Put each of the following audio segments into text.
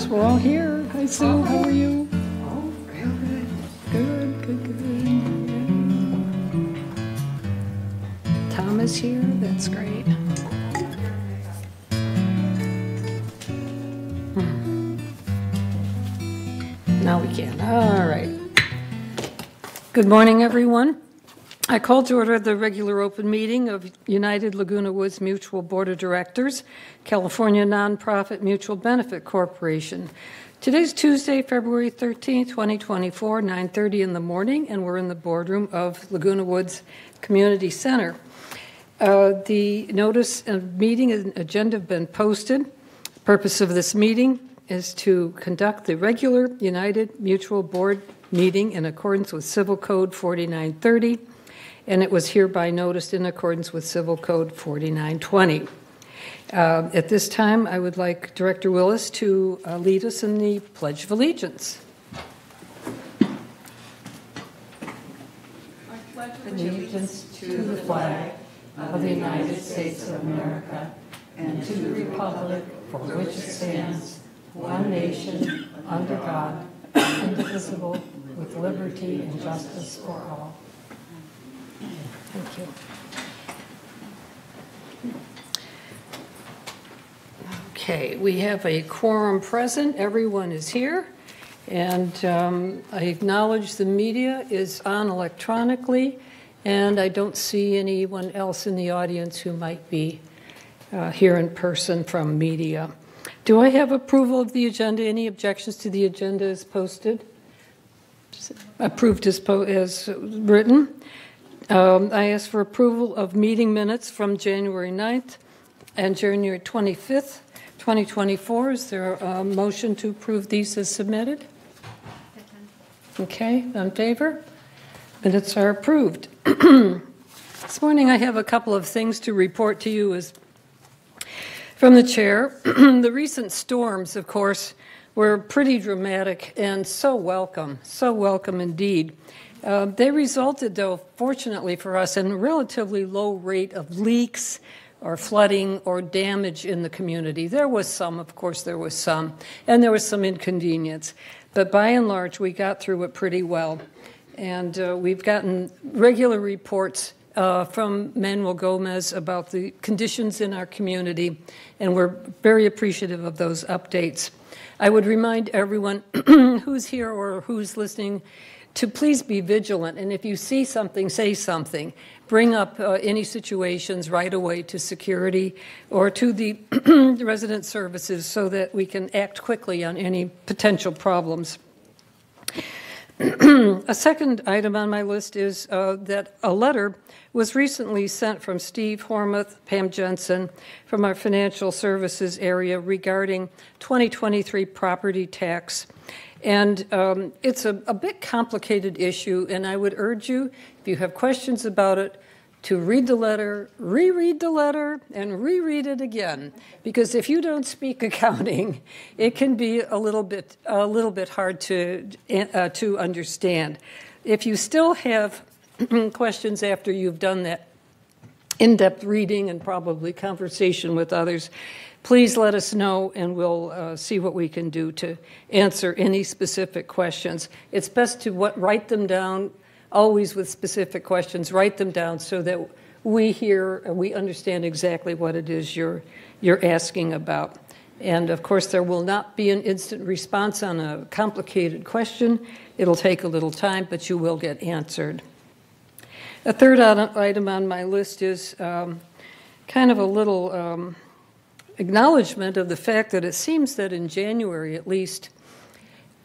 Yes, we're all here. Hi, Sue. How are you? Oh, real good. Good. Tom is here. That's great. Now we can. All right. Good morning, everyone. I call to order the regular open meeting of United Laguna Woods Mutual Board of Directors, California Nonprofit Mutual Benefit Corporation. Today's Tuesday, February 13th, 2024, 9:30 in the morning, and we're in the boardroom of Laguna Woods Community Center. The notice of meeting and agenda have been posted. The purpose of this meeting is to conduct the regular United Mutual Board meeting in accordance with Civil Code 4930, and it was hereby noticed in accordance with Civil Code 4920. At this time, I would like Director Willis to lead us in the Pledge of Allegiance. I pledge allegiance to the flag of the United States of America and to the republic for which it stands, one nation, under God, indivisible, with liberty and justice for all. Thank you. Okay, we have a quorum present. Everyone is here. And I acknowledge the media is on electronically, and I don't see anyone else in the audience who might be here in person from media. Do I have approval of the agenda? Any objections to the agenda as posted? Approved as written. I ask for approval of meeting minutes from January 9th and January 25th, 2024. Is there a motion to approve these as submitted? Okay, in favor? Minutes are approved. This morning I have a couple of things to report to you as from the chair. The recent storms, of course, were pretty dramatic and so welcome indeed. They resulted, though, fortunately for us, in a relatively low rate of leaks or flooding or damage in the community. There was some, of course, and there was some inconvenience. But by and large, we got through it pretty well. And we've gotten regular reports from Manuel Gomez about the conditions in our community, and we're very appreciative of those updates. I would remind everyone who's here or who's listening to please be vigilant, and if you see something, say something. Bring up any situations right away to security or to the resident services so that we can act quickly on any potential problems. A second item on my list is that a letter was recently sent from Steve Hormuth, Pam Jensen, from our financial services area regarding 2023 property tax. And it's a bit complicated issue, and I would urge you, if you have questions about it, to read the letter, reread the letter, and reread it again. Because if you don't speak accounting, it can be a little bit hard to understand. If you still have questions after you've done that in-depth reading and probably conversation with others, please let us know, and we'll see what we can do to answer any specific questions. It's best to write them down, always with specific questions. Write them down so that we hear and we understand exactly what it is you're asking about. And, of course, there will not be an instant response on a complicated question. It'll take a little time, but you will get answered. A third item on my list is kind of a little acknowledgement of the fact that it seems that in January, at least,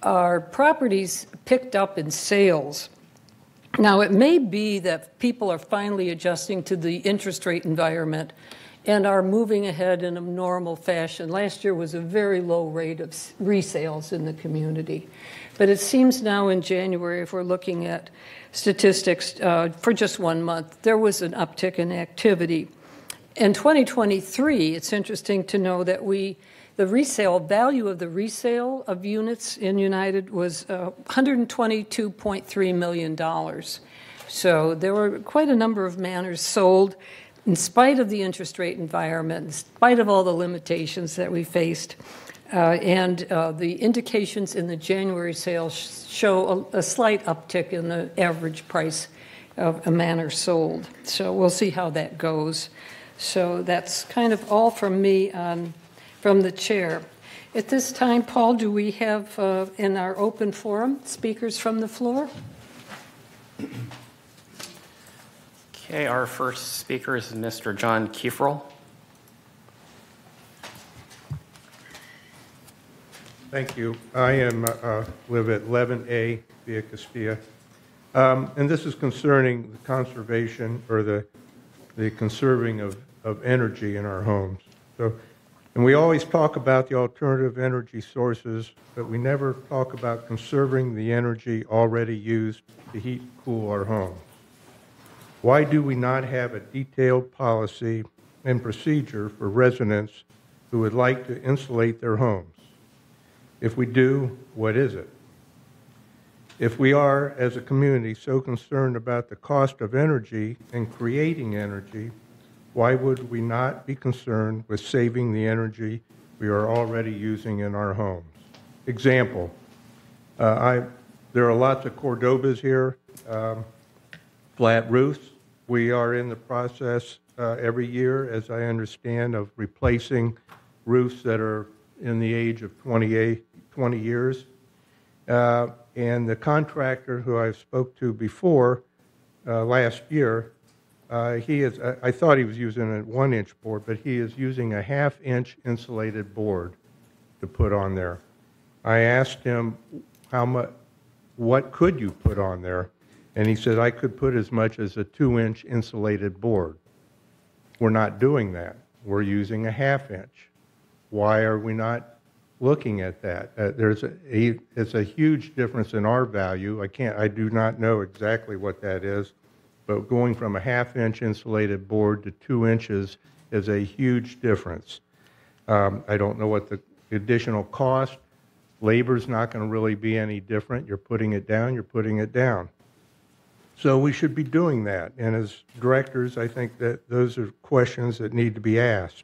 our properties picked up in sales. Now, it may be that people are finally adjusting to the interest rate environment and are moving ahead in a normal fashion. Last year was a very low rate of resales in the community. But it seems now in January, if we're looking at statistics for just 1 month, there was an uptick in activity. In 2023, it's interesting to know that the resale value of the resale of units in United was $122.3 million. So there were quite a number of manors sold in spite of the interest rate environment, in spite of all the limitations that we faced. The indications in the January sales show a slight uptick in the average price of a manor sold. So we'll see how that goes. So that's kind of all from me from the chair. At this time, Paul, do we have in our open forum speakers from the floor? Okay, our first speaker is Mr. John Kieferl. Thank you. I live at 11A Via Castilla, and this is concerning the conservation or the conserving of energy in our homes. And we always talk about the alternative energy sources, but we never talk about conserving the energy already used to heat and cool our homes. Why do we not have a detailed policy and procedure for residents who would like to insulate their homes? If we do, what is it? If we are, as a community, so concerned about the cost of energy and creating energy, why would we not be concerned with saving the energy we are already using in our homes? Example, there are lots of Cordobas here, flat roofs. We are in the process every year, as I understand, of replacing roofs that are in the age of 20 years. And the contractor who I spoke to before last year, I thought he was using a 1-inch board, but he is using a 1/2-inch insulated board to put on there. I asked him what could you put on there? And he said, I could put as much as a 2-inch insulated board. We're not doing that. We're using a 1/2-inch. Why are we not looking at that? It's a huge difference in our value. I do not know exactly what that is, but going from a 1/2-inch insulated board to 2 inches is a huge difference. I don't know what the additional cost. Labor's not going to really be any different. You're putting it down, you're putting it down. So we should be doing that. And as directors, I think that those are questions that need to be asked.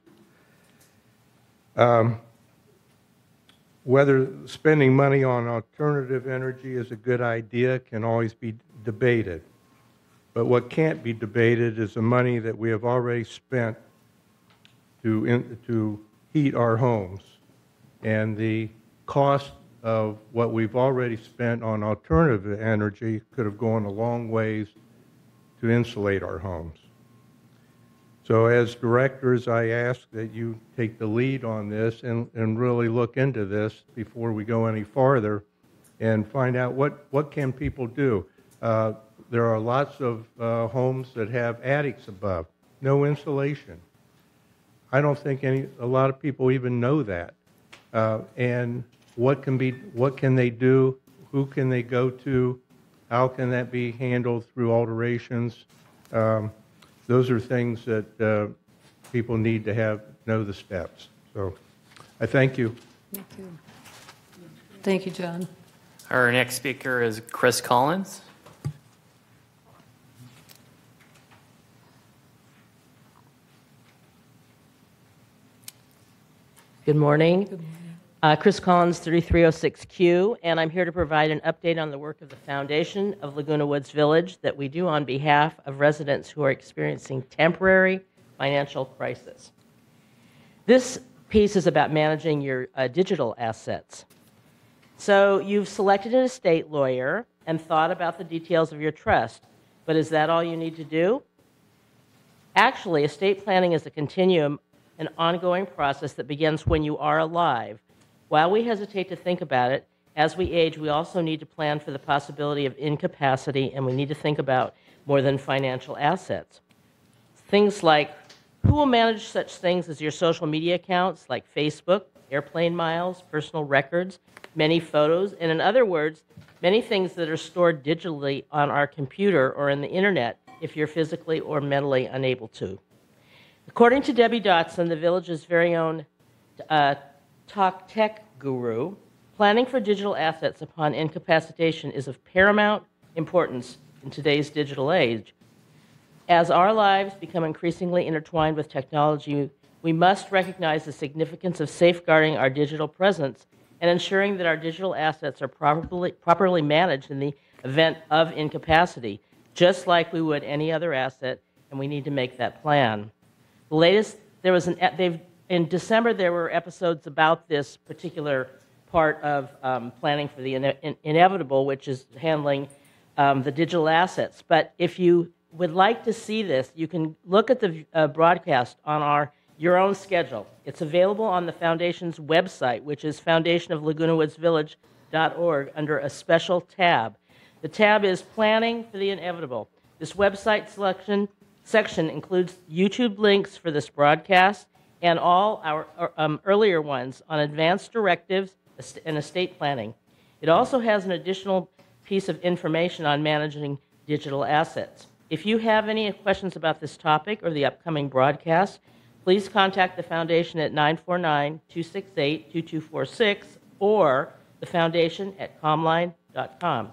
Whether spending money on alternative energy is a good idea can always be debated. But what can't be debated is the money that we have already spent to heat our homes, and the cost of what we've already spent on alternative energy could have gone a long ways to insulate our homes. So as directors, I ask that you take the lead on this and really look into this before we go any farther and find out what can people do. There are lots of homes that have attics above, no insulation. I don't think a lot of people even know that. And what can they do? Who can they go to? How can that be handled through alterations? Those are things that people need to know the steps. So I thank you. Thank you. Thank you, John. Our next speaker is Chris Collins. Good morning. Good morning. Chris Collins, 3306Q, and I'm here to provide an update on the work of the Foundation of Laguna Woods Village that we do on behalf of residents who are experiencing temporary financial crisis. This piece is about managing your digital assets. So you've selected an estate lawyer and thought about the details of your trust, but is that all you need to do? Actually, estate planning is a continuum, an ongoing process that begins when you are alive. While we hesitate to think about it, as we age, we also need to plan for the possibility of incapacity, and we need to think about more than financial assets. Things like, who will manage such things as your social media accounts like Facebook, airplane miles, personal records, many photos, and in other words, many things that are stored digitally on our computer or in the internet if you're physically or mentally unable to. According to Debbie Dotson, the village's very own talk tech guru, planning for digital assets upon incapacitation is of paramount importance in today's digital age. As our lives become increasingly intertwined with technology, We must recognize the significance of safeguarding our digital presence and ensuring that our digital assets are properly managed in the event of incapacity, just like we would any other asset, and we need to make that plan. The latest, in December, there were episodes about this particular part of planning for the inevitable, which is handling the digital assets. But if you would like to see this, you can look at the broadcast on your own schedule. It's available on the Foundation's website, which is foundationoflagunawoodsvillage.org, under a special tab. The tab is Planning for the Inevitable. This website section includes YouTube links for this broadcast and all our earlier ones on advanced directives and estate planning. It also has an additional piece of information on managing digital assets. If you have any questions about this topic or the upcoming broadcast, please contact the Foundation at 949-268-2246 or the Foundation at comline.com.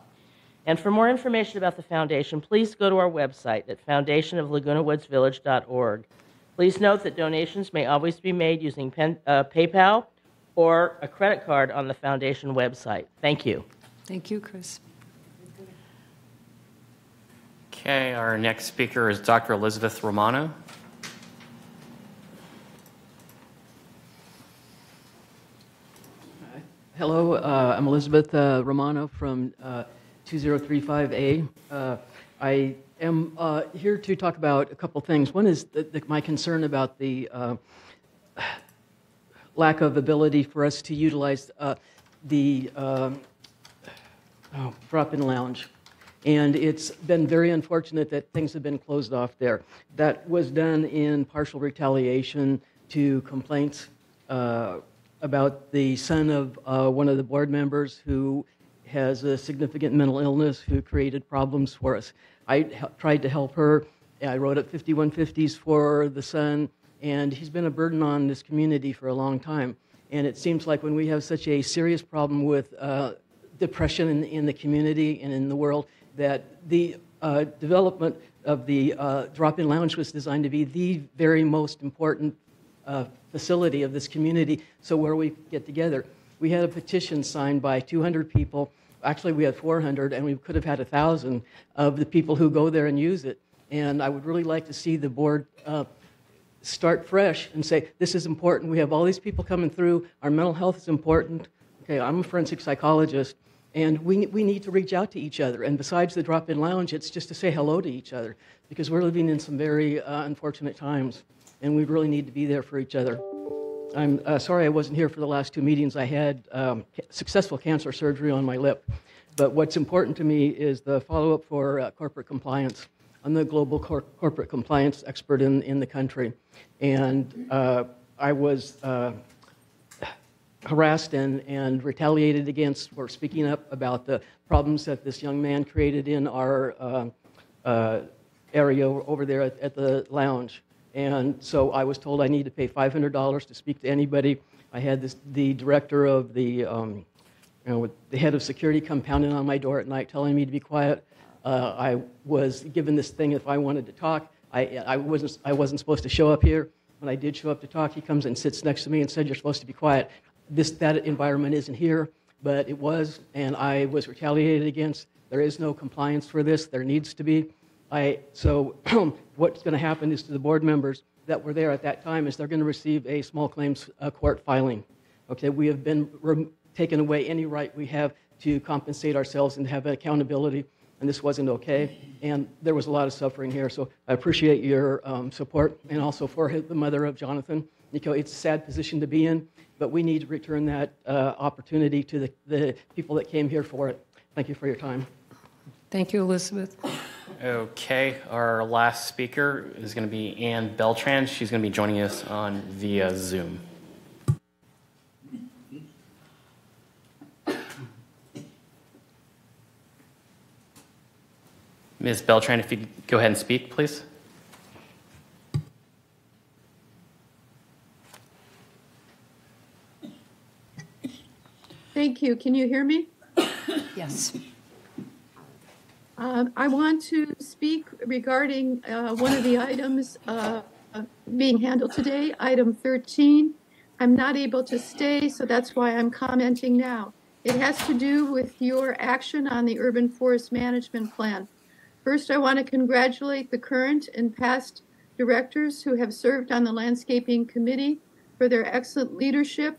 And for more information about the Foundation, please go to our website at foundationoflagunawoodsvillage.org. Please note that donations may always be made using PayPal or a credit card on the Foundation website. Thank you. Thank you, Chris. Okay, our next speaker is Dr. Elizabeth Romano. Hello, I'm Elizabeth Romano from 2035A. I am here to talk about a couple things. One is my concern about the lack of ability for us to utilize the drop-in lounge. And it's been very unfortunate that things have been closed off there. That was done in partial retaliation to complaints about the son of one of the board members who has a significant mental illness who created problems for us. I tried to help her. I wrote up 5150s for the son, and he's been a burden on this community for a long time. And it seems like when we have such a serious problem with depression in the community and in the world, that the development of the drop-in lounge was designed to be the very most important facility of this community, so where we get together. We had a petition signed by 200 people. Actually, we had 400, and we could have had 1,000 of the people who go there and use it. And I would really like to see the board start fresh and say, this is important. We have all these people coming through. Our mental health is important. Okay, I'm a forensic psychologist, and we need to reach out to each other. And besides the drop-in lounge, it's just to say hello to each other, because we're living in some very unfortunate times, and we really need to be there for each other. I'm sorry I wasn't here for the last two meetings. I had successful cancer surgery on my lip. But what's important to me is the follow-up for corporate compliance. I'm the global corporate compliance expert in the country. And I was harassed and retaliated against for speaking up about the problems that this young man created in our area over there at the lounge. And so I was told I need to pay $500 to speak to anybody. I had the director of the head of security come pounding on my door at night telling me to be quiet. I was given this thing if I wanted to talk. I wasn't supposed to show up here. When I did show up to talk, he comes and sits next to me and said, "You're supposed to be quiet." That environment isn't here, but it was, and I was retaliated against. There is no compliance for this. There needs to be. So what's going to happen is to the board members that were there at that time is they're going to receive a small claims court filing. Okay, we have been taken away any right we have to compensate ourselves and have accountability, and this wasn't okay. And there was a lot of suffering here, so I appreciate your support, and also for the mother of Jonathan. It's a sad position to be in, but we need to return that opportunity to the people that came here for it. Thank you for your time. Thank you, Elizabeth. Okay, our last speaker is going to be Ann Beltran. She's going to be joining us on via Zoom. Ms. Beltran, if you could go ahead and speak, please. Thank you. Can you hear me? Yes. I want to speak regarding one of the items being handled today. Item 13, I'm not able to stay, so that's why I'm commenting now. It has to do with your action on the Urban Forest Management Plan. First, I want to congratulate the current and past directors who have served on the Landscaping Committee for their excellent leadership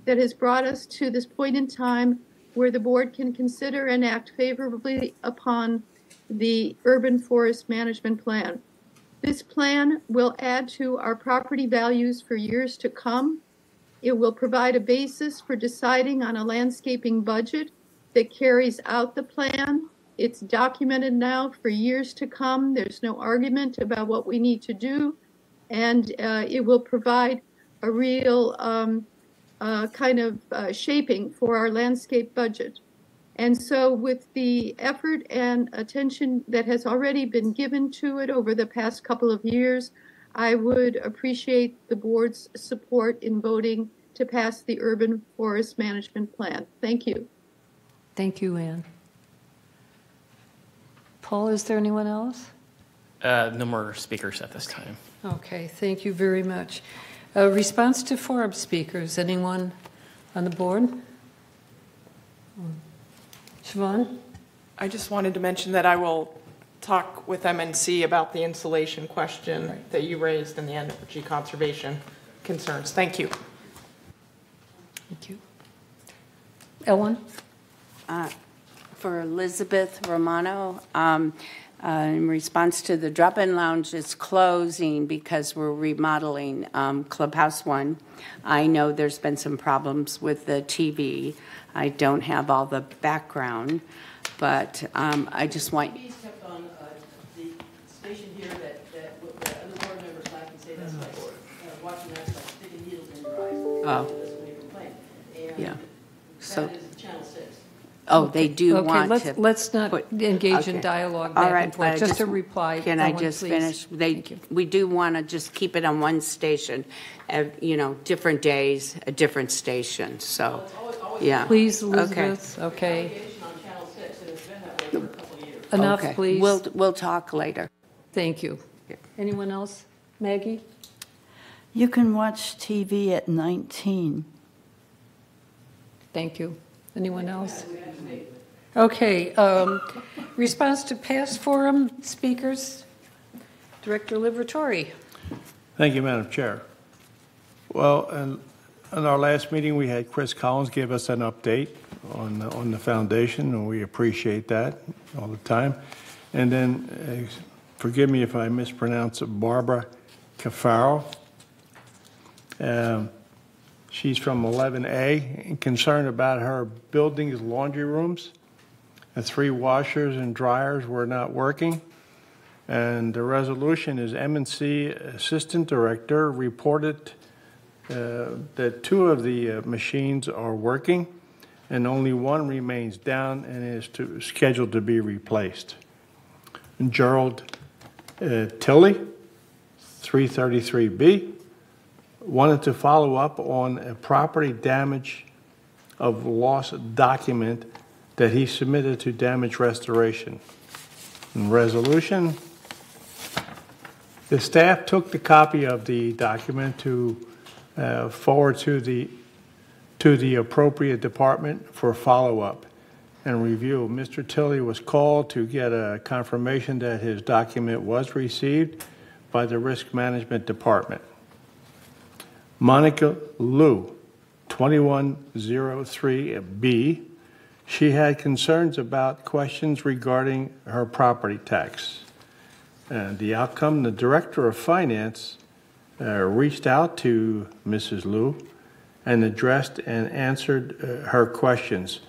that has brought us to this point in time where the board can consider and act favorably upon the Urban Forest Management Plan. This plan will add to our property values for years to come. It will provide a basis for deciding on a landscaping budget that carries out the plan. It's documented now for years to come. There's no argument about what we need to do. And it will provide a real kind of shaping for our landscape budget. And so with the effort and attention that has already been given to it over the past couple of years, I would appreciate the board's support in voting to pass the Urban Forest Management Plan. Thank you. Thank you, Ann. Paul, is there anyone else? No more speakers at this time. Okay, thank you very much. Response to forum speakers. Anyone on the board? Siobhan? I just wanted to mention that I will talk with MNC about the insulation question that you raised and the energy conservation concerns. Thank you. Thank you. Ellen? For Elizabeth Romano, in response to the drop-in lounge is closing because we're remodeling Clubhouse 1. I know there's been some problems with the TV. I don't have all the background, but I just want... TV's kept on the station here that other board members like and say that's like watching that like sticking needles in your eyes. Oh. That's when you complain. And Yeah. So, that is Channel 6. oh, they do Okay, want to... let's not engage in okay. dialogue All back right, and forth. but Just a reply. Can I Ellen, just please. finish? We do want to just keep it on one station, different days, a different station, so, yeah. Please, Elizabeth. Okay. On Channel 6, and it's been that way for a couple of years. Enough, Okay. please. We'll talk later. Thank you. Anyone else? Maggie? You can watch TV at 19. Thank you. Anyone else? Okay. Response to past forum speakers. Director Liberatore. Thank you, Madam Chair. Well, in our last meeting, we had Chris Collins give us an update on the foundation, and we appreciate that all the time. And then, forgive me if I mispronounce it, Barbara Cafaro. She's from 11A, and concerned about her building's laundry rooms. The 3 washers and dryers were not working. And the resolution is M&C Assistant Director reported that 2 of the machines are working and only 1 remains down and is scheduled to be replaced. And Gerald Tilley, 333B, wanted to follow up on a property damage of loss document that he submitted to Damage Restoration. In resolution, the staff took the copy of the document to forward to the appropriate department for follow-up and review. Mr. Tilley was called to get a confirmation that his document was received by the Risk Management Department. Monica Liu, 2103B, she had concerns about questions regarding her property tax. The outcome, the Director of Finance reached out to Mrs. Liu and addressed and answered her questions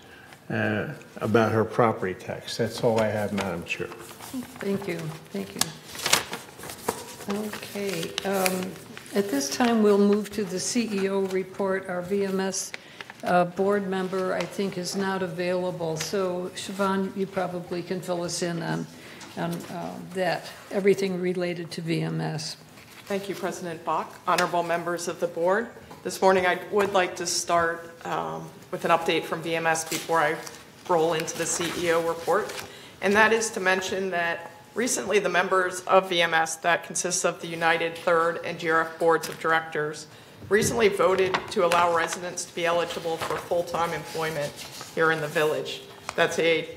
about her property tax. That's all I have, Madam Chair. Thank you. Thank you. Okay. At this time, we'll move to the CEO report. Our VMS board member, I think, is not available. So, Siobhan, you probably can fill us in on that, everything related to VMS. Thank you, President Bach. Honorable members of the board. This morning, I would like to start with an update from VMS before I roll into the CEO report. And that is to mention that Recently, the members of VMS that consists of the United, Third, and GRF boards of directors recently voted to allow residents to be eligible for full-time employment here in the village. That's a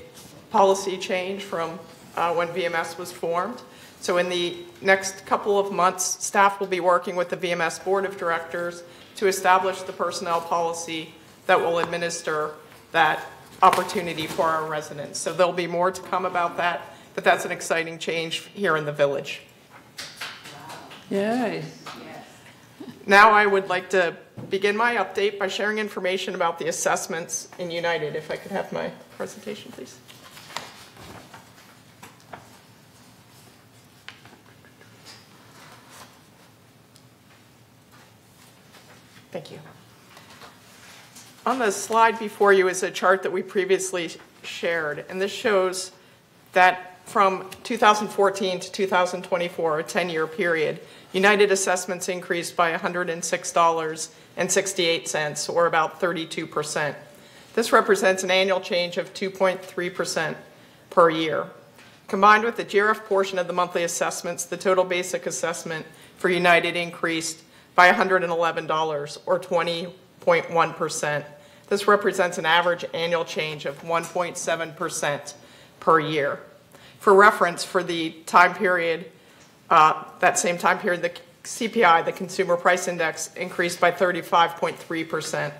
policy change from when VMS was formed. So in the next couple of months, staff will be working with the VMS Board of Directors to establish the personnel policy that will administer that opportunity for our residents. So there'll be more to come about that, but that's an exciting change here in the village. Yay. Now I would like to begin my update by sharing information about the assessments in United. If I could have my presentation, please. Thank you. On the slide before you is a chart that we previously shared, and this shows that from 2014 to 2024, a 10-year period, United assessments increased by $106.68, or about 32%. This represents an annual change of 2.3% per year. Combined with the GRF portion of the monthly assessments, the total basic assessment for United increased by $111, or 20.1%. This represents an average annual change of 1.7% per year. For reference, for the time period, that same time period, the CPI, the Consumer Price Index, increased by 35.3%,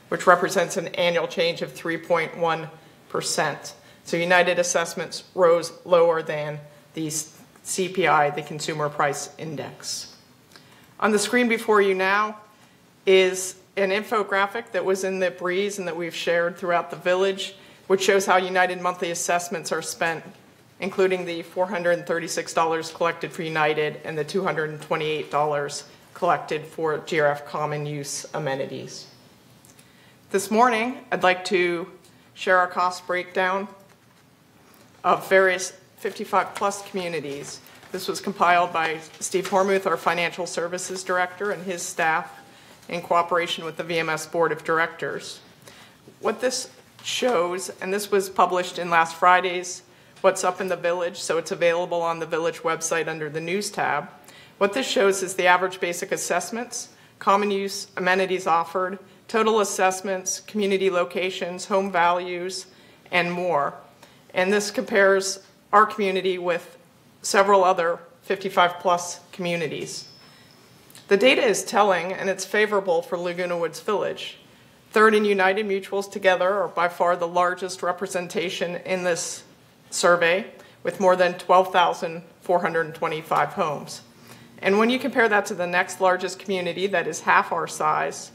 which represents an annual change of 3.1%. So United assessments rose lower than the CPI, the Consumer Price Index. On the screen before you now is an infographic that was in the breeze and that we've shared throughout the village, which shows how United monthly assessments are spent, including the $436 collected for United and the $228 collected for GRF common use amenities. This morning, I'd like to share our cost breakdown of various 55-plus communities. This was compiled by Steve Hormuth, our Financial Services Director, and his staff in cooperation with the VMS Board of Directors. What this shows, and this was published in last Friday's What's Up in the Village, so it's available on the Village website under the News tab. What this shows is the average basic assessments, common use amenities offered, total assessments, community locations, home values, and more. And this compares our community with several other 55-plus communities. The data is telling, and it's favorable for Laguna Woods Village. Third and United Mutuals together are by far the largest representation in this survey, with more than 12,425 homes. And when you compare that to the next largest community that is half our size,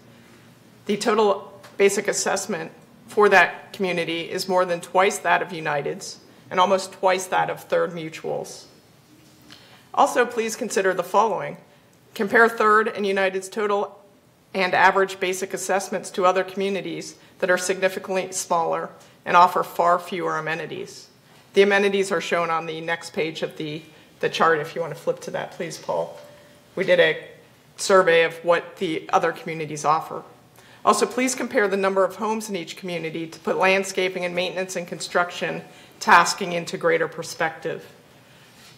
the total basic assessment for that community is more than twice that of United's and almost twice that of Third Mutual's. Also, please consider the following. Compare Third and United's total and average basic assessments to other communities that are significantly smaller and offer far fewer amenities. The amenities are shown on the next page of the chart. If you want to flip to that, please, Paul. We did a survey of what the other communities offer. Also, please compare the number of homes in each community to put landscaping and maintenance and construction tasking into greater perspective.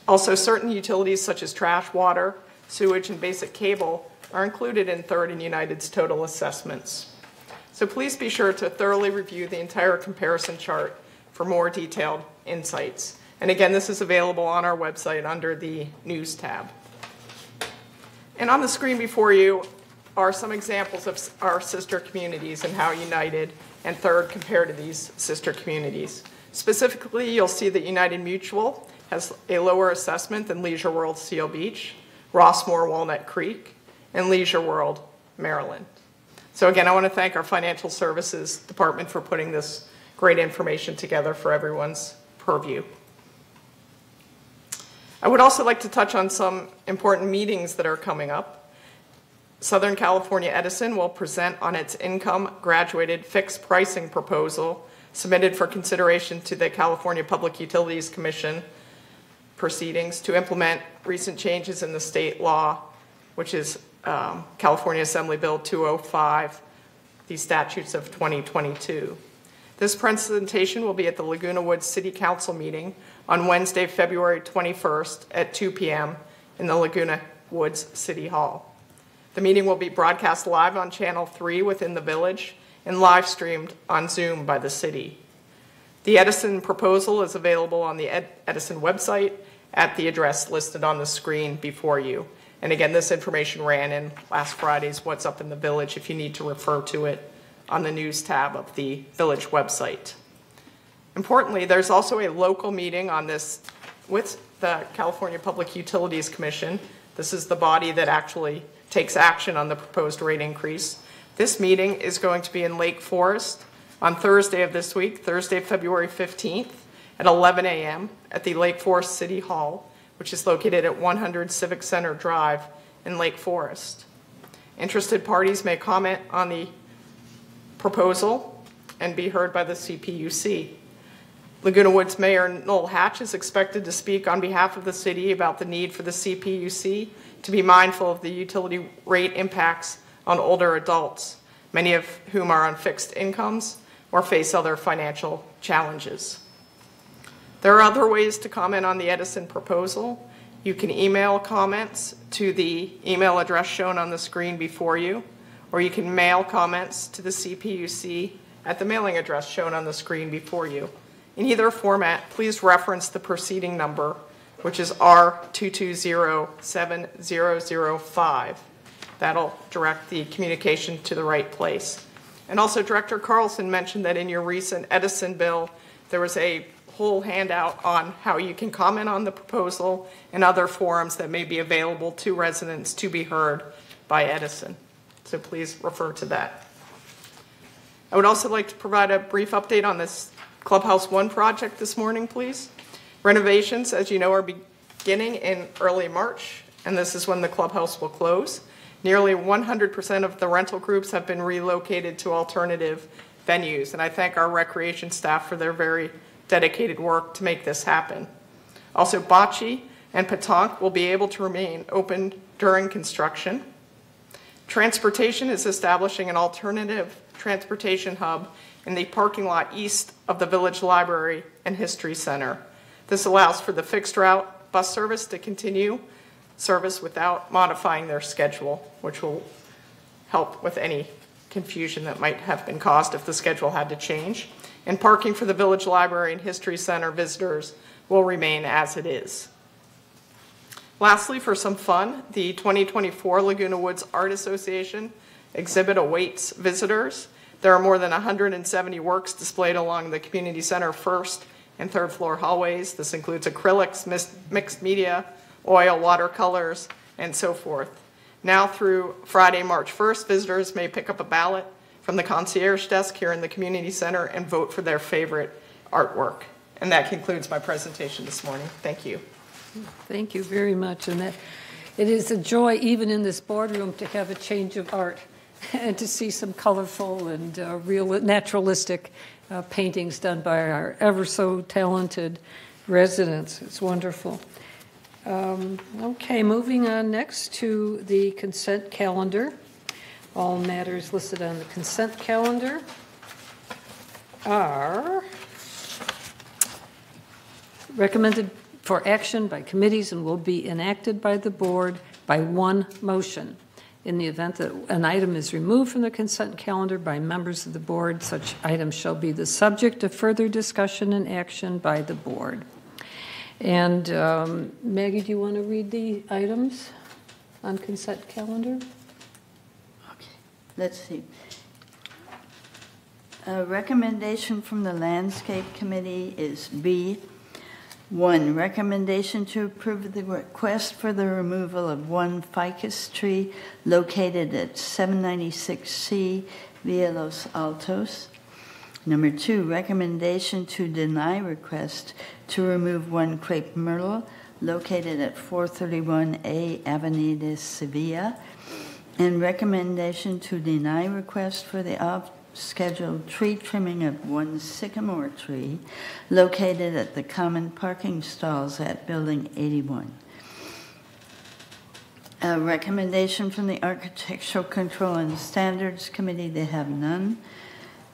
Also, certain utilities such as trash, water, sewage, and basic cable are included in Third and United's total assessments. So please be sure to thoroughly review the entire comparison chart for more detailed insights. And again, this is available on our website under the News tab. And on the screen before you are some examples of our sister communities and how United and Third compare to these sister communities. Specifically, you'll see that United Mutual has a lower assessment than Leisure World Seal Beach, Rossmore Walnut Creek, and Leisure World Maryland. So again, I want to thank our Financial Services Department for putting this great information together for everyone's purview. I would also like to touch on some important meetings that are coming up. Southern California Edison will present on its income graduated fixed pricing proposal submitted for consideration to the California Public Utilities Commission proceedings to implement recent changes in the state law, which is California Assembly Bill 205, the statutes of 2022. This presentation will be at the Laguna Woods City Council meeting on Wednesday, February 21st at 2 p.m. in the Laguna Woods City Hall. The meeting will be broadcast live on Channel 3 within the village and live streamed on Zoom by the city. The Edison proposal is available on the Edison website at the address listed on the screen before you. And again, this information ran in last Friday's What's Up in the Village if you need to refer to it on the news tab of the village website. Importantly, there's also a local meeting on this with the California Public Utilities Commission. This is the body that actually takes action on the proposed rate increase. This meeting is going to be in Lake Forest on Thursday of this week, Thursday, February 15th at 11 a.m. at the Lake Forest City Hall, which is located at 100 Civic Center Drive in Lake Forest. Interested parties may comment on the proposal and be heard by the CPUC. Laguna Woods Mayor Noel Hatch is expected to speak on behalf of the city about the need for the CPUC to be mindful of the utility rate impacts on older adults, many of whom are on fixed incomes or face other financial challenges. There are other ways to comment on the Edison proposal. You can email comments to the email address shown on the screen before you, or you can mail comments to the CPUC at the mailing address shown on the screen before you. In either format, please reference the proceeding number, which is R2207005. That'll direct the communication to the right place. And also, Director Carlson mentioned that in your recent Edison bill, there was a whole handout on how you can comment on the proposal and other forums that may be available to residents to be heard by Edison. So please refer to that. I would also like to provide a brief update on this Clubhouse 1 project this morning, please. Renovations, as you know, are beginning in early March, and this is when the clubhouse will close. Nearly 100% of the rental groups have been relocated to alternative venues, and I thank our recreation staff for their very dedicated work to make this happen. Also, bocce and pétanque will be able to remain open during construction. Transportation is establishing an alternative transportation hub in the parking lot east of the Village Library and History Center. This allows for the fixed route bus service to continue service without modifying their schedule, which will help with any confusion that might have been caused if the schedule had to change. And parking for the Village Library and History Center visitors will remain as it is. Lastly, for some fun, the 2024 Laguna Woods Art Association exhibit awaits visitors. There are more than 170 works displayed along the community center first and third floor hallways. This includes acrylics, mixed media, oil, watercolors, and so forth. Now through Friday, March 1st, visitors may pick up a ballot from the concierge desk here in the community center and vote for their favorite artwork. And that concludes my presentation this morning. Thank you. Thank you very much. And that it is a joy, even in this boardroom, to have a change of art and to see some colorful and real naturalistic paintings done by our ever so talented residents. It's wonderful. Okay, moving on next to the consent calendar. All matters listed on the consent calendar are recommended for action by committees and will be enacted by the board by one motion. In the event that an item is removed from the consent calendar by members of the board, such items shall be the subject of further discussion and action by the board. And Maggie, do you want to read the items on consent calendar? Let's see. A recommendation from the Landscape Committee is B. 1, recommendation to approve the request for the removal of one ficus tree located at 796C Via Los Altos. Number 2, recommendation to deny request to remove one crepe myrtle located at 431A Avenida Sevilla. And recommendation to deny request for the off-scheduled tree trimming of one sycamore tree located at the common parking stalls at Building 81. A recommendation from the Architectural Control and Standards Committee, they have none.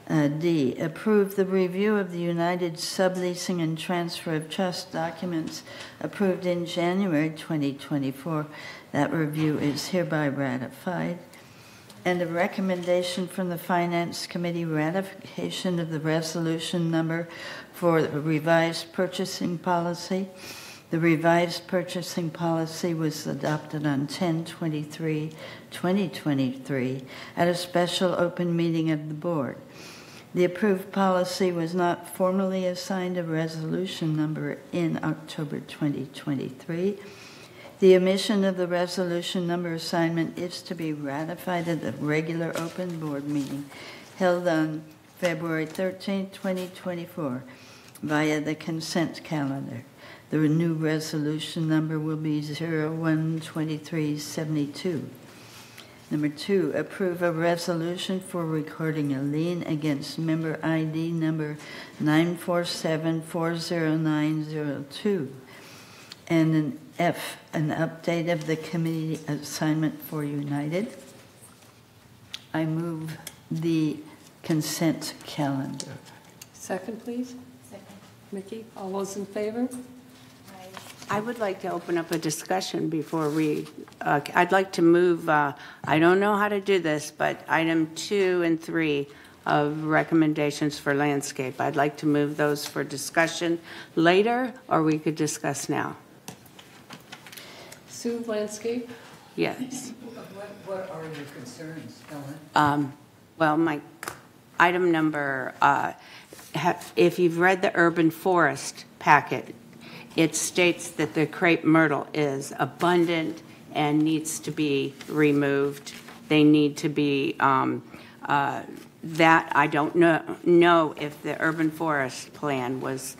D, approve the review of the United subleasing and transfer of trust documents approved in January 2024. That review is hereby ratified. And a recommendation from the Finance Committee, ratification of the resolution number for the revised purchasing policy. The revised purchasing policy was adopted on 10/23/2023 at a special open meeting of the board. The approved policy was not formally assigned a resolution number in October 2023. The omission of the resolution number assignment is to be ratified at the regular open board meeting held on February 13, 2024 via the consent calendar. The new resolution number will be 012372. Number 2, approve a resolution for recording a lien against member ID number 947-40902. And an F, an update of the committee assignment for United. I move the consent calendar. Second, please. Second. Mickey, all those in favor? I would like to open up a discussion before we, I'd like to move, I don't know how to do this, but item 2 and 3 of recommendations for landscape. I'd like to move those for discussion later, or we could discuss now. Sue, landscape? Yes. What are your concerns, Ellen? Well, my item number, if you've read the urban forest packet, it states that the crepe myrtle is abundant and needs to be removed. They need to be, that I don't know if the urban forest plan was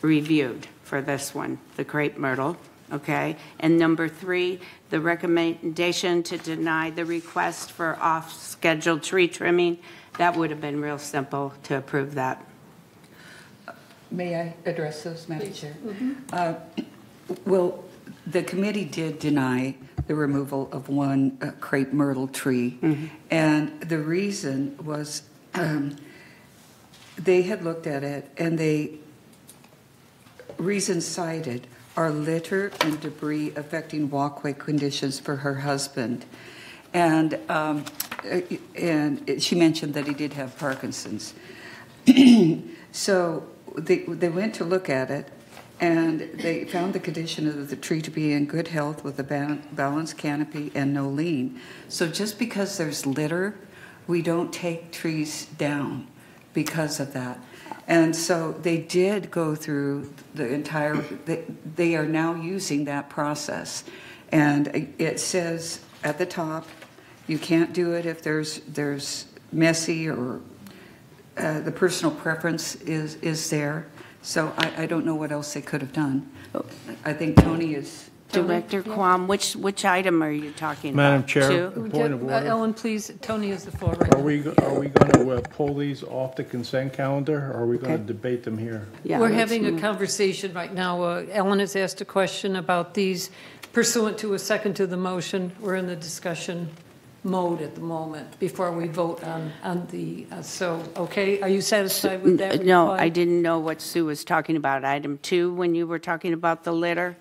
reviewed for this one, the crepe myrtle, okay? And number 3, the recommendation to deny the request for off-schedule tree trimming, that would have been real simple to approve that. May I address those, Madam Chair? Well, the committee did deny the removal of one crepe myrtle tree, and the reason was they had looked at it, and the reasons cited are litter and debris affecting walkway conditions for her husband. And she mentioned that he did have Parkinson's. So they went to look at it, and they found the condition of the tree to be in good health with a balanced canopy and no lean. So just because there's litter, we don't take trees down because of that. And so they did go through the entire, they are now using that process. And it says at the top, you can't do it if there's messy or the personal preference is there. So I don't know what else they could have done. I think Tony is... Director Quam, which item are you talking about? Madam Chair, Two? point of order. Ellen, please, Tony has the floor right now. Are we going to pull these off the consent calendar, or are we going to debate them here? Yeah, We're let's having a move. conversation right now. Ellen has asked a question about these pursuant to a second to the motion. We're in the discussion mode at the moment before we vote on the, so, okay, are you satisfied with that? No, reply? I didn't know what Sue was talking about. Item 2, when you were talking about the litter?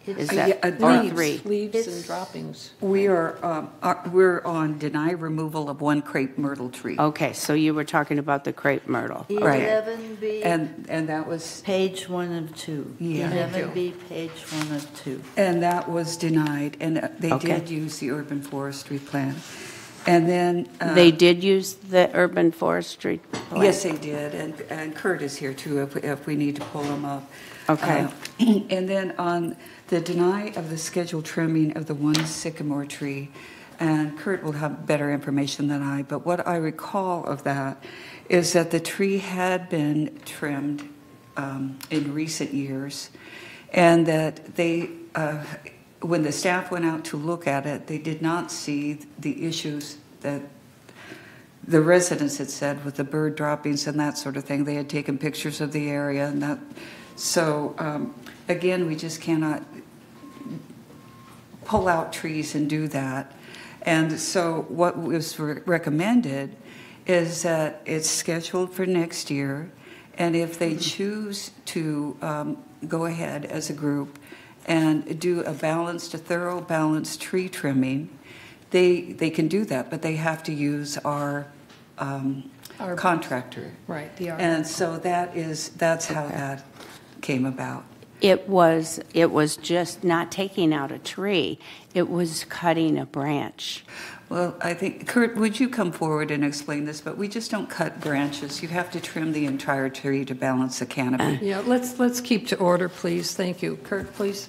Is that, or 3? Leaves and droppings. we're on deny removal of one crepe myrtle tree. Okay, so you were talking about the crepe myrtle. Right. 11B, And that was... page 1 of 2. Yeah. 11B, page 1 of 2. And that was denied, and they Okay. did use the urban forestry plan. And then... They did use the urban forestry plan? Yes, they did, and Kurt is here too if we need to pull him up. Okay. And then on the deny of the scheduled trimming of the one sycamore tree, and Kurt will have better information than I, but what I recall of that is that the tree had been trimmed in recent years, and that they, when the staff went out to look at it, they did not see the issues that the residents had said with the bird droppings and that sort of thing. They had taken pictures of the area, and that. So again, we just cannot pull out trees and do that. And so what was recommended is that it's scheduled for next year, and if they choose to go ahead as a group and do a thorough balanced tree trimming, they can do that, but they have to use our contractor. Right. And so that's how that came about. It was just not taking out a tree. It was cutting a branch. Well, I think, Kurt, would you come forward and explain this? But we just don't cut branches. You have to trim the entire tree to balance the canopy. Yeah, let's keep to order, please. Thank you. Kurt, please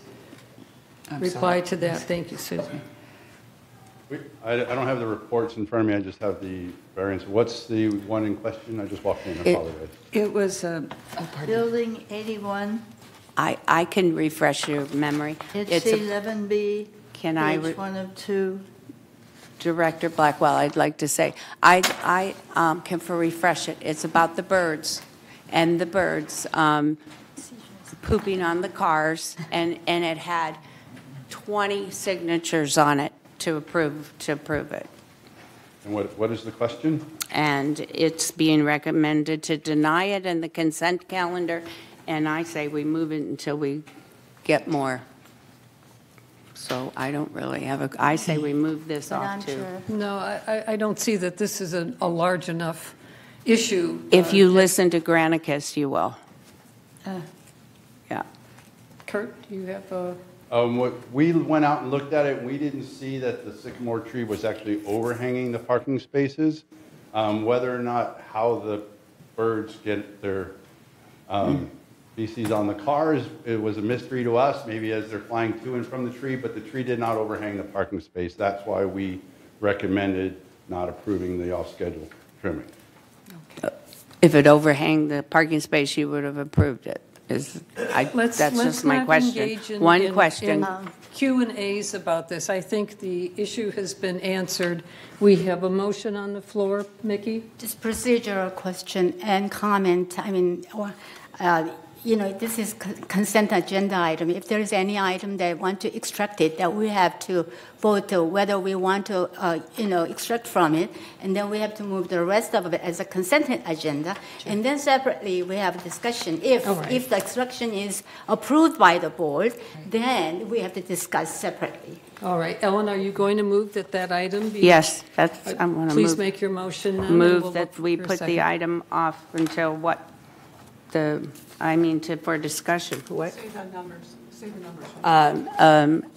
reply to that. Thank you, Susan. I don't have the reports in front of me. I just have the variance. What's the one in question? I just walked in. I apologize. It was Building 81, I can refresh your memory. it's 11B, Can I page 1 of 2. Director Blackwell, I'd like to say, I can refresh it. It's about the birds, and the birds pooping on the cars, and it had 20 signatures on it to approve it. And what is the question? And it's being recommended to deny it in the consent calendar, and I say we move it until we get more. So I don't really have I say we move this But off I'm too. sure. No, I don't see that this is a large enough issue. If you listen to Granicus, you will. Yeah. Kurt, do you have a... We went out and looked at it, and we didn't see that the sycamore tree was actually overhanging the parking spaces. Whether or not how the birds get their feces on the cars, it was a mystery to us, maybe as they're flying to and from the tree, but the tree did not overhang the parking space. That's why we recommended not approving the off-schedule trimming. If it overhang the parking space, you would have approved it. That's just my question. One question. Q&As about this. I think the issue has been answered. We have a motion on the floor. Mickey? Just procedural question and comment. I mean, this is consent agenda item. If there is any item that want to extract it, that we have to vote whether we want to, extract from it, and then we have to move the rest of it as a consent agenda, and then separately we have a discussion. If the extraction is approved by the board, then we have to discuss separately. All right. Ellen, are you going to move that item be... Yes, I want to Please make your motion now. Move that we put the item off until what? For discussion. What? Say the numbers.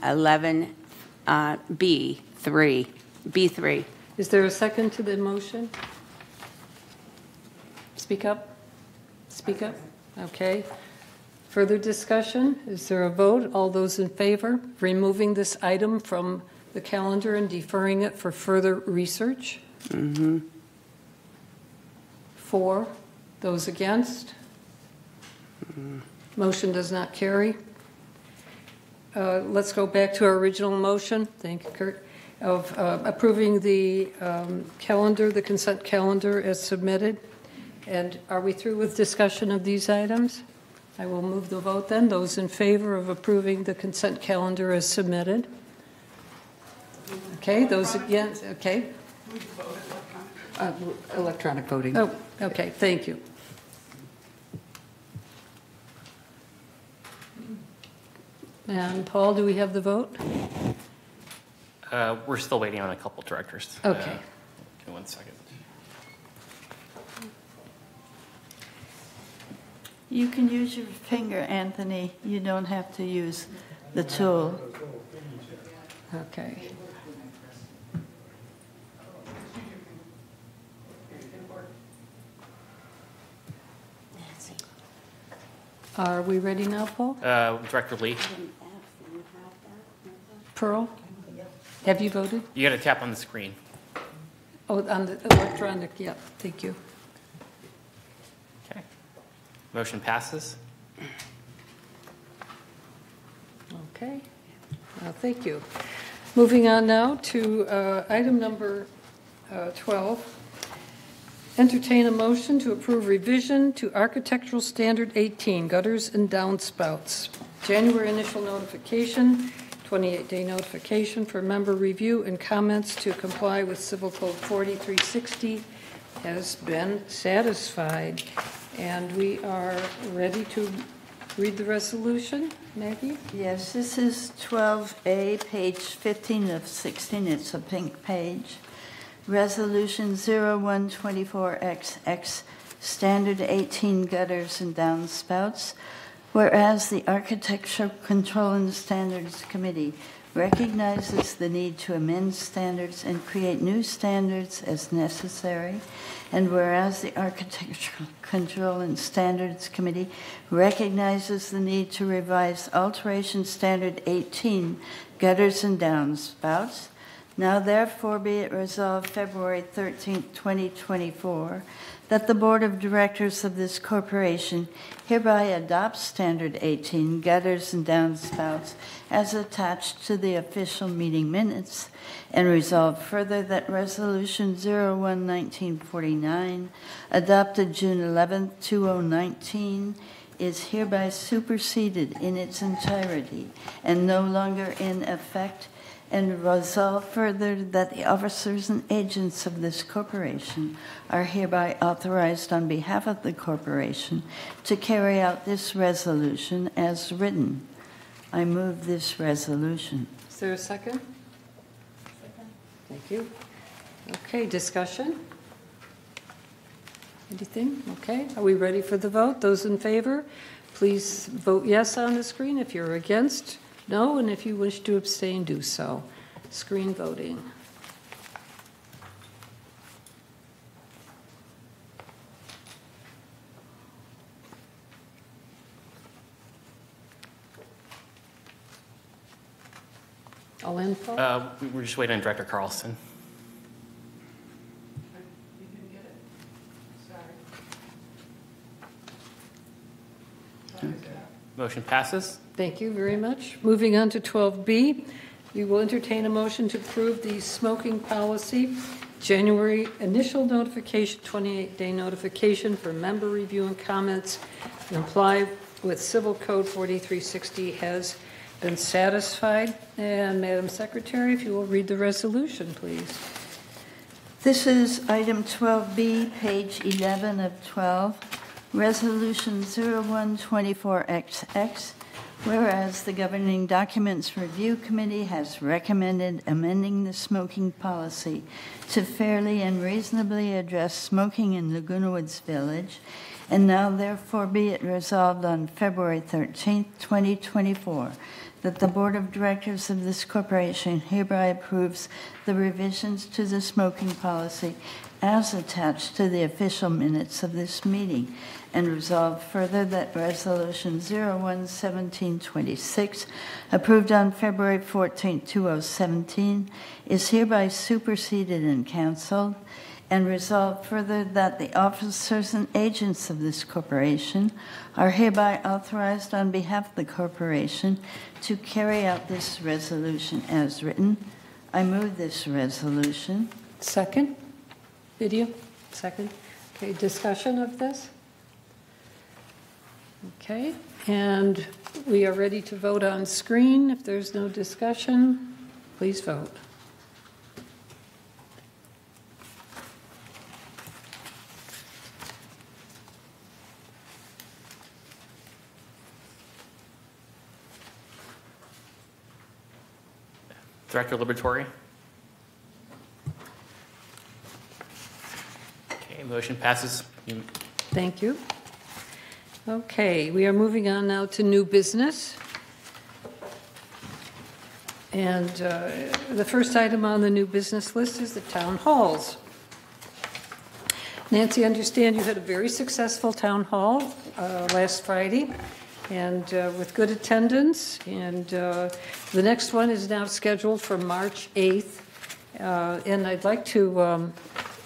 11 B3. Is there a second to the motion? Speak up. Speak up. Okay. Further discussion? Is there a vote? All those in favor of removing this item from the calendar and deferring it for further research? Mm-hmm. 4. Those against? Motion does not carry. Let's go back to our original motion. Thank you, Kurt. Of approving the calendar, the consent calendar as submitted. And are we through with discussion of these items? I will move the vote then. Those in favor of approving the consent calendar as submitted. Okay, those against, okay. electronic voting. Oh, okay, thank you. And Paul, do we have the vote? We're still waiting on a couple directors. Okay. Give me 1 second. You can use your finger, Anthony. You don't have to use the tool. Okay. Are we ready now, Paul? Director Lee, Pearl? Have you voted? you got to tap on the screen. Oh, on the electronic, yeah, thank you. Okay. Motion passes. Okay, thank you. Moving on now to item number 12. Entertain a motion to approve revision to Architectural Standard 18, gutters and downspouts. January initial notification, 28-day notification for member review and comments to comply with Civil Code 4360 has been satisfied. And we are ready to read the resolution, Maggie? Yes, this is 12A, page 15 of 16. It's a pink page. Resolution 0124XX, standard 18 gutters and downspouts. Whereas the Architectural Control and Standards Committee recognizes the need to amend standards and create new standards as necessary, and whereas the Architectural Control and Standards Committee recognizes the need to revise Alteration Standard 18, gutters and downspouts, now therefore be it resolved February 13, 2024, that the Board of Directors of this corporation hereby adopts Standard 18, gutters and downspouts, as attached to the official meeting minutes, and resolve further that Resolution 01-1949, adopted June 11, 2019, is hereby superseded in its entirety and no longer in effect, and resolve further that the officers and agents of this corporation are hereby authorized on behalf of the corporation to carry out this resolution as written. I move this resolution. Is there a second? Second. Thank you. Okay, discussion? Anything? Okay, are we ready for the vote? Those in favor, please vote yes on the screen. If you're against, no, and if you wish to abstain, do so. Screen voting. All info? We're just waiting on Director Carlson. Motion passes. Thank you very much. Moving on to 12B, we will entertain a motion to approve the smoking policy, January initial notification, 28-day notification for member review and comments, and comply with Civil Code 4360 has been satisfied. And Madam Secretary, if you will read the resolution, please. This is item 12B, page 11 of 12, Resolution 0124XX, whereas the Governing Documents Review Committee has recommended amending the smoking policy to fairly and reasonably address smoking in Laguna Woods Village, and now therefore be it resolved on February 13th, 2024, that the Board of Directors of this corporation hereby approves the revisions to the smoking policy as attached to the official minutes of this meeting, and resolve further that Resolution 01-1726, approved on February 14, 2017, is hereby superseded and canceled, and resolve further that the officers and agents of this corporation are hereby authorized on behalf of the corporation to carry out this resolution as written. I move this resolution. Second? Video? Second? Okay, discussion of this? Okay, and we are ready to vote on screen. If there's no discussion, please vote. Director Liberatore. Okay, motion passes. Thank you. Okay, we are moving on now to new business. And the first item on the new business list is the town halls. Nancy, I understand you had a very successful town hall last Friday, and with good attendance. And the next one is now scheduled for March 8th. And I'd like to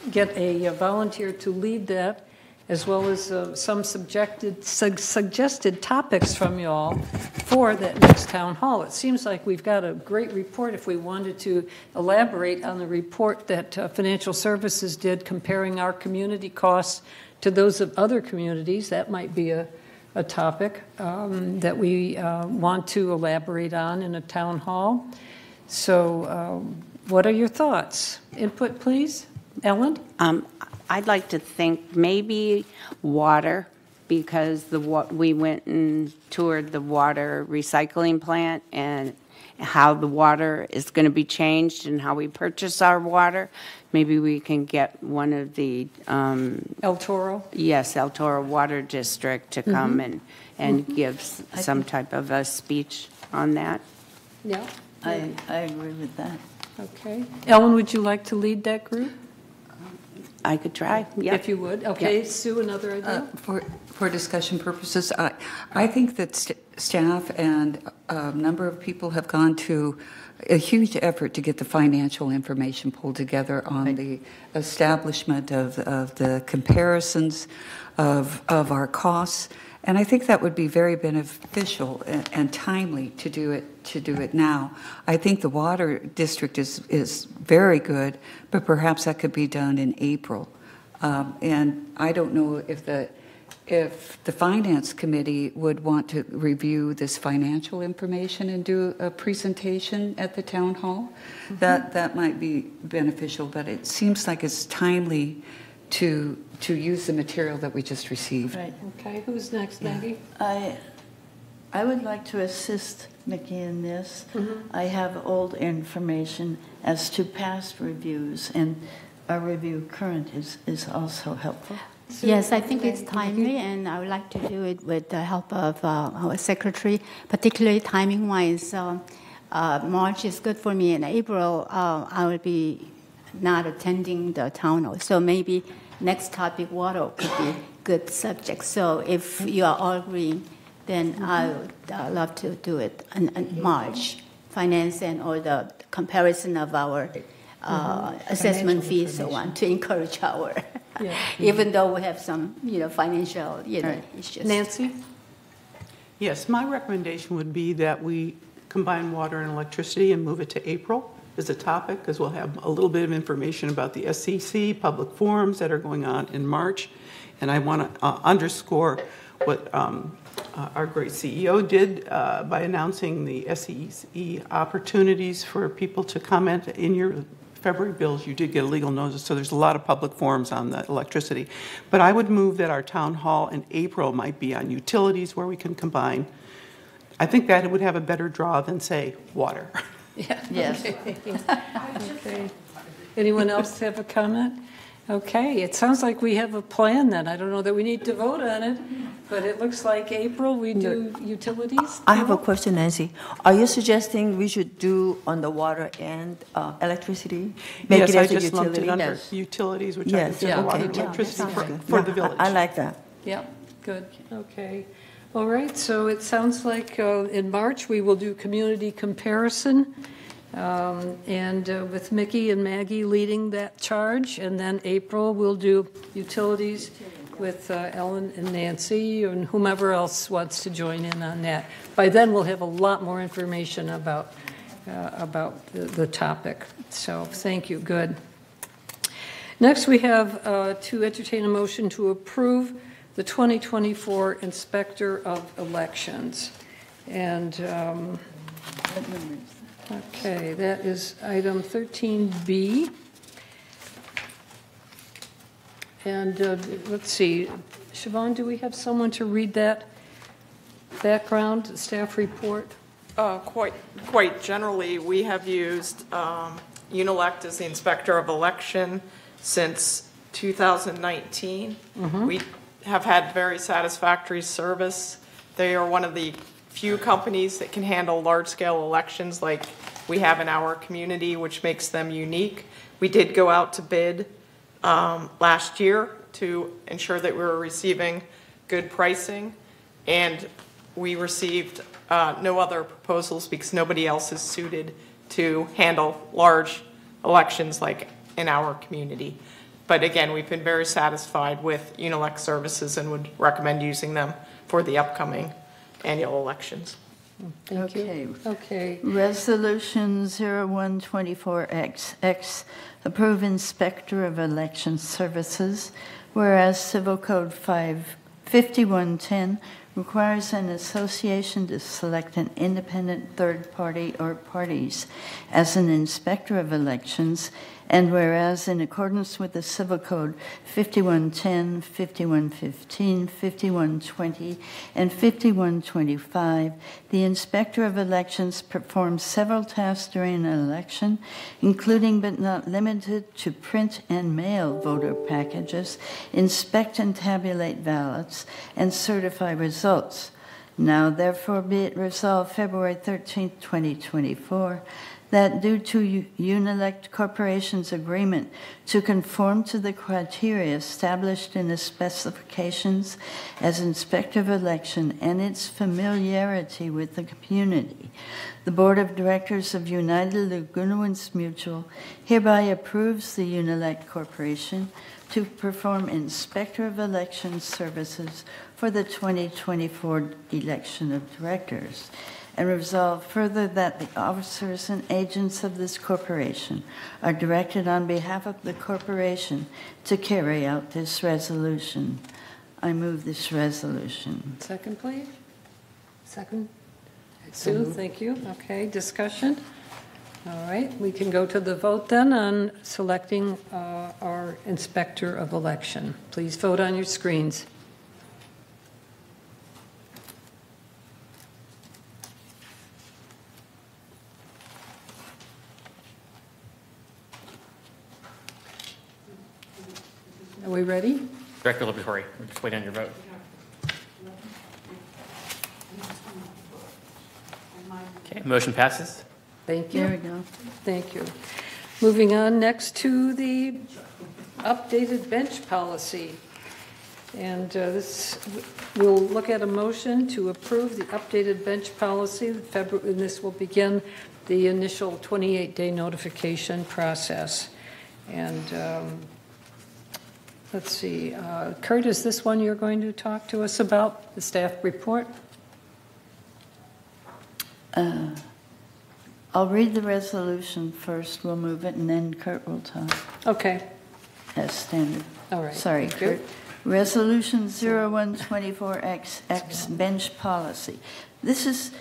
get a volunteer to lead that, as well as some suggested topics from you all for that next town hall. It seems like we've got a great report. If we wanted to elaborate on the report that Financial Services did comparing our community costs to those of other communities, that might be a topic that we want to elaborate on in a town hall. So what are your thoughts? Input, please. Ellen? I'd like to think maybe water, because we went and toured the water recycling plant and how the water is going to be changed and how we purchase our water. Maybe we can get one of the El Toro? Yes, El Toro Water District to come and give some type of a speech on that. Yeah. I agree with that. Okay. Ellen, would you like to lead that group? I could try, yeah. If you would. Okay, Sue, another idea? For discussion purposes, I think that staff and a number of people have gone to a huge effort to get the financial information pulled together on the establishment of the comparisons of our costs. And I think that would be very beneficial and timely to do it now. I think the water district is very good, but perhaps that could be done in April. And I don't know if the finance committee would want to review this financial information and do a presentation at the town hall. That might be beneficial, but it seems like it's timely to use the material that we just received. Right. Okay, who's next, Maggie? I would like to assist Mickey in this. I have old information as to past reviews, and a review current is also helpful. Yes, I think it's timely, and I would like to do it with the help of our secretary, particularly timing-wise. March is good for me. In April, I will be not attending the town hall, so maybe next topic, water, could be good subject. So if you are all agreeing, then I would love to do it in March. Finance and all the comparison of our assessment fees, so on, to encourage our, even though we have some, financial, issues. Nancy? Yes, my recommendation would be that we combine water and electricity and move it to April as a topic, because we'll have a little bit of information about the SEC public forums that are going on in March. And I want to underscore what our great CEO did by announcing the SEC opportunities for people to comment. In your February bills, you did get a legal notice, so there's a lot of public forums on the electricity. But I would move that our town hall in April might be on utilities, where we can combine. I think that would have a better draw than, say, water. Yeah. Yes. Okay. Anyone else have a comment? Okay, it sounds like we have a plan then. I don't know that we need to vote on it, but it looks like April we do utilities. I have a question, Nancy. Are you suggesting we should do on the water and electricity? Make Yes, it I as a just lumped it utility? under utilities, which Yes. I consider Yeah, water okay. and Yeah, electricity that for the village. I like that. Yep, good. Okay. All right, so it sounds like in March we will do community comparison. And with Mickey and Maggie leading that charge, and then April we'll do utilities with Ellen and Nancy and whomever else wants to join in on that. By then we'll have a lot more information about the topic. So thank you, good. Next we have to entertain a motion to approve the 2024 Inspector of Elections. And okay, that is item 13B. And let's see, Siobhan, do we have someone to read that background staff report? Quite generally, we have used Unelect as the Inspector of Election since 2019. We have had very satisfactory service. They are one of the few companies that can handle large-scale elections like we have in our community, which makes them unique. We did go out to bid last year to ensure that we were receiving good pricing, and we received no other proposals because nobody else is suited to handle large elections like in our community. But again, we've been very satisfied with Unelect services and would recommend using them for the upcoming annual elections. Thank you. Okay. Resolution 0124XX, approve Inspector of Election Services, whereas Civil Code 5110 requires an association to select an independent third party or parties as an inspector of elections, And whereas in accordance with the Civil Code 5110, 5115, 5120, and 5125, the Inspector of Elections performs several tasks during an election, including but not limited to print and mail voter packages, inspect and tabulate ballots, and certify results. Now, therefore, be it resolved February 13, 2024, that due to Unelect Corporation's agreement to conform to the criteria established in the specifications as Inspector of Election and its familiarity with the community, the Board of Directors of United Laguna Woods Mutual hereby approves the Unelect Corporation to perform Inspector of Election services for the 2024 election of directors, and resolve further that the officers and agents of this corporation are directed on behalf of the corporation to carry out this resolution. I move this resolution. Second, please. Second. Sue, thank you. Okay, discussion. All right, we can go to the vote then on selecting our Inspector of Election. Please vote on your screens. Are we ready? Director Laboratory, we're just waiting on your vote. Okay, motion passes. Thank you. There we go. Thank you. Moving on next to the updated bench policy. And we'll look at a motion to approve the updated bench policy. And this will begin the initial 28-day notification process. And let's see, Kurt, is this one you're going to talk to us about, the staff report? I'll read the resolution first. We'll move it, and then Kurt will talk. Okay. As standard. All right. Sorry, Thank Kurt. you. Resolution 0124XX bench policy. This is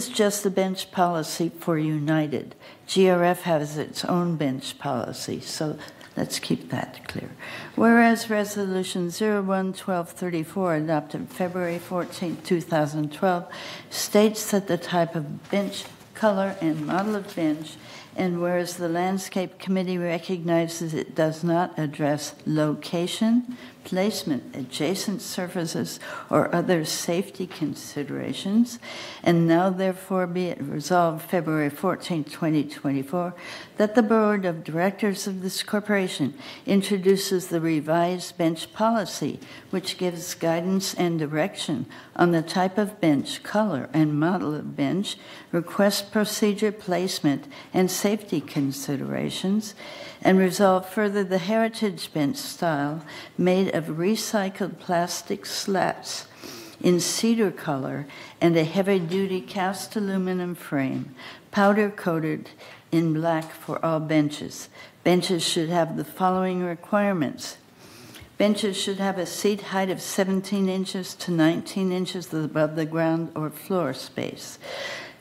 just the bench policy for United. GRF has its own bench policy, so let's keep that clear. Whereas Resolution 011234, adopted February 14, 2012, states that the type of bench, color, and model of bench, and whereas the Landscape Committee recognizes it does not address location, placement, adjacent surfaces, or other safety considerations, and now therefore be it resolved February 14, 2024, that the Board of Directors of this corporation introduces the revised bench policy, which gives guidance and direction on the type of bench, color, and model of bench, request procedure, placement, and safety considerations, and resolve further the heritage bench style made of recycled plastic slats in cedar color and a heavy-duty cast aluminum frame, powder-coated in black for all benches. Benches should have the following requirements. Benches should have a seat height of 17 inches to 19 inches above the ground or floor space.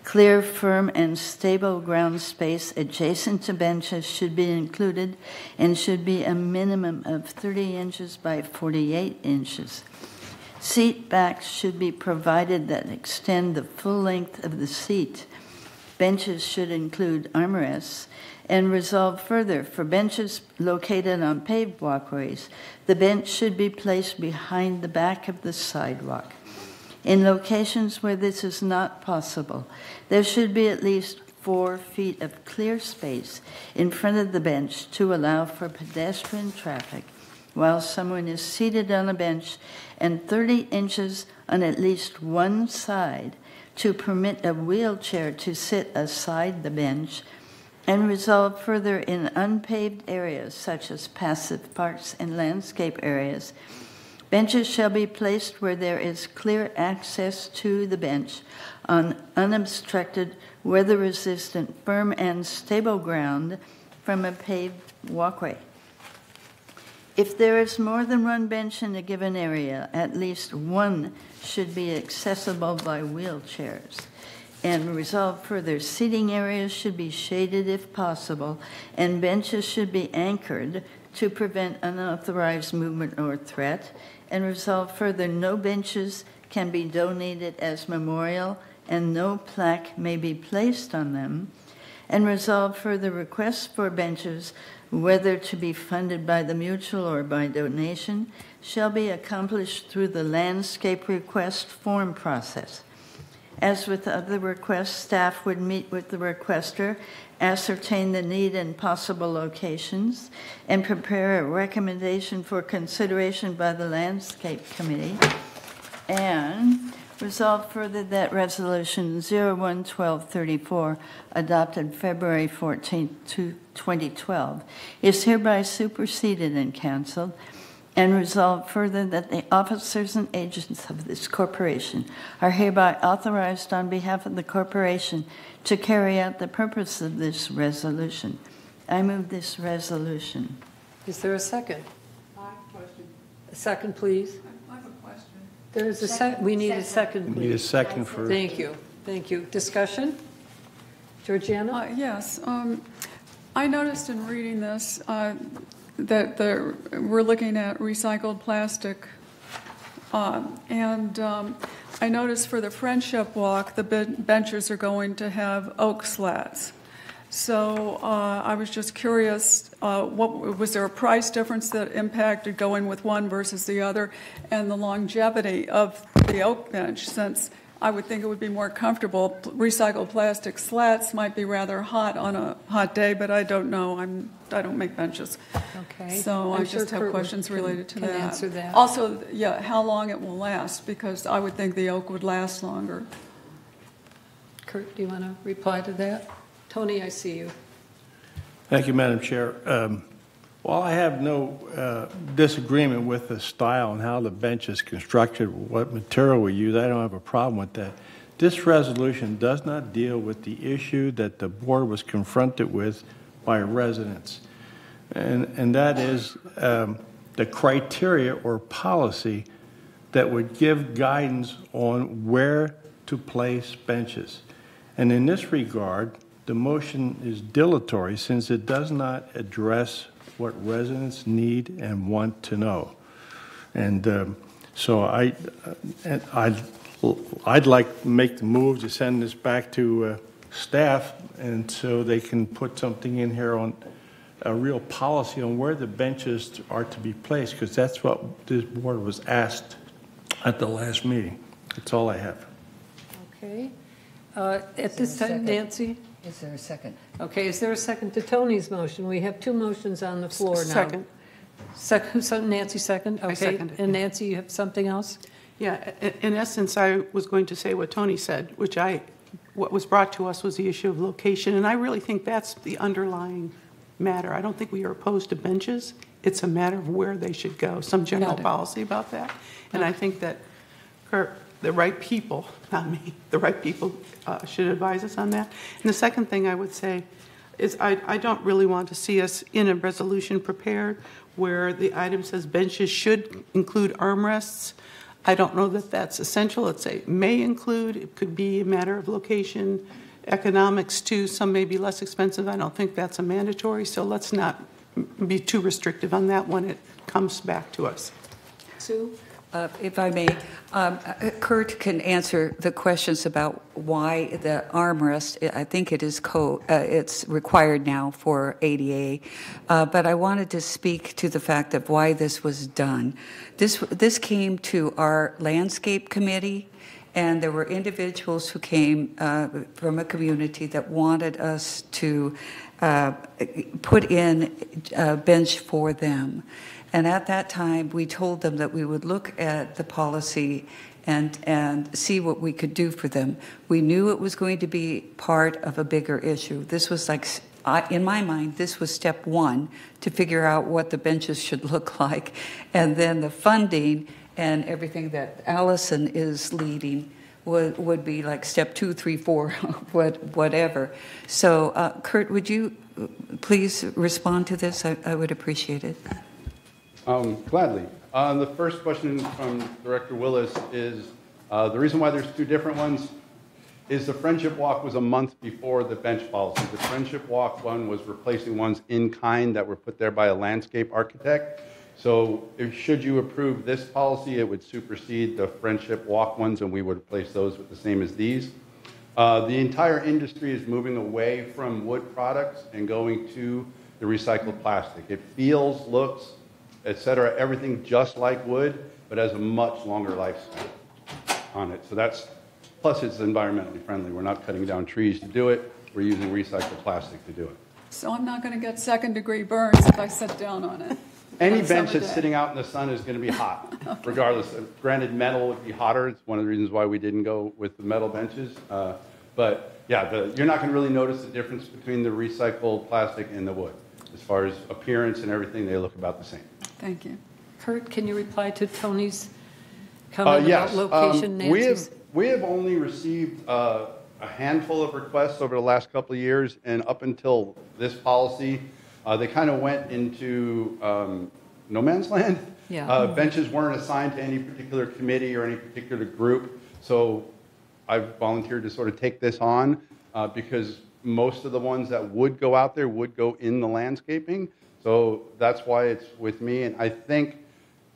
Clear, firm, and stable ground space adjacent to benches should be included and should be a minimum of 30 inches by 48 inches. Seat backs should be provided that extend the full length of the seat. Benches should include armrests, and resolve further for benches located on paved walkways, the bench should be placed behind the back of the sidewalk. In locations where this is not possible, there should be at least 4 feet of clear space in front of the bench to allow for pedestrian traffic while someone is seated on a bench, and 30 inches on at least one side to permit a wheelchair to sit aside the bench, and resolve further in unpaved areas such as passive parks and landscape areas, benches shall be placed where there is clear access to the bench on unobstructed, weather-resistant, firm and stable ground from a paved walkway. If there is more than one bench in a given area, at least one should be accessible by wheelchairs. And resolve further, seating areas should be shaded if possible, and benches should be anchored to prevent unauthorized movement or threat. And resolve further, no benches can be donated as memorial, and no plaque may be placed on them. And resolve further, requests for benches, whether to be funded by the mutual or by donation, shall be accomplished through the landscape request form process. As with other requests, staff would meet with the requester, ascertain the need and possible locations, and prepare a recommendation for consideration by the landscape committee. And resolve further that Resolution 01-1234, adopted February 14, 2012, is hereby superseded and canceled. And resolve further that the officers and agents of this corporation are hereby authorized on behalf of the corporation to carry out the purpose of this resolution. I move this resolution. Is there a second? I have a question. A second, please. I have a question. There is a second. We need a second, please. Need a second for. Thank you. Thank you. Discussion? Georgiana? Yes. I noticed in reading this that we're looking at recycled plastic. And I noticed for the Friendship Walk, the benches are going to have oak slats. So I was just curious, was there a price difference that impacted going with one versus the other, and the longevity of the oak bench, since I would think it would be more comfortable. Recycled plastic slats might be rather hot on a hot day, but I don't know. I don't make benches. Okay. So I I'm just sure have Kurt questions related to can that. answer that. Also, yeah, how long it will last, because I would think the oak would last longer. Kurt, do you want to reply to that? Tony, I see you. Thank you, Madam Chair. While I have no disagreement with the style and how the bench is constructed, what material we use, I don't have a problem with that. This resolution does not deal with the issue that the board was confronted with by residents, and that is the criteria or policy that would give guidance on where to place benches. And in this regard, the motion is dilatory since it does not address what residents need and want to know. And so I'd like to make the move to send this back to staff, and so they can put something in here on a real policy on where the benches are to be placed, because that's what this board was asked at the last meeting. That's all I have. Okay. At this time, Nancy? Is there a second? Okay, is there a second to Tony's motion? We have two motions on the floor now. Second. Second, so Nancy second? Okay. I second it. And Nancy, you have something else? Yeah, in essence, I was going to say what Tony said, what was brought to us was the issue of location, and I really think that's the underlying matter. I don't think we are opposed to benches. It's a matter of where they should go, some general policy about that. And I think that Kurt, the right people, not me, the right people should advise us on that. And the second thing I would say is I don't really want to see us in a resolution prepared where the item says benches should include armrests. I don't know that that's essential. It's a may include. It could be a matter of location, economics too. Some may be less expensive. I don't think that's a mandatory. So let's not be too restrictive on that when it comes back to us. Sue? If I may, Kurt can answer the questions about why the armrest. I think it is it's required now for ADA, but I wanted to speak to the fact of why this was done. This came to our landscape committee, and there were individuals who came from a community that wanted us to put in a bench for them. And at that time, we told them that we would look at the policy and see what we could do for them. We knew it was going to be part of a bigger issue. This was like, in my mind, this was step one to figure out what the benches should look like. And then the funding and everything that Allison is leading would be like step 2, 3, 4, whatever. So, Kurt, would you please respond to this? I would appreciate it. Gladly. The first question from Director Willis is the reason why there's two different ones is the Friendship Walk was a month before the bench policy. The Friendship Walk one was replacing ones in kind that were put there by a landscape architect. So should you approve this policy, it would supersede the Friendship Walk ones, and we would replace those with the same as these. The entire industry is moving away from wood products and going to the recycled plastic. It feels, looks, etc., everything just like wood, but has a much longer lifespan on it. So that's, plus it's environmentally friendly. We're not cutting down trees to do it. We're using recycled plastic to do it. So I'm not going to get second-degree burns if I sit down on it. Any bench that's sitting out in the sun is going to be hot, regardless. Granted, metal would be hotter. It's one of the reasons why we didn't go with the metal benches. But yeah, you're not going to really notice the difference between the recycled plastic and the wood. As far as appearance and everything, they look about the same. Thank you. Kurt, can you reply to Tony's comment about location, Nancy's? We have only received a handful of requests over the last couple of years, and up until this policy, they kind of went into no man's land. Yeah. Benches weren't assigned to any particular committee or any particular group, so I've volunteered to sort of take this on because most of the ones that would go out there would go in the landscaping, so that's why it's with me. And I think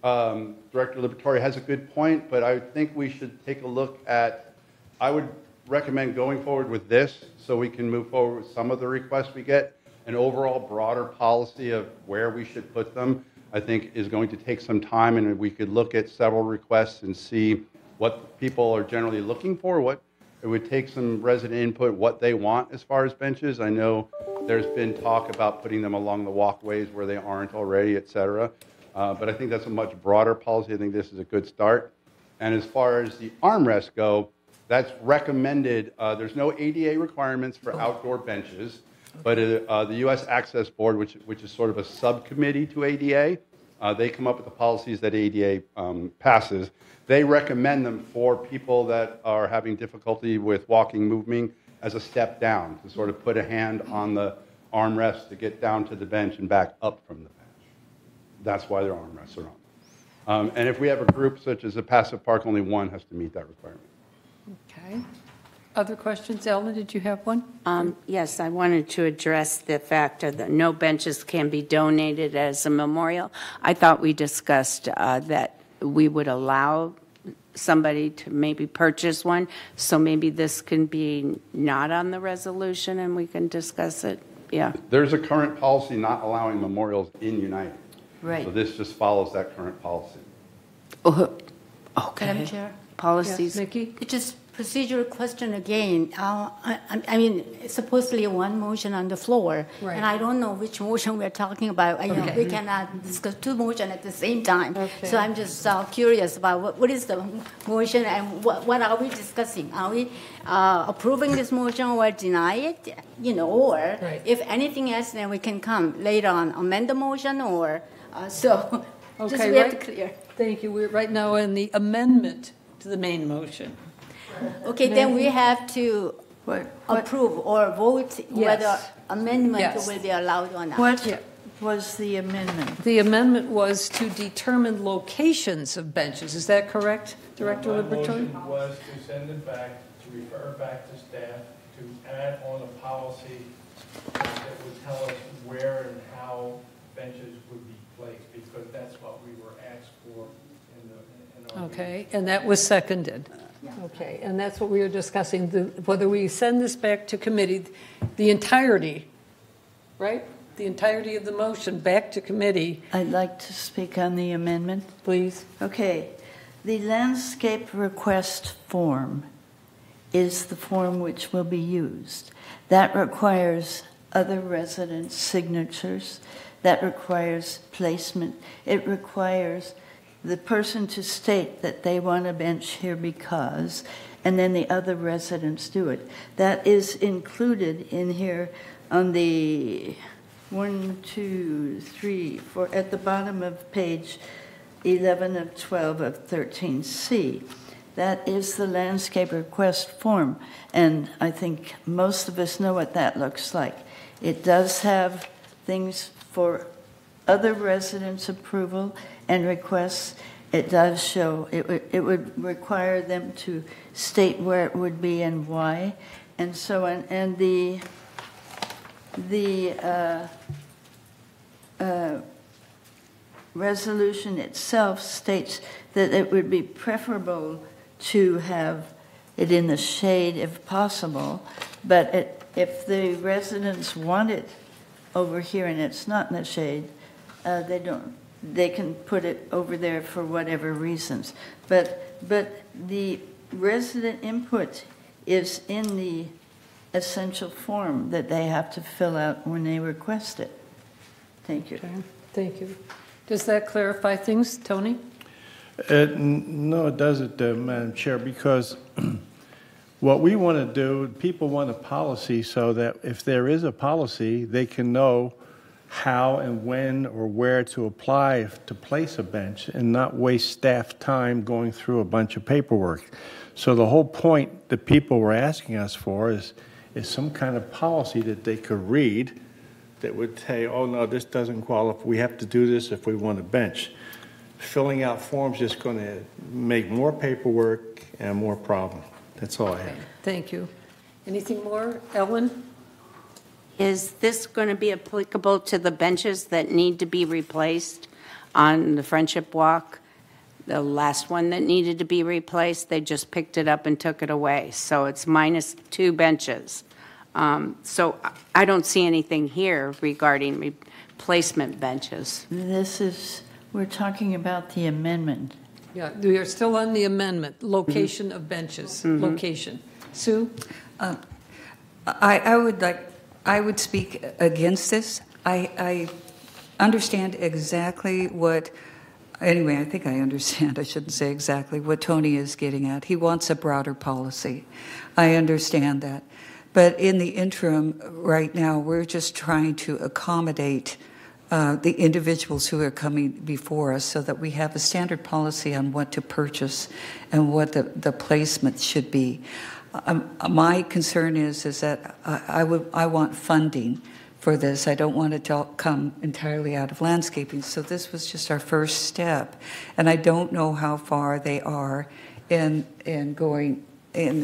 Director Liberatore has a good point, but I think we should take a look at, I would recommend going forward with this so we can move forward with some of the requests we get. An overall broader policy of where we should put them, I think, is going to take some time, and we could look at several requests and see what people are generally looking for, what it would take some resident input, what they want as far as benches. I know there's been talk about putting them along the walkways where they aren't already, et cetera. But I think that's a much broader policy. I think this is a good start. And as far as the armrests go, that's recommended. There's no ADA requirements for outdoor benches. But the U.S. Access Board, which is sort of a subcommittee to ADA, they come up with the policies that ADA passes. They recommend them for people that are having difficulty with walking, moving, as a step down, to sort of put a hand on the armrest to get down to the bench and back up from the bench. That's why their armrests are on. And if we have a group such as a passive park, only one has to meet that requirement. Okay. Other questions? Ellen, did you have one? Yes, I wanted to address the fact that no benches can be donated as a memorial. I thought we discussed that we would allow somebody to maybe purchase one, so maybe this can be not on the resolution and we can discuss it. Yeah. There's a current policy not allowing memorials in United. Right. So this just follows that current policy. Okay. Madam Chair? Policies. Yes, Nikki? It's just procedural question again. I mean, supposedly one motion on the floor, Right. and I don't know which motion we're talking about. You know, we cannot discuss two motions at the same time. Okay. So I'm just curious about what is the motion and what are we discussing? Are we approving this motion or deny it? You know, or Right. if anything else, then we can come later on amend the motion or so. Just Okay, we have to right. clear. Thank you. We're right now in the amendment to the main motion. Okay, then we have to What approve or vote whether amendment Yes. will be allowed or not. What was the amendment? The amendment was to determine locations of benches. Is that correct, Director Liberatore? My motion was to send it back, to refer back to staff, to add on a policy that would tell us where and how benches would be placed, because that's what we were asked for in our Okay, and that was seconded. Okay, and that's what we were discussing, whether we send this back to committee, the entirety, right? The entirety of the motion back to committee. I'd like to speak on the amendment. Please. Okay. The landscape request form is the form which will be used. That requires other residents' signatures. That requires placement. It requires the person to state that they want a bench here because, and then the other residents do it. That is included in here on the 1, 2, 3, 4, at the bottom of page 11 of 12 of 13C. That is the landscape request form, and I think most of us know what that looks like. It does have things for other residents' approval and requests, it does show, it would require them to state where it would be and why. And so, and the resolution itself states that it would be preferable to have it in the shade if possible, but if the residents want it over here and it's not in the shade, they can put it over there for whatever reasons. But the resident input is in the essential form that they have to fill out when they request it. Thank you. Okay. Thank you. Does that clarify things, Tony? No, it doesn't, Madam Chair, because what we want to do, people want a policy so that if there is a policy, they can know how and when or where to apply to place a bench and not waste staff time going through a bunch of paperwork. So the whole point that people were asking us for is some kind of policy that they could read that would say, oh no, this doesn't qualify, we have to do this if we want a bench. Filling out forms is going to make more paperwork and more problem. That's all I have. Thank you. Anything more? Ellen? Is this going to be applicable to the benches that need to be replaced on the Friendship Walk? The last one that needed to be replaced, they just picked it up and took it away. So it's -2 benches. So I don't see anything here regarding replacement benches. We're talking about the amendment. Yeah, we are still on the amendment, location of benches, location. Sue? I would speak against this. I understand exactly what, anyway, I think I understand, I shouldn't say exactly, what Tony is getting at. He wants a broader policy. I understand that. But in the interim, right now, we're just trying to accommodate the individuals who are coming before us so that we have a standard policy on what to purchase and what the placement should be. My concern is that I want funding for this. I don't want it to come entirely out of landscaping. So this was just our first step, and I don't know how far they are in going in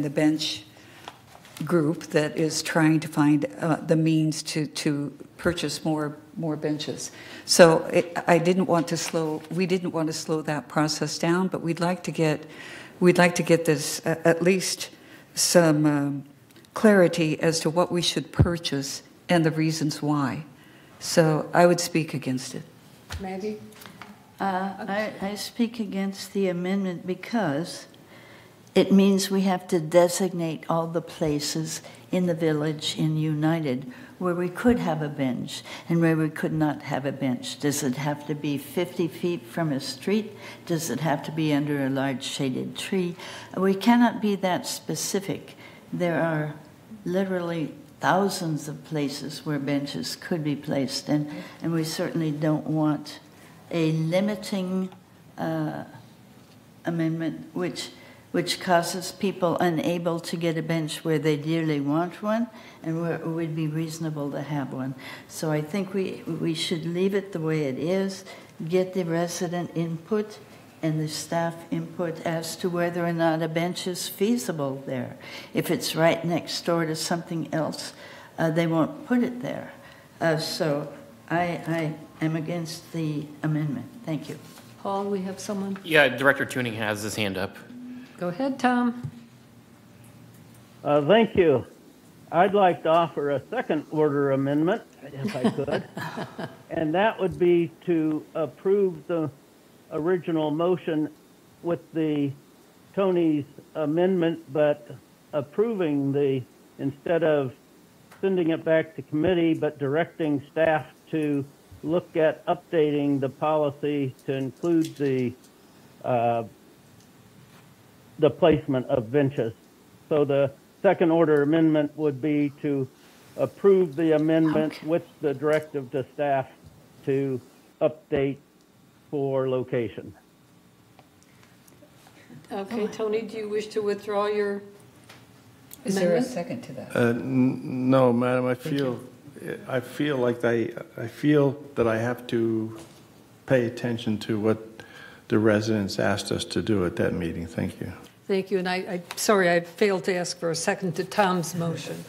the bench group that is trying to find the means to purchase more benches. So we didn't want to slow that process down, but we'd like to get this at least some clarity as to what we should purchase and the reasons why. So I would speak against it. Maggie? I speak against the amendment because it means we have to designate all the places in the village in United where we could have a bench and where we could not have a bench. Does it have to be 50 feet from a street? Does it have to be under a large shaded tree? We cannot be that specific. There are literally thousands of places where benches could be placed, and we certainly don't want a limiting amendment which causes people unable to get a bench where they dearly want one and where it would be reasonable to have one. So I think we should leave it the way it is, get the resident input and the staff input as to whether or not a bench is feasible there. If it's right next door to something else, they won't put it there. So I am against the amendment. Thank you. Paul, we have someone? Yeah, Director Tuning has his hand up. Go ahead, Tom. Thank you. I'd like to offer a second order amendment, if I could. And that would be to approve the original motion with the Tony's amendment, but approving instead of sending it back to committee, but directing staff to look at updating the policy to include the placement of benches. So the second order amendment would be to approve the amendment with the directive to staff to update for location. Okay, Tony, do you wish to withdraw your Is there a amendment? second to that? No, Madam. I feel that I have to pay attention to what the residents asked us to do at that meeting. Thank you. Thank you, and sorry, I failed to ask for a second to Tom's motion.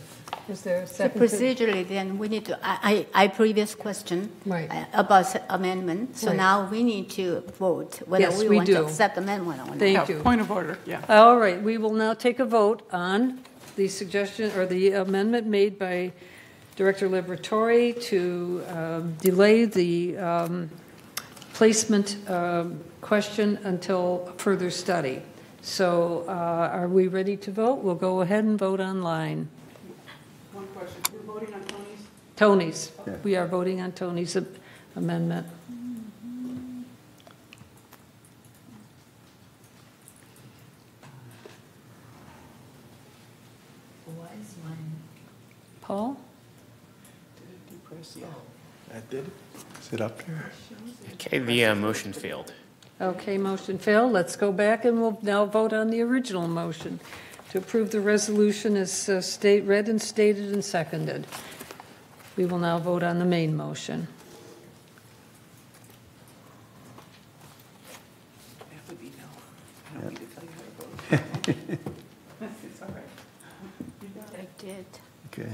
Is there a So second? procedurally, then we need to, I previous question Right. About amendment. So Right. now we need to vote whether Yes, we we want do. to accept amendment or not. Thank you. Point of order, yeah. All right, we will now take a vote on the suggestion or the amendment made by Director Liberatore to delay the placement question until further study. So are we ready to vote? We'll go ahead and vote online. One question, we're voting on Tony's? Tony's. Yeah. We are voting on Tony's amendment. Paul? I did. Is it up here? Okay, the motion failed. Okay, motion failed. Let's go back and we'll now vote on the original motion to approve the resolution as read and stated and seconded. We will now vote on the main motion. That would be no. I don't need to tell you how to vote. It's all right. You got it. I did. Okay.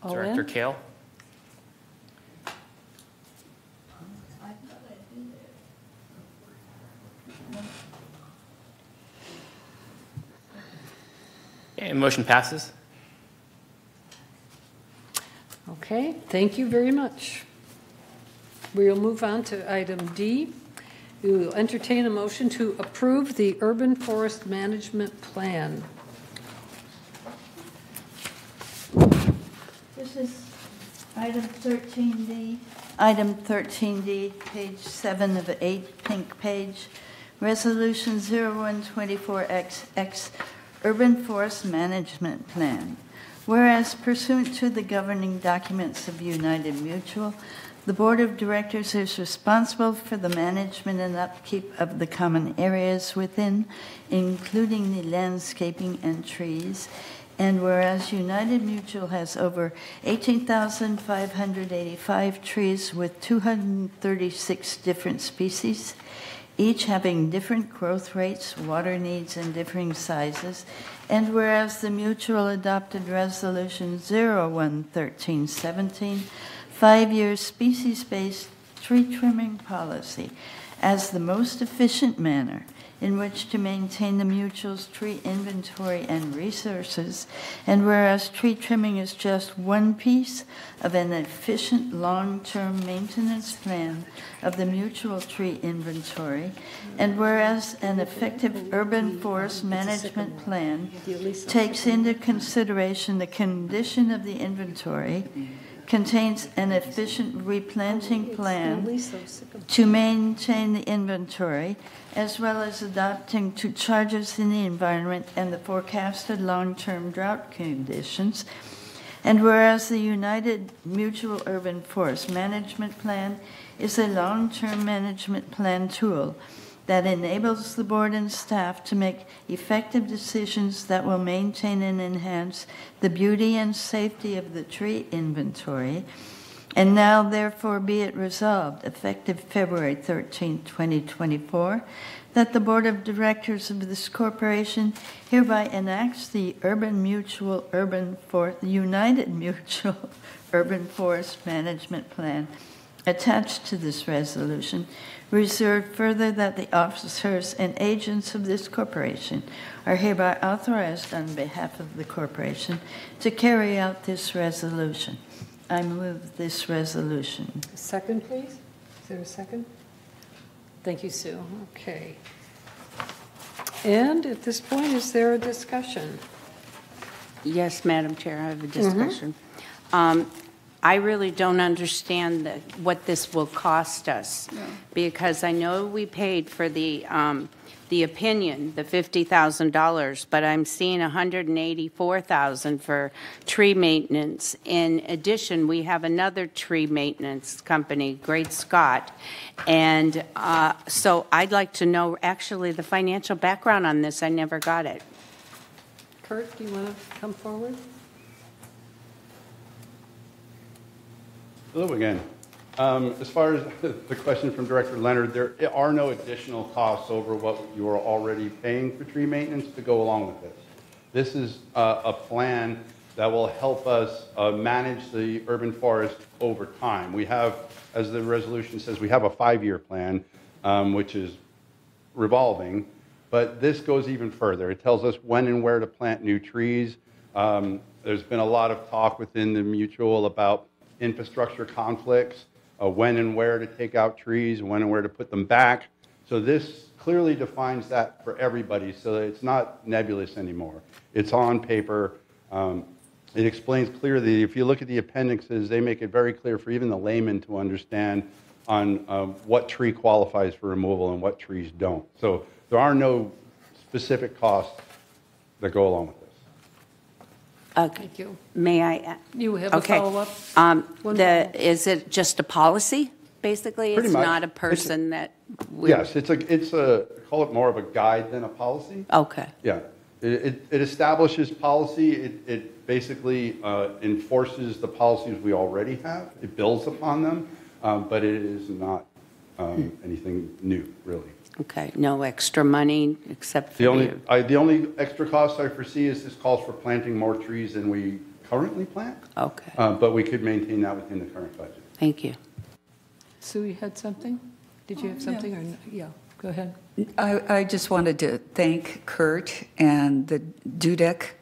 All Director in? Kale? Okay, motion passes. Okay, thank you very much. We'll move on to item D. We will entertain a motion to approve the urban forest management plan. This is item 13D. Item 13D, page 7 of 8, pink page. Resolution 0124XX, Urban Forest Management Plan. Whereas pursuant to the governing documents of United Mutual, the Board of Directors is responsible for the management and upkeep of the common areas within, including the landscaping and trees. And whereas United Mutual has over 18,585 trees with 236 different species, each having different growth rates, water needs, and differing sizes. And whereas the Mutual adopted Resolution 011317, 5-year species-based tree trimming policy, as the most efficient manner in which to maintain the Mutual's tree inventory and resources, and whereas tree trimming is just one piece of an efficient long-term maintenance plan of the Mutual tree inventory, and whereas an effective urban forest management plan takes into consideration the condition of the inventory, contains an efficient replanting plan to maintain the inventory, as well as adapting to changes in the environment and the forecasted long-term drought conditions. And whereas the United Mutual Urban Forest Management Plan is a long-term management plan tool that enables the board and staff to make effective decisions that will maintain and enhance the beauty and safety of the tree inventory. And now, therefore, be it resolved, effective February 13, 2024, that the Board of Directors of this corporation hereby enacts the United Mutual Urban Forest Management Plan attached to this resolution, reserved further that the officers and agents of this corporation are hereby authorized on behalf of the corporation to carry out this resolution. I move this resolution. Second, please. Is there a second? Thank you, Sue. Okay. And at this point, is there a discussion? Yes, Madam Chair, I have a discussion. I really don't understand what this will cost us, because I know we paid for the opinion, the $50,000, but I'm seeing $184,000 for tree maintenance. In addition, we have another tree maintenance company, Great Scott, and so I'd like to know actually the financial background on this. I never got it. Kurt, do you want to come forward? Hello again. As far as the question from Director Leonard, there are no additional costs over what you are already paying for tree maintenance to go along with this. This is a plan that will help us manage the urban forest over time. We have, as the resolution says, we have a 5-year plan, which is revolving, but this goes even further. It tells us when and where to plant new trees. There's been a lot of talk within the mutual about infrastructure conflicts, when and where to take out trees, when and where to put them back. So this clearly defines that for everybody, so that it's not nebulous anymore. It's on paper. It explains clearly. If you look at the appendixes, they make it very clear for even the layman to understand on what tree qualifies for removal and what trees don't. So there are no specific costs that go along with this. Okay. Thank you. May I? You have a follow-up? Is it just a policy, basically? Pretty It's much. not a person that... Yes, it's a call it more of a guide than a policy. Okay. Yeah. It establishes policy. It basically enforces the policies we already have. It builds upon them, but it is not anything new, really. Okay, no extra money except for The only extra cost I foresee is this calls for planting more trees than we currently plant. Okay. But we could maintain that within the current budget. Thank you. Sue, you had something? Did you have something? Or no? Yeah, go ahead. I just wanted to thank Kurt and the Dudek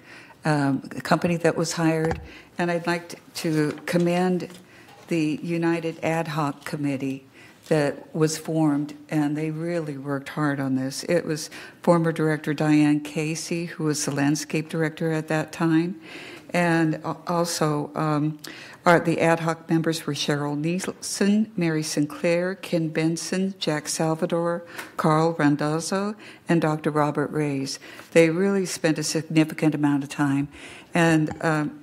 company that was hired, and I'd like to commend the United Ad Hoc Committee that was formed, and they really worked hard on this. It was former Director Diane Casey, who was the landscape director at that time, and also the ad hoc members were Cheryl Nielsen, Mary Sinclair, Ken Benson, Jack Salvador, Carl Randazzo, and Dr. Robert Reyes. They really spent a significant amount of time, and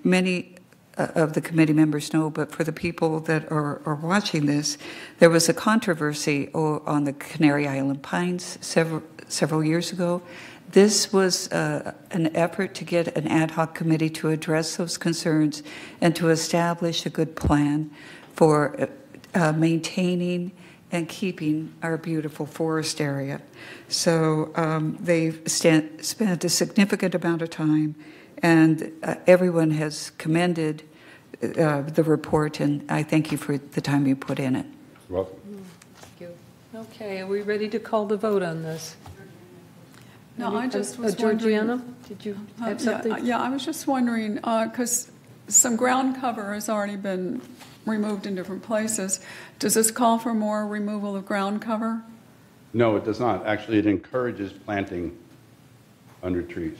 many of the committee members know, but for the people that are watching this, there was a controversy on the Canary Island pines several years ago. This was an effort to get an ad hoc committee to address those concerns and to establish a good plan for maintaining and keeping our beautiful forest area. So they've spent a significant amount of time, and everyone has commended the report, and I thank you for the time you put in it. You're welcome. Thank you. Okay, are we ready to call the vote on this? No, I just was wondering. Georgiana, did you have something? Yeah, I was just wondering, because some ground cover has already been removed in different places. Does this call for more removal of ground cover? No, it does not. Actually, it encourages planting under trees.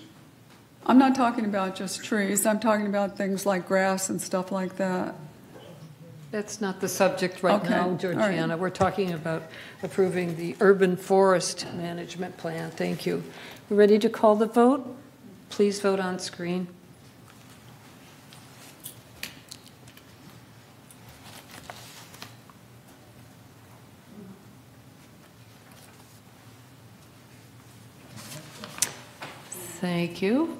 I'm not talking about just trees. I'm talking about things like grass and stuff like that. That's not the subject right Okay. now, Georgiana. All right. We're talking about approving the urban forest management plan. Thank you. We're ready to call the vote? Please vote on screen. Thank you.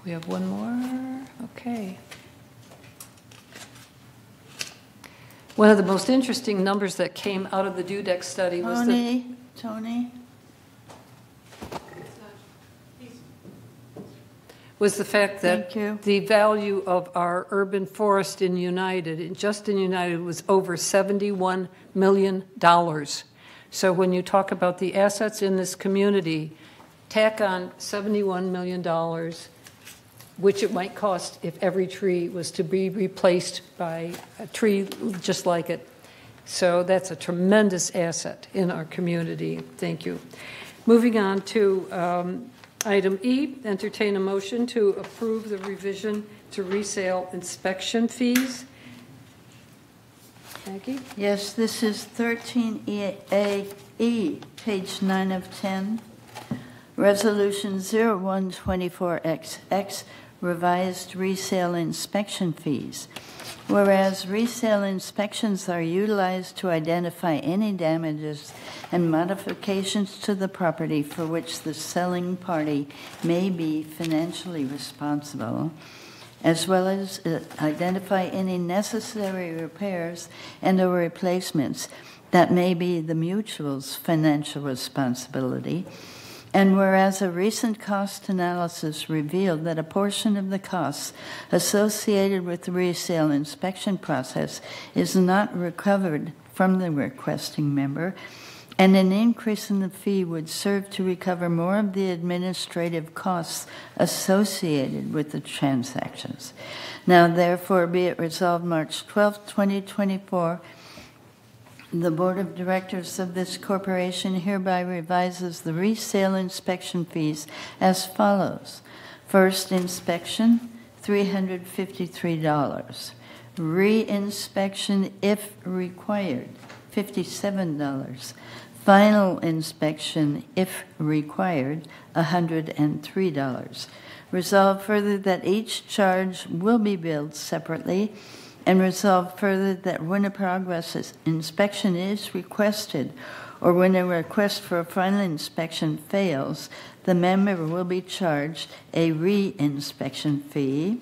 We have one more. Okay. One of the most interesting numbers that came out of the Dudek study was the fact that the value of our urban forest in United, just in United, was over $71 million. So when you talk about the assets in this community, tack on $71 million, which it might cost if every tree was to be replaced by a tree just like it. So that's a tremendous asset in our community. Thank you. Moving on to item E, entertain a motion to approve the revision to resale inspection fees. Maggie? Yes, this is 13E, page 9 of 10. Resolution 0124XX, revised resale inspection fees. Whereas resale inspections are utilized to identify any damages and modifications to the property for which the selling party may be financially responsible. as well as identify any necessary repairs and/or replacements that may be the mutual's financial responsibility. And whereas a recent cost analysis revealed that a portion of the costs associated with the resale inspection process is not recovered from the requesting member, and an increase in the fee would serve to recover more of the administrative costs associated with the transactions. Now, therefore, be it resolved March 12, 2024, the Board of Directors of this corporation hereby revises the resale inspection fees as follows. First inspection, $353. Re-inspection, if required, $57. Final inspection, if required, $103. Resolve further that each charge will be billed separately, and resolve further that when a progress inspection is requested or when a request for a final inspection fails, the member will be charged a re-inspection fee.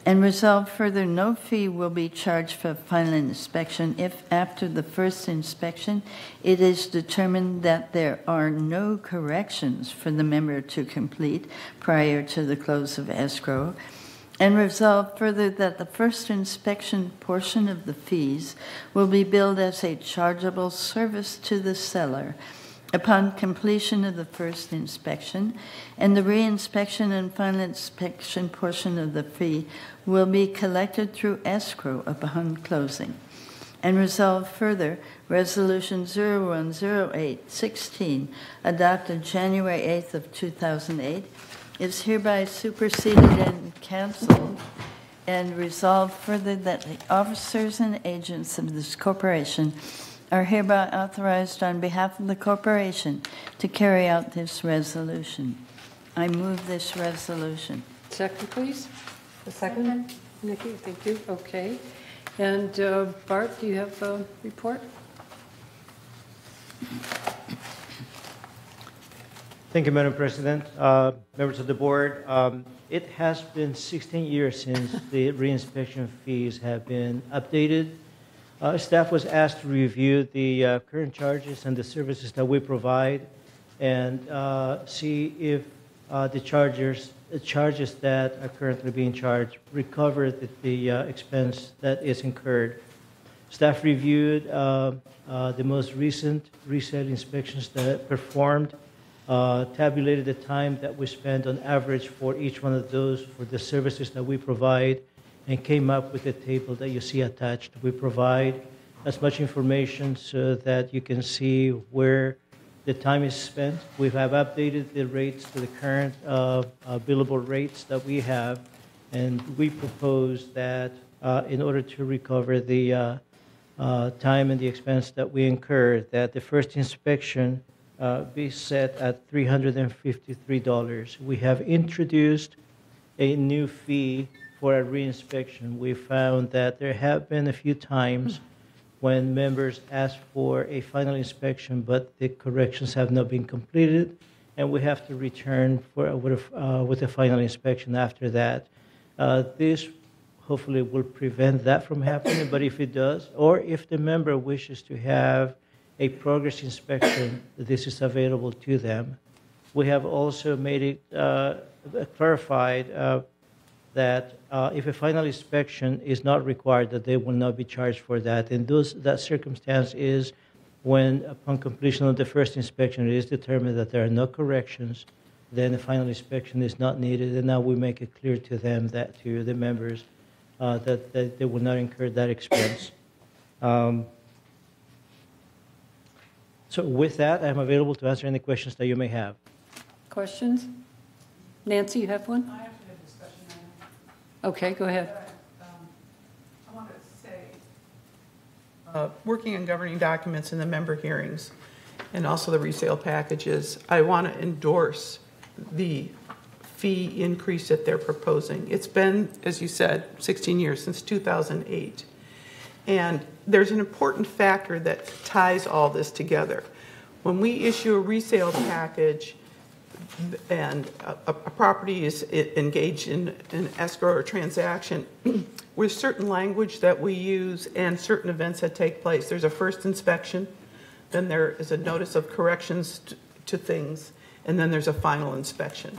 And resolve further, no fee will be charged for final inspection if after the first inspection it is determined that there are no corrections for the member to complete prior to the close of escrow. And resolve further that the first inspection portion of the fees will be billed as a chargeable service to the seller upon completion of the first inspection, and the re-inspection and final inspection portion of the fee will be collected through escrow upon closing. And resolve further, Resolution 010816, adopted January 8th of 2008, is hereby superseded and canceled, and resolve further that the officers and agents of this corporation are hereby authorized on behalf of the corporation to carry out this resolution. I move this resolution. Second, please. A second. Nikki, thank you. Okay. And Bart, do you have a report? Thank you, Madam President. Members of the board, it has been 16 years since the reinspection fees have been updated. Staff was asked to review the current charges and the services that we provide and see if the charges that are currently being charged recover the expense that is incurred. Staff reviewed the most recent resale inspections that performed, tabulated the time that we spend on average for each one of those for the services that we provide, and came up with a table that you see attached. We provide as much information so that you can see where the time is spent. We have updated the rates to the current billable rates that we have, and we propose that in order to recover the time and the expense that we incur, that the first inspection be set at $353. We have introduced a new fee for a reinspection. We found that there have been a few times when members ask for a final inspection, but the corrections have not been completed, and we have to return with a final inspection after that. This hopefully will prevent that from happening, but if it does, or if the member wishes to have a progress inspection, this is available to them. We have also made it clarified that if a final inspection is not required, that they will not be charged for that. And that circumstance is when, upon completion of the first inspection, it is determined that there are no corrections, then a final inspection is not needed. And now we make it clear to them, that to the members, that they will not incur that expense. So with that, I'm available to answer any questions that you may have. Questions? Nancy, you have one? I actually have a discussion item. Okay, go ahead. I want to say, working on governing documents in the member hearings and also the resale packages, I want to endorse the fee increase that they're proposing. It's been, as you said, 16 years, since 2008. And there's an important factor that ties all this together. When we issue a resale package, and a property is engaged in an escrow or transaction, with certain language that we use and certain events that take place. There's a first inspection, then there is a notice of corrections to things, and then there's a final inspection.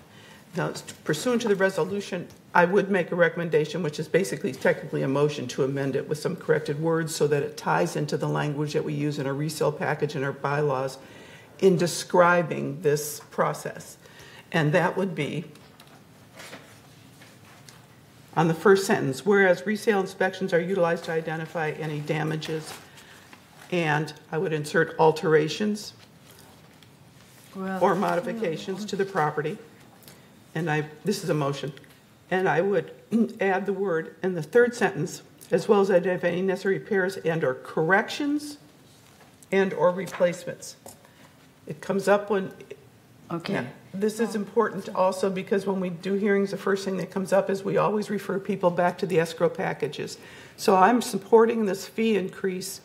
Now, pursuant to the resolution, I would make a recommendation, which is basically technically a motion to amend it with some corrected words so that it ties into the language that we use in our resale package and our bylaws in describing this process. And that would be, on the first sentence, whereas resale inspections are utilized to identify any damages, and I would insert alterations or modifications to the property. And this is a motion. And I would add the word in the third sentence, as well as identify any necessary repairs and or corrections and or replacements. It comes up when, okay. Now, this is important also because when we do hearings, the first thing that comes up is we always refer people back to the escrow packages. So I'm supporting this fee increase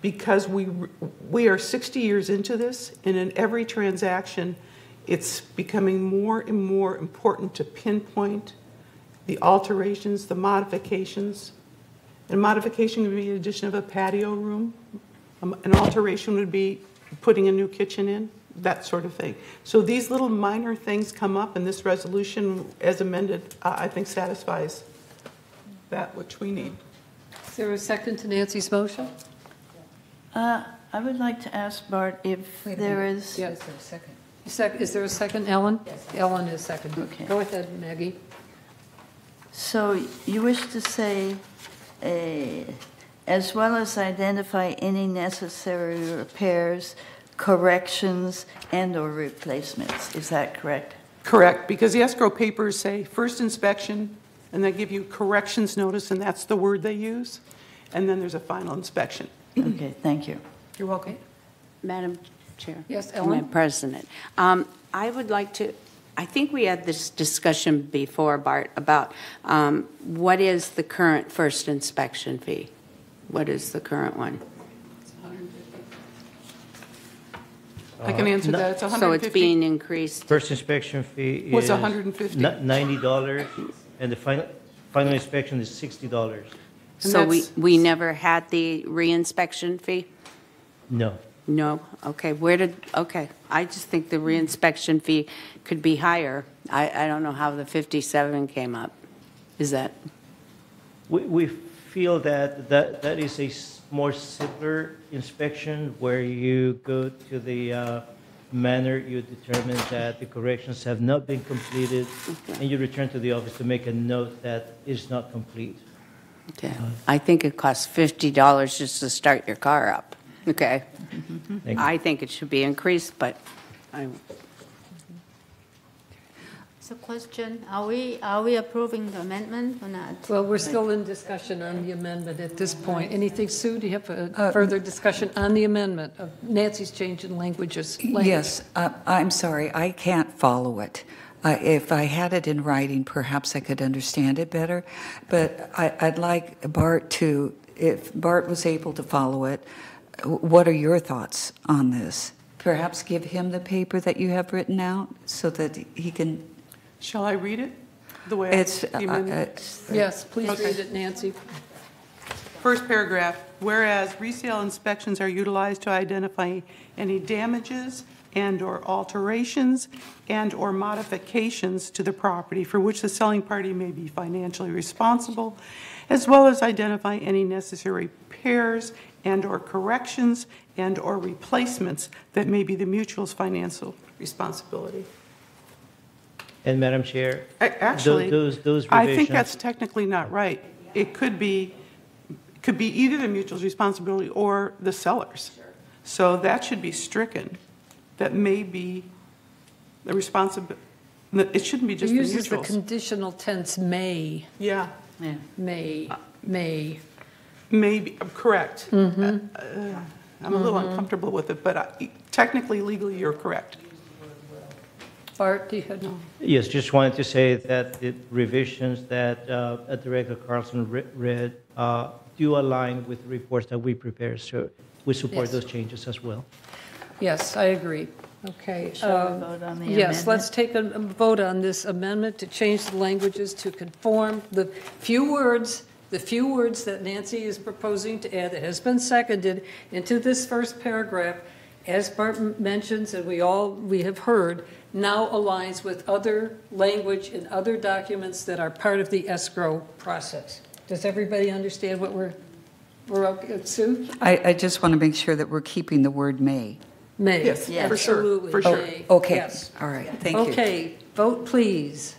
because we are 60 years into this, and in every transaction, it's becoming more and more important to pinpoint the alterations, the modifications. And modification would be the addition of a patio room. An alteration would be putting a new kitchen in, that sort of thing. So these little minor things come up, and this resolution, as amended, I think satisfies that which we need. Is there a second to Nancy's motion? I would like to ask Bart if there is... Yes, there's a second. Is there a second, Ellen? Yes. Ellen is second. Okay. Go ahead, Maggie. So you wish to say, as well as identify any necessary repairs, corrections, and or replacements. Is that correct? Correct, because the escrow papers say first inspection, and they give you corrections notice, and that's the word they use. And then there's a final inspection. Okay, thank you. You're welcome. Madam Chair. Yes, Ellen? Madam President. I would like to, I think we had this discussion before, Bart, about what is the current first inspection fee? What is the current one? I can answer that. It's 150. So it's being increased. First inspection fee Was is $150. $90, and the final inspection is $60. So we never had the reinspection fee? No. No? Okay. Okay. I just think the reinspection fee could be higher. I don't know how the 57 came up. Is that? We feel that is a more simpler inspection where you go to the manner you determine that the corrections have not been completed, and you return to the office to make a note that is not complete. Okay. I think it costs $50 just to start your car up. Okay. I think it should be increased, but So question, are we approving the amendment or not? Well, we're still in discussion on the amendment at this point. Anything, Sue? Do you have a further discussion on the amendment of Nancy's change in languages? Yes, I'm sorry, I can't follow it. If I had it in writing, perhaps I could understand it better. But I'd like Bart to, if Bart was able to follow it, what are your thoughts on this? Perhaps give him the paper that you have written out so that he can... Shall I read it the way It's, Yes, please read it, Nancy. First paragraph, whereas resale inspections are utilized to identify any damages and or alterations and or modifications to the property for which the selling party may be financially responsible, as well as identify any necessary repairs and or corrections and or replacements that may be the mutual's financial responsibility. And Madam Chair, Actually, those revisions, I think that's technically not right. It could be either the mutual's responsibility or the seller's. So that should be stricken. That may be the responsibility. It shouldn't be just the mutual's. It uses the conditional tense may. Yeah. May. Maybe, correct. I'm a little Mm-hmm. uncomfortable with it, but technically, legally, you're correct. Bart, do you have no? yes, just wanted to say that the revisions that Director Carlson read do align with the reports that we prepare, so we support Yes. those changes as well. Yes, I agree. Okay. Shall we vote on the Yes, amendment? let's take a vote on this amendment to change the languages to conform the few words that Nancy is proposing to add, that has been seconded into this first paragraph, as Bart mentions, and we have heard, now aligns with other language and other documents that are part of the escrow process. Does everybody understand what we're okay? Sue? I just want to make sure that we're keeping the word may. May. Yes, Yes. for sure. Absolutely. For sure. May. Okay, Yes. all right, thank you. Okay, vote please.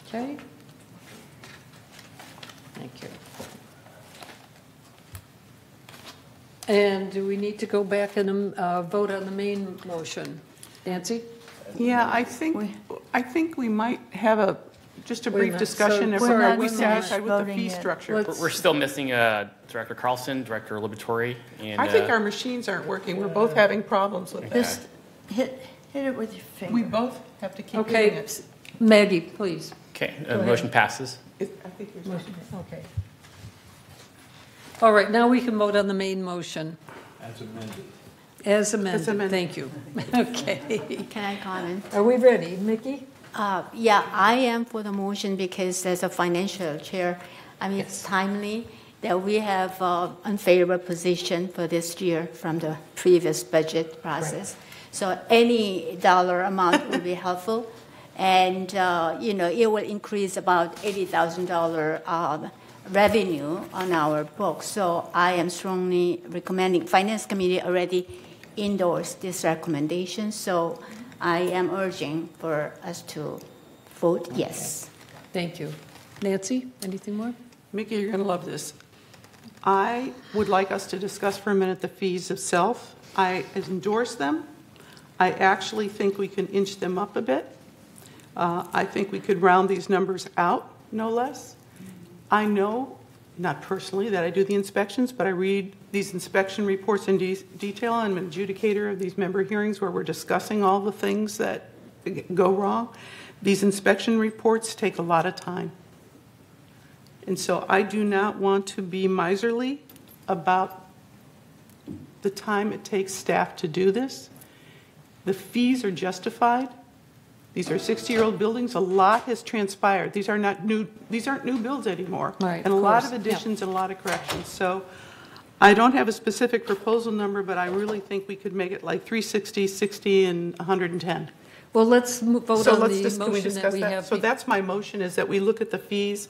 Okay. Thank you. And do we need to go back and vote on the main motion? Nancy? Yeah, I think we might have just a Wait a brief minute. discussion. So- If sorry, are we we're not satisfied with the voting fee yet. structure? We're still missing Director Carlson, Director Liberatore, and I think our machines aren't working. We're both having problems with that. Just hit it with your finger. We both have to keep doing Okay, it. Maggie, please. okay, Go ahead. motion passes. I think you're Okay. All right, now we can vote on the main motion. As amended. As amended, As amended. thank you. Okay. Can I comment? Are we ready? Mickey? Yeah, I am for the motion because as a financial chair, I mean, it's timely that we have unfavorable position for this year from the previous budget process. So any dollar amount will be helpful. And, it will increase about $80,000 revenue on our books. So I am strongly recommending, Finance Committee already endorsed this recommendation. So I am urging for us to vote yes. Thank you. Nancy, anything more? Mickey, you're going to love this. I would like us to discuss for a minute the fees itself. I endorse them. I actually think we can inch them up a bit. I think we could round these numbers out, no less. I know, not personally, that I do the inspections, but I read these inspection reports in detail. I'm an adjudicator of these member hearings where we're discussing all the things that go wrong. These inspection reports take a lot of time. And so I do not want to be miserly about the time it takes staff to do this. The fees are justified. These are 60-year-old buildings. A lot has transpired. These aren't new builds anymore. Right, and a of lot course, of additions and a lot of corrections. So I don't have a specific proposal number, but I really think we could make it like 360, 60, and 110. Well, let's vote So on let's the just, can we motion discuss that we that? have. So that's my motion, is that we look at the fees.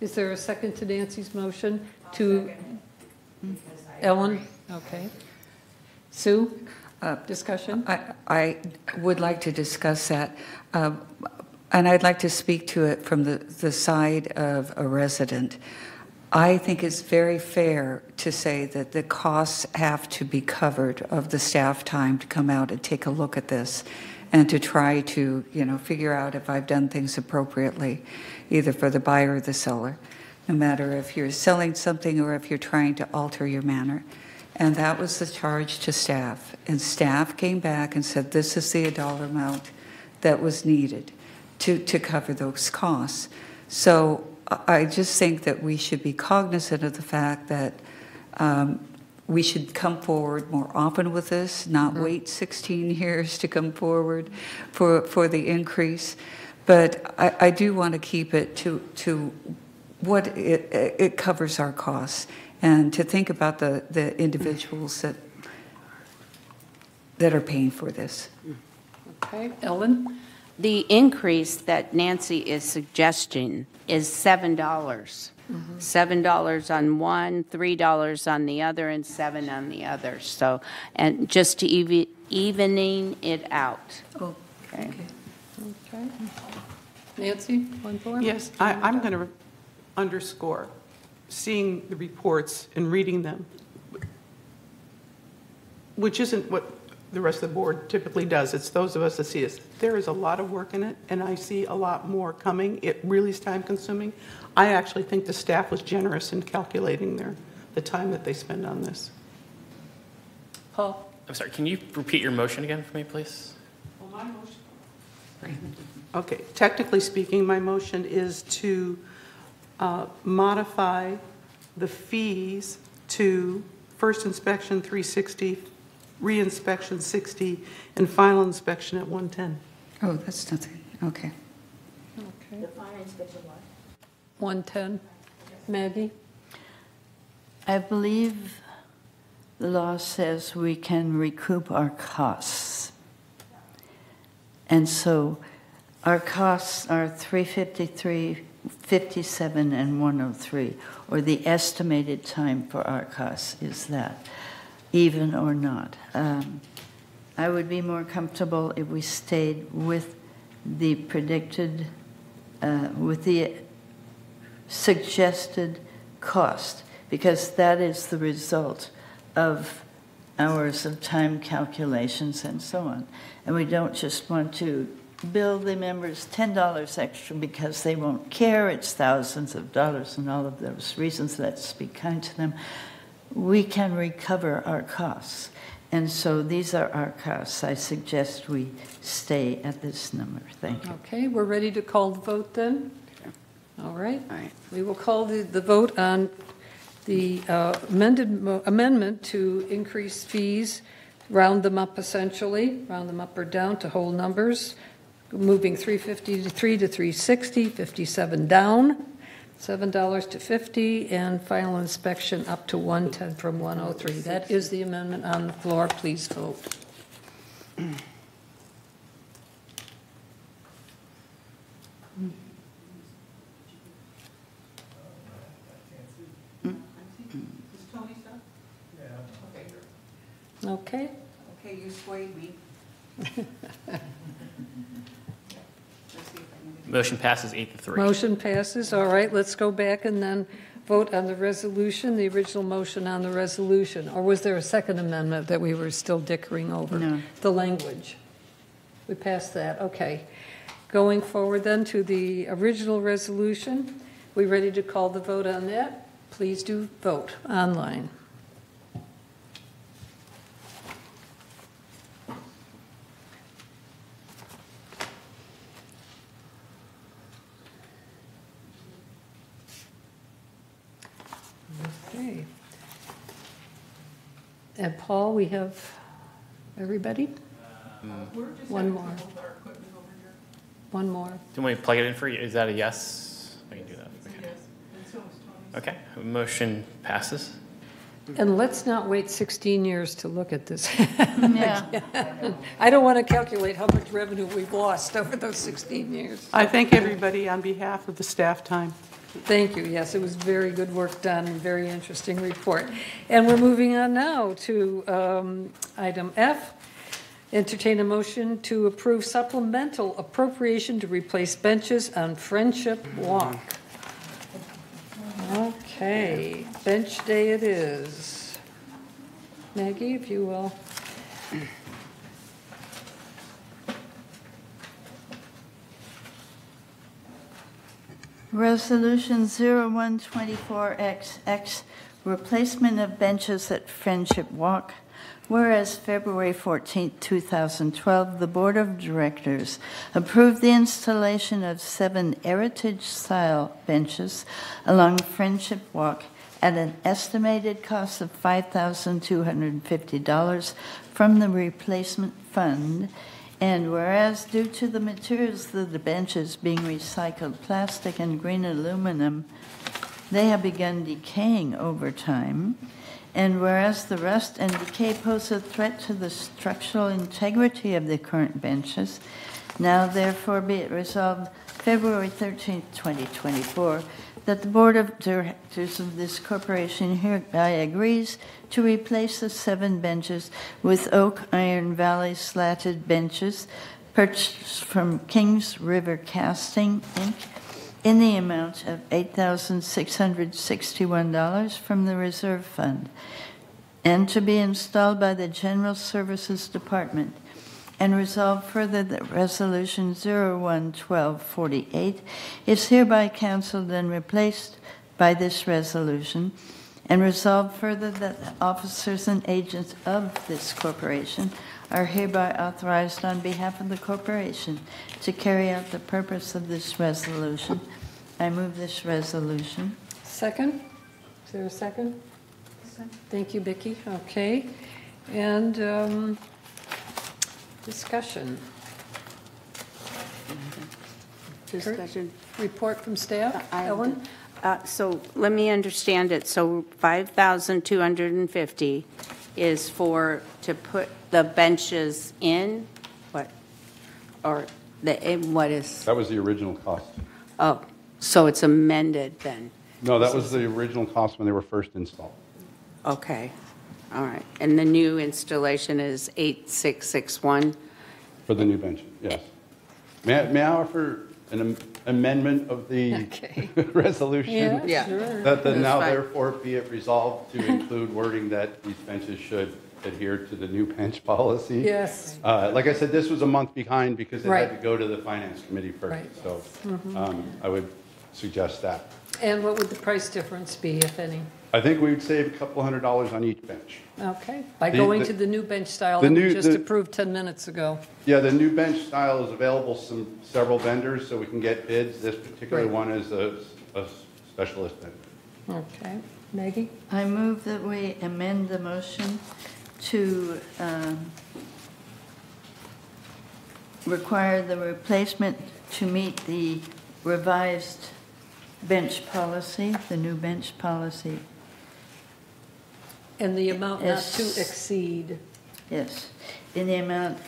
Is there a second to Nancy's motion? To Ellen? Okay. Sue? Discussion? I would like to discuss that, and I'd like to speak to it from the side of a resident. I think it's very fair to say that the costs have to be covered of the staff time to come out and take a look at this and to try to, figure out if I've done things appropriately, either for the buyer or the seller, no matter if you're selling something or if you're trying to alter your manner. And that was the charge to staff. And staff came back and said, this is the dollar amount that was needed to cover those costs. So I just think that we should be cognizant of the fact that we should come forward more often with this, not wait 16 years to come forward for the increase. But I do want to keep it to what it covers our costs, and to think about the individuals that are paying for this. Okay. Ellen? The increase that Nancy is suggesting is $7. $7 on one, $3 on the other, and $7 on the other. So, and just to evening it out. Oh, okay. Okay. Nancy, one more? Yes, I'm going to underscore, seeing the reports and reading them, which isn't what the rest of the board typically does. It's those of us that see this. There is a lot of work in it, and I see a lot more coming. It really is time-consuming. I actually think the staff was generous in calculating the time that they spend on this. Paul? I'm sorry, can you repeat your motion again for me, please? Well, my motion. Okay, technically speaking, my motion is to modify the fees to first inspection 360, re-inspection 60, and final inspection at 110. Oh, that's nothing. Okay. Okay. The final inspection what? 110. Maggie? I believe the law says we can recoup our costs. And so our costs are $353, $57, and $103, or the estimated time for our costs is that, even or not. I would be more comfortable if we stayed with the predicted, with the suggested cost, because that is the result of hours of time calculations and so on. And we don't just want to bill the members $10 extra because they won't care. It's thousands of dollars and all of those reasons. Let's be kind to them. We can recover our costs. And so these are our costs. I suggest we stay at this number. Thank you. Okay, we're ready to call the vote then? All right. We will call the vote on the amendment to increase fees, round them up essentially, round them up or down to whole numbers, moving 353 to 360, 57 down, $7 to $50, and final inspection up to 110 from 103. That is the amendment on the floor. Please vote. Okay. Okay, you swayed me. Motion passes 8-3. Motion passes. All right, let's go back and then vote on the resolution, the original motion on the resolution. Or was there a second amendment that we were still dickering over? No. The language. We passed that. Okay. Going forward then to the original resolution. We ready to call the vote on that? Please do vote online. Okay. And Paul, we have everybody? One more. One more. Do you want me to plug it in for you? Is that a yes? I can do that. Okay. Motion passes. And let's not wait 16 years to look at this. Yeah. I don't want to calculate how much revenue we've lost over those 16 years. I thank everybody on behalf of the staff time. Thank you. Yes, it was very good work done and very interesting report. And we're moving on now to item F. Entertain a motion to approve supplemental appropriation to replace benches on Friendship Walk. Okay, bench day it is. Maggie, if you will. Resolution 0124XX, replacement of benches at Friendship Walk. Whereas February 14, 2012, the Board of Directors approved the installation of 7 heritage-style benches along Friendship Walk at an estimated cost of $5,250 from the replacement fund. And whereas due to the materials of the benches being recycled plastic and green aluminum, they have begun decaying over time. And whereas the rust and decay pose a threat to the structural integrity of the current benches, now therefore be it resolved February 13, 2024, that the Board of Directors of this corporation hereby agrees to replace the 7 benches with oak Iron Valley slatted benches purchased from Kings River Casting, Inc., in the amount of $8,661 from the Reserve Fund, and to be installed by the General Services Department. And resolve further that Resolution 011248 is hereby canceled and replaced by this resolution. And resolve further that the officers and agents of this corporation are hereby authorized on behalf of the corporation to carry out the purpose of this resolution. I move this resolution. Second? Is there a second? Thank you, Vicki. Okay. And discussion. Discussion. Report from staff. Ellen? So let me understand it. So 5,250 is to put the benches in? What? Or what is? That was the original cost. Oh, so it's amended then? No, that was the original cost when they were first installed. Okay. All right. And the new installation is 8661? For the new bench, yes. May I offer an amendment of the resolution? Yeah, sure. That the now therefore be it resolved to include wording that these benches should adhere to the new bench policy. Yes. Like I said, this was a month behind because it had Right. to go to the finance committee first. Right. So Mhm. I would suggest that. And what would the price difference be, if any? I think we would save a couple $100 on each bench. Okay, by going to the new bench style the that we new- just the- approved 10 minutes ago. Yeah, the new bench style is available from several vendors, so we can get bids. This particular Great. one is a specialist vendor. Okay, Maggie? I move that we amend the motion to require the replacement to meet the revised bench policy, the new bench policy. And the amount not to Yes. exceed. Yes, in the amount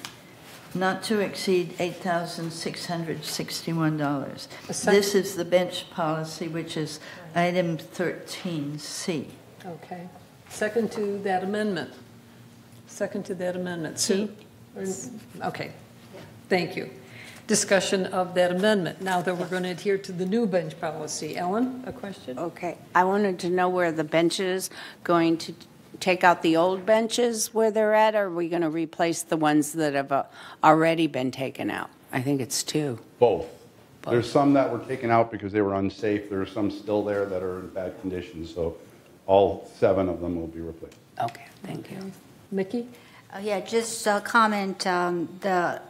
not to exceed $8,661. This is the bench policy, which is item 13C. Okay. Second to that amendment. Second to that amendment. Sue? Okay. Thank you. Discussion of that amendment. Now that we're going to adhere to the new bench policy. Ellen, a question? Okay. I wanted to know where the benches going to take out the old benches where they're at, or are we going to replace the ones that have already been taken out? I think it's two. Both. There's some that were taken out because they were unsafe. There are some still there that are in bad condition, so all 7 of them will be replaced. Okay, thank you. Mickey? Yeah, just a comment to the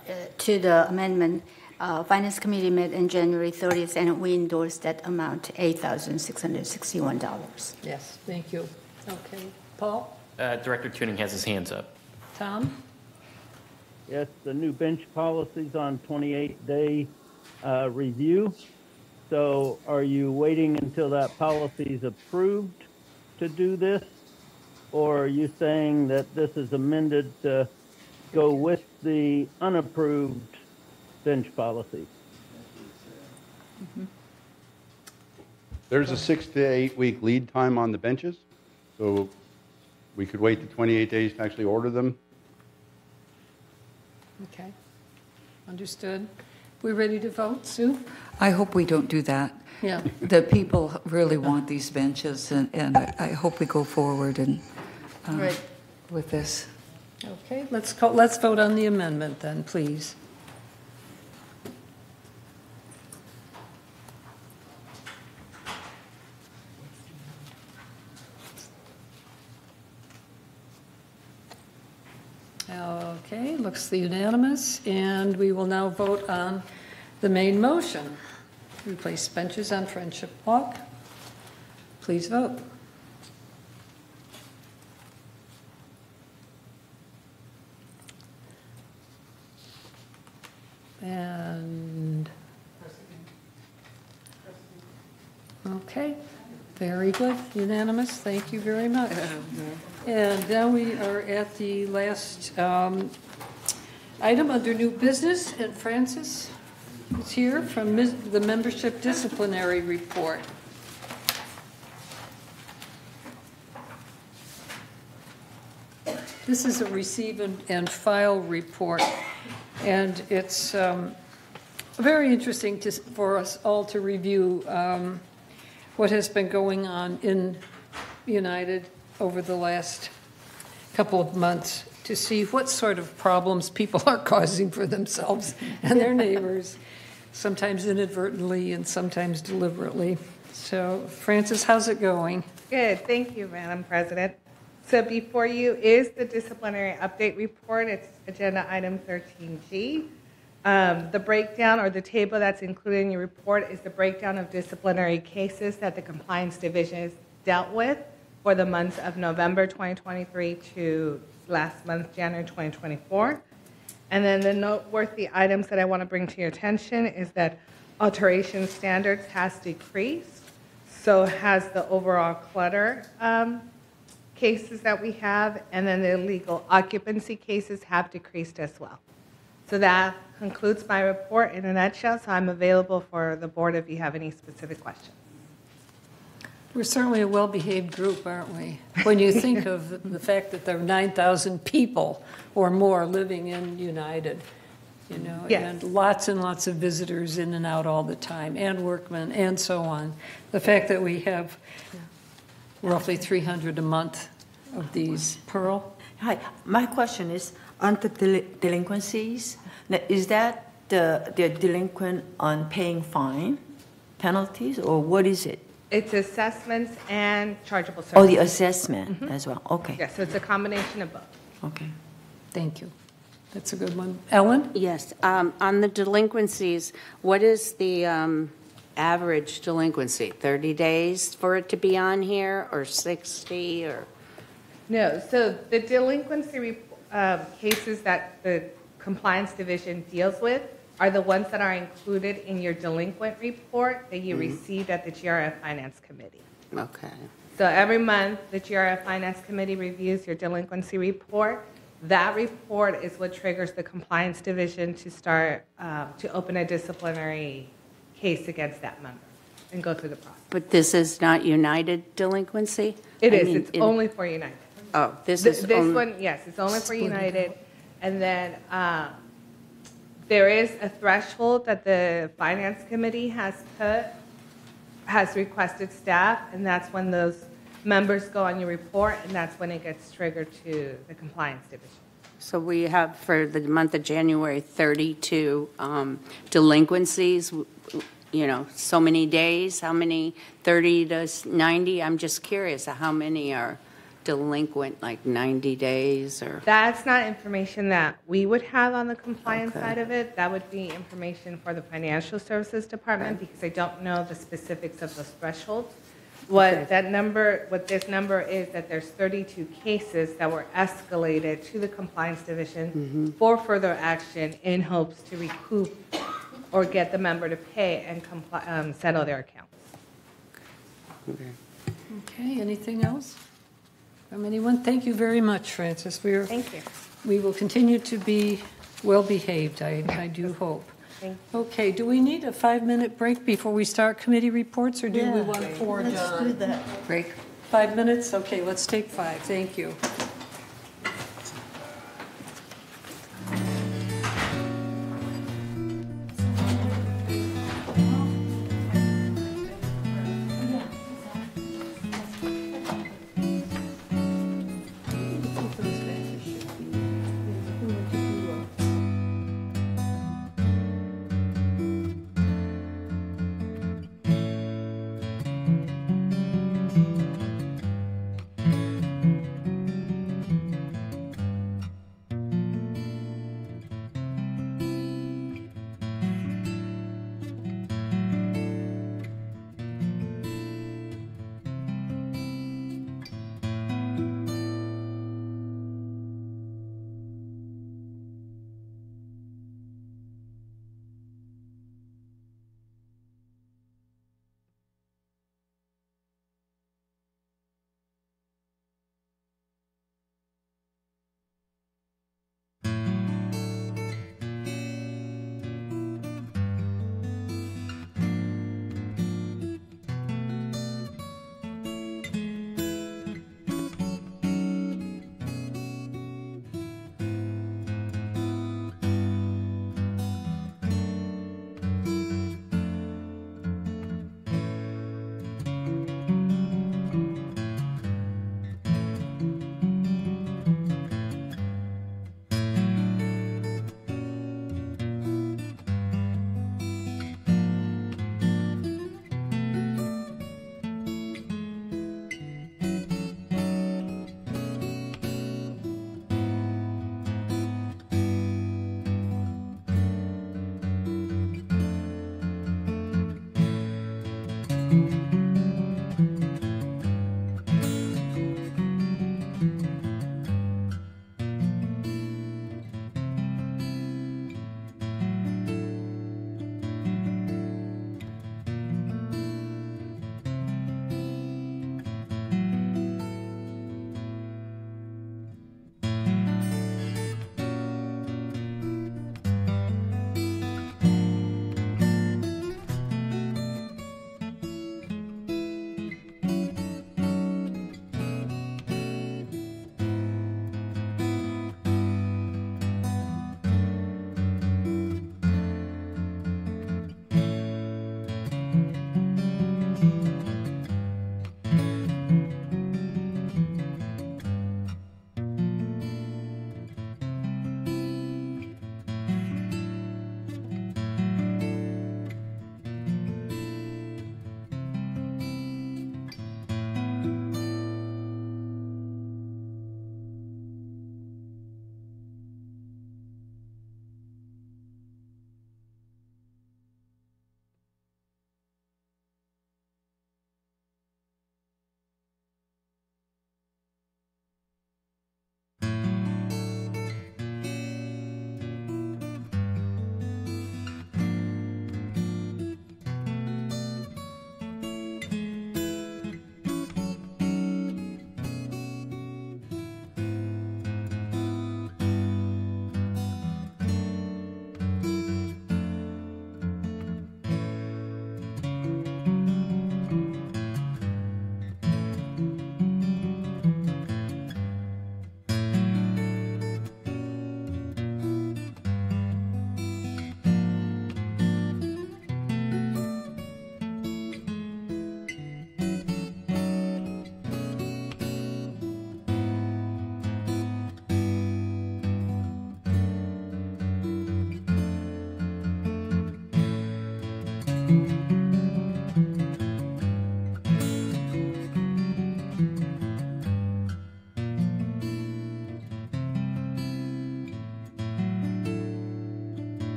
amendment. Finance Committee met on January 30th, and we endorsed that amount, $8,661. Yes, thank you. Okay. Paul? Director Tuning has his hands up. Tom? Yes, the new bench policy's on 28-day review. So are you waiting until that policy is approved to do this? Or are you saying that this is amended to go with the unapproved bench policy? There's a 6 to 8 week lead time on the benches, so we could wait the 28 days to actually order them. Okay. Understood. We ready to vote, Sue? I hope we don't do that. Yeah. The people really want these benches, and I hope we go forward and Right. with this. Okay, let's vote on the amendment then, please. Okay, looks unanimous, and we will now vote on the main motion. Replace benches on Friendship Walk. Please vote. And, okay, very good, unanimous, thank you very much. And now we are at the last item under new business, and Francis is here from the membership disciplinary report. This is a receive and file report, and it's very interesting for us all to review what has been going on in United over the last couple of months to see what sort of problems people are causing for themselves and their neighbors, sometimes inadvertently and sometimes deliberately. So, Francis, how's it going? Good, thank you, Madam President. So before you is the disciplinary update report. It's agenda item 13G. The breakdown or the table that's included in your report is the breakdown of disciplinary cases that the Compliance Division has dealt with for the months of November 2023 to last month, January 2024. And then the noteworthy items that I want to bring to your attention is that alteration standards has decreased, so has the overall clutter cases that we have, and then the illegal occupancy cases have decreased as well. So that concludes my report in a nutshell, so I'm available for the board if you have any specific questions. We're certainly a well-behaved group, aren't we? When you think of the fact that there are 9,000 people or more living in United, you know, Yes. and lots of visitors in and out all the time, and workmen, and so on. The fact that we have roughly 300 a month of these. Pearl? Hi, my question is on the delinquencies. Now, is that the delinquent on paying fine penalties, or what is it? It's assessments and chargeable services. Oh, the assessment as well. Okay. Yes, so it's a combination of both. Okay. Thank you. That's a good one. Ellen? Yes. On the delinquencies, what is the average delinquency? 30 days for it to be on here, or 60, or? No, so the delinquency cases that the Compliance Division deals with are the ones that are included in your delinquent report that you received at the GRF Finance Committee. Okay. So every month, the GRF Finance Committee reviews your delinquency report. That report is what triggers the Compliance Division to start to open a disciplinary case against that member and go through the process. But this is not United delinquency? It is. It's only for United. Oh, this is this one, yes, it's only for United. And then there is a threshold that the Finance Committee has requested staff, and that's when those members go on your report, and that's when it gets triggered to the Compliance Division. So we have, for the month of January, 32 delinquencies, you know, so many days, how many, 30 to 90? I'm just curious, how many are delinquent, like 90 days, or? That's not information that we would have on the compliance side of it. That would be information for the Financial Services Department, because I don't know the specifics of those thresholds. What this number is that there's 32 cases that were escalated to the Compliance Division for further action in hopes to recoup or get the member to pay and settle their accounts. Okay, anything else from anyone? Thank you very much, Francis. Thank you. We will continue to be well-behaved, I do hope. Thank you. Okay, do we need a 5-minute break before we start committee reports, or do we want 4, John? Let's do that. Break. 5 minutes? Okay, let's take 5. Thank you.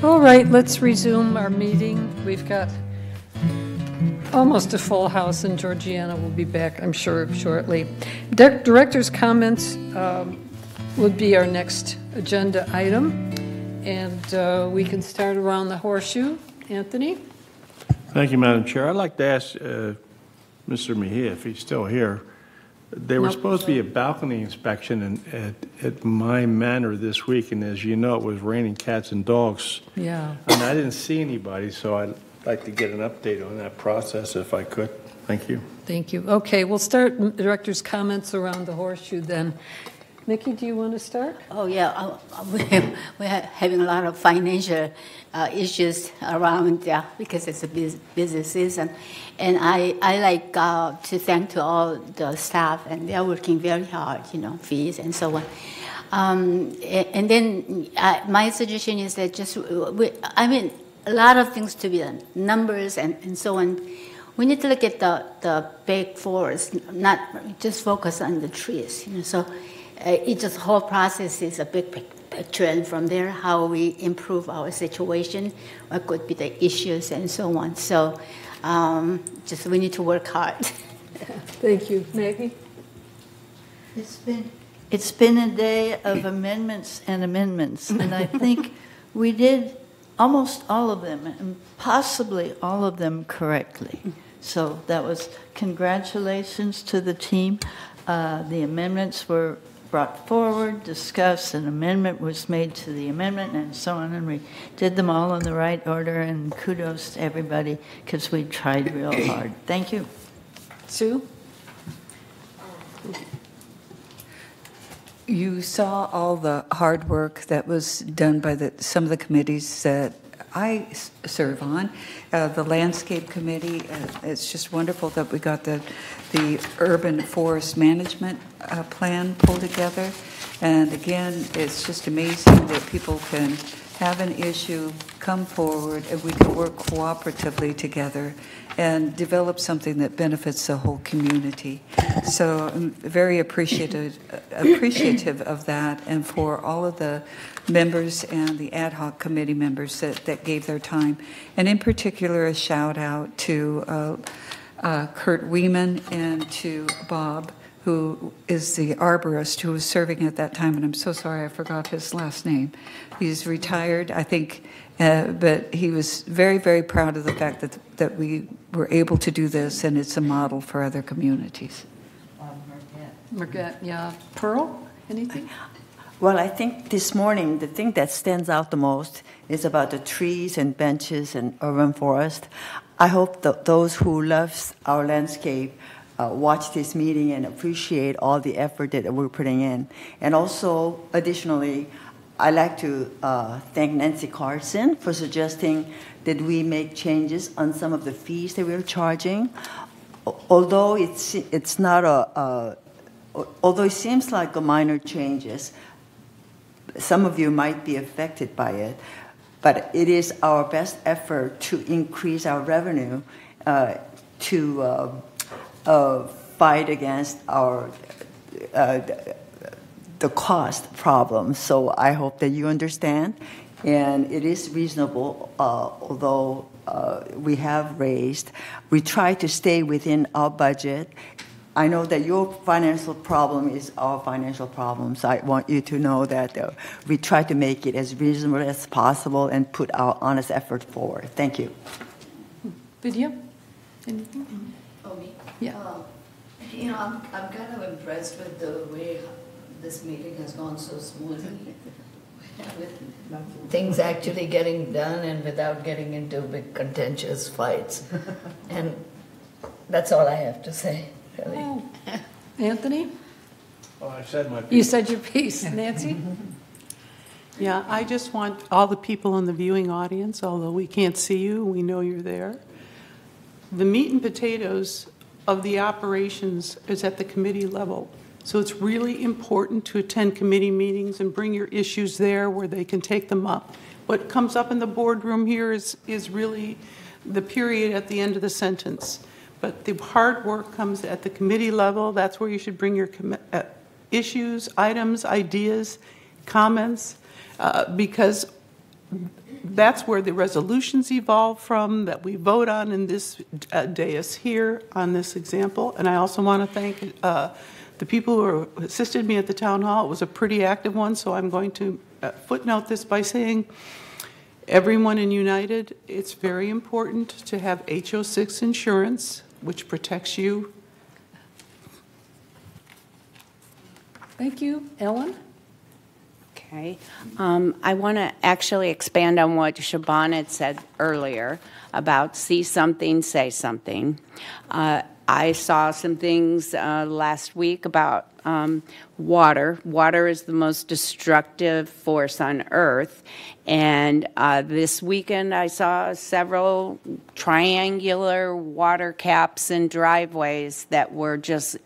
All right, let's resume our meeting. We've got almost a full house, and Georgiana will be back, I'm sure, shortly. Director's comments would be our next agenda item, and we can start around the horseshoe. Anthony? Thank you, Madam Chair. I'd like to ask Mr. Mejia, if he's still here, there was supposed to be a balcony inspection at my manor this week, and as you know, it was raining cats and dogs. Yeah. And I didn't see anybody, so I'd like to get an update on that process if I could. Thank you. Thank you. Okay, we'll start director's comments around the horseshoe then. Nikki, do you want to start? Oh, yeah. We're having a lot of financial issues around because it's a busy season. And I like to thank to all the staff, and they're working very hard, fees and so on. And then my suggestion is that a lot of things to be done, numbers and so on. We need to look at the big forest, not just focus on the trees. So it just whole process is a big picture, and from there, how we improve our situation, what could be the issues, and so on. So just we need to work hard. Thank you. Maggie? It's been a day of amendments and amendments, and I think we did almost all of them, and possibly all of them correctly. So that was congratulations to the team. The amendments were brought forward, discussed, an amendment was made to the amendment, and so on, and we did them all in the right order, and kudos to everybody, because we tried real hard. Thank you. Sue? You saw all the hard work that was done by some of the committees that I serve on. The landscape committee, it's just wonderful that we got the urban forest management plan pulled together. And again, it's just amazing that people can have an issue, come forward, and we can work cooperatively together and develop something that benefits the whole community. So I'm very appreciative of that, and for all of the members and the ad hoc committee members that gave their time. And in particular, a shout out to Kurt Weeman and to Bob, who is the arborist who was serving at that time, and I'm so sorry I forgot his last name. He's retired, I think, but he was very, very proud of the fact that we were able to do this, and it's a model for other communities. Marquette, yeah. Pearl, anything? Well, I think this morning, the thing that stands out the most is about the trees and benches and urban forest. I hope that those who love our landscape watch this meeting and appreciate all the effort that we're putting in. And also, additionally, I'd like to thank Nancy Carson for suggesting that we make changes on some of the fees that we're charging. Although it's not although it seems like a minor changes, some of you might be affected by it, but it is our best effort to increase our revenue to fight against the cost problem. So I hope that you understand, and it is reasonable, although we have raised. We try to stay within our budget. I know that your financial problem is our financial problem, so I want you to know that we try to make it as reasonable as possible and put our honest effort forward. Thank you. Vidya, anything? Oh, me? Yeah. I'm kind of impressed with the way this meeting has gone so smoothly, with things actually getting done and without getting into big contentious fights. And that's all I have to say, really. Oh. Anthony? Oh, I said my piece. You said your piece. Nancy? Yeah, I just want all the people in the viewing audience, although we can't see you, we know you're there. The meat and potatoes of the operations is at the committee level. So it's really important to attend committee meetings and bring your issues there where they can take them up. What comes up in the boardroom here is really the period at the end of the sentence. But the hard work comes at the committee level. That's where you should bring your issues, items, ideas, comments, because that's where the resolutions evolve from that we vote on in this dais here on this example. And I also want to thank the people who assisted me at the town hall. It was a pretty active one, so I'm going to footnote this by saying, everyone in United, it's very important to have HO6 insurance, which protects you. Thank you. Ellen? Okay. I want to actually expand on what Siobhan had said earlier about see something, say something. I saw some things last week about water. Water is the most destructive force on Earth. And this weekend I saw several triangular water caps in driveways that were just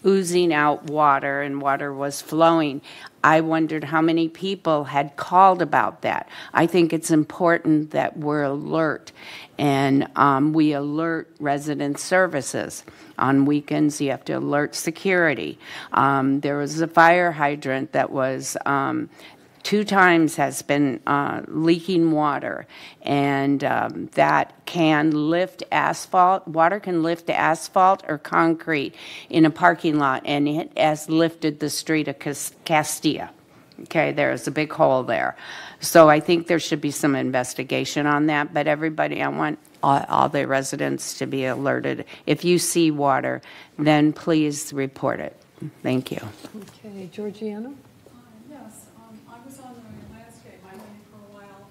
oozing out water, and water was flowing. I wondered how many people had called about that. I think it's important that we're alert, and we alert resident services. On weekends, you have to alert security. There was a fire hydrant that was 2 times has been leaking water, and that can lift asphalt. Water can lift asphalt or concrete in a parking lot, and it has lifted the street of Castilla. Okay, there's a big hole there. So I think there should be some investigation on that, but everybody, I want all the residents to be alerted. If you see water, then please report it. Thank you. Okay, Georgiana? Yes, I was on the landscape committee for a while.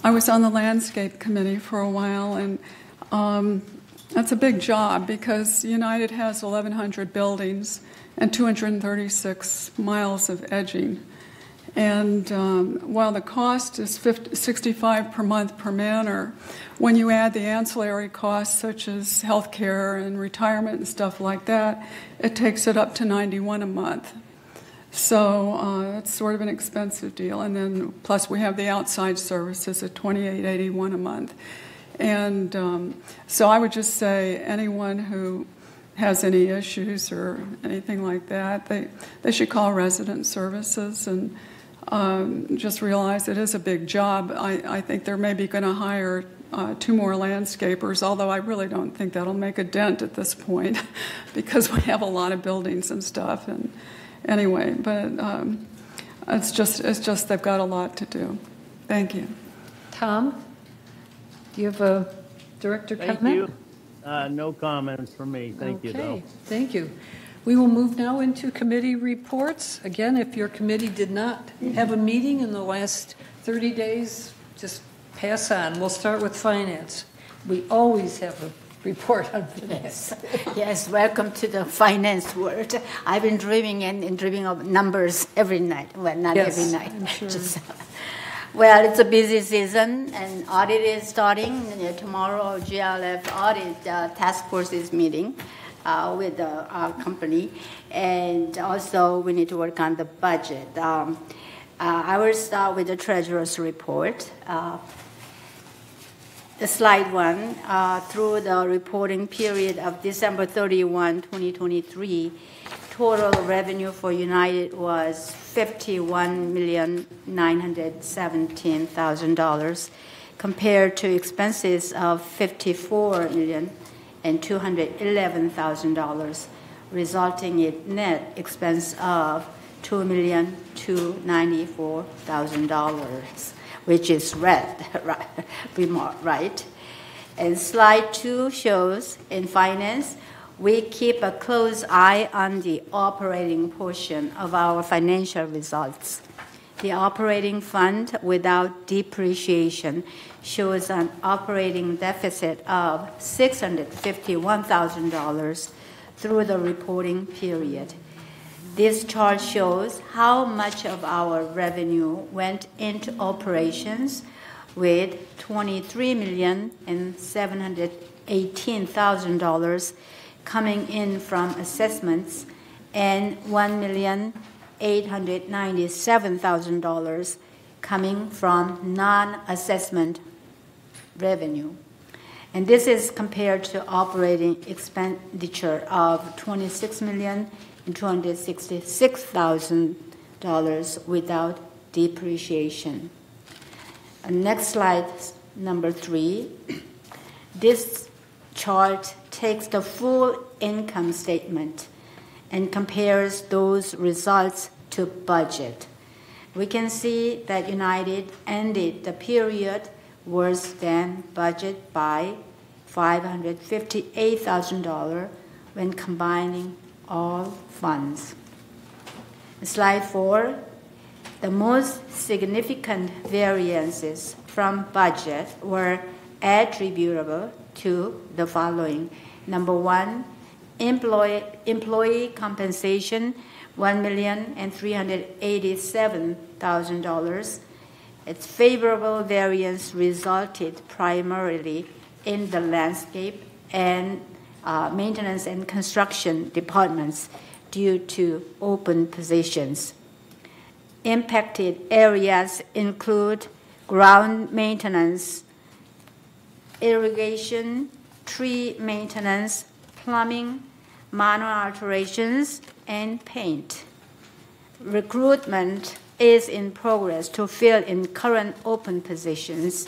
I was on the landscape committee for a while, and that's a big job because United has 1,100 buildings and 236 miles of edging. And while the cost is $65 per month per manor, when you add the ancillary costs such as health care and retirement and stuff like that, it takes it up to $91 a month. So it's sort of an expensive deal. And then plus we have the outside services at $28.81 a month. And so I would just say anyone who has any issues or anything like that, they should call resident services and just realize it is a big job. I think they're maybe going to hire 2 more landscapers, although I really don't think that'll make a dent at this point because we have a lot of buildings and stuff. And anyway, but it's just they've got a lot to do. Thank you. Tom, do you have a director comment? Thank you. No comments from me. Thank you, though. Okay, thank you. We will move now into committee reports. Again, if your committee did not have a meeting in the last 30 days, just pass on. We'll start with finance. We always have a report on finance. Yes, welcome to the finance world. I've been dreaming and dreaming of numbers every night. Well, not every night. I'm sure. Well, it's a busy season, and audit is starting. Tomorrow, GLF audit task force is meeting with our company, and also we need to work on the budget. I will start with the treasurer's report. Slide 1, through the reporting period of December 31, 2023, total revenue for United was $51,917,000 compared to expenses of $54,211,000, resulting in net expense of $2,294,000, which is red, right? And slide 2 shows in finance, we keep a close eye on the operating portion of our financial results. The operating fund without depreciation shows an operating deficit of $651,000 through the reporting period. This chart shows how much of our revenue went into operations, with $23,718,000 coming in from assessments and $1,897,000 coming from non-assessment revenue. And this is compared to operating expenditure of $26,266,000 without depreciation. Next slide, number 3. This chart takes the full income statement and compares those results to budget. We can see that United ended the period worse than budget by $558,000 when combining all funds. Slide 4. The most significant variances from budget were attributable to the following. Number 1, employee compensation, $1,387,000. Its favorable variance resulted primarily in the landscape and maintenance and construction departments due to open positions. Impacted areas include ground maintenance, irrigation, tree maintenance, plumbing, minor alterations, and paint. Recruitment is in progress to fill in current open positions,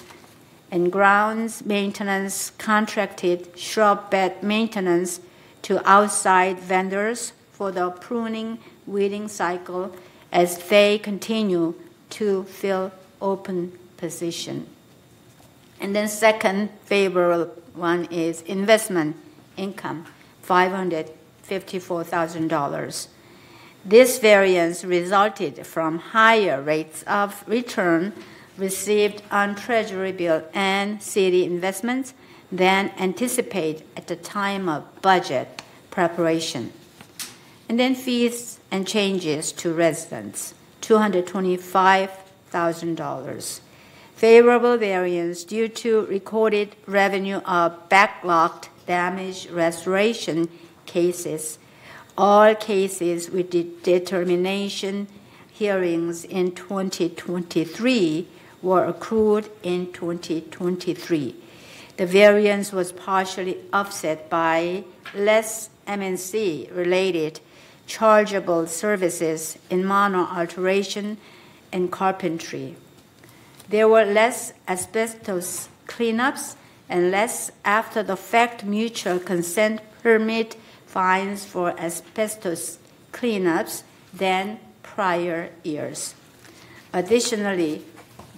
and grounds maintenance contracted shrub bed maintenance to outside vendors for the pruning weeding cycle as they continue to fill open position. And then second favorable one is investment income, $554,000. This variance resulted from higher rates of return received on Treasury bill and city investments than anticipated at the time of budget preparation. And then fees and changes to residents, $225,000. Favorable variance due to recorded revenue of backlogged damage restoration cases. All cases with determination hearings in 2023 were accrued in 2023. The variance was partially offset by less MNC-related chargeable services in minor alteration and carpentry. There were less asbestos cleanups and less after-the-fact mutual consent permit fines for asbestos cleanups than prior years. Additionally,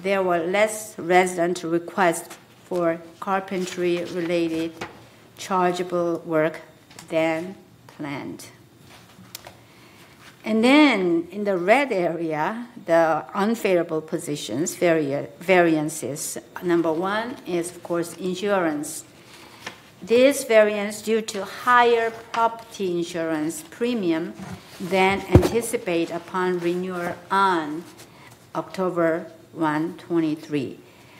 there were less resident requests for carpentry-related chargeable work than planned. And then in the red area, the unfavorable positions, variances. Number 1 is, of course, insurance. This variance due to higher property insurance premium than anticipated upon renewal on October 1, 23,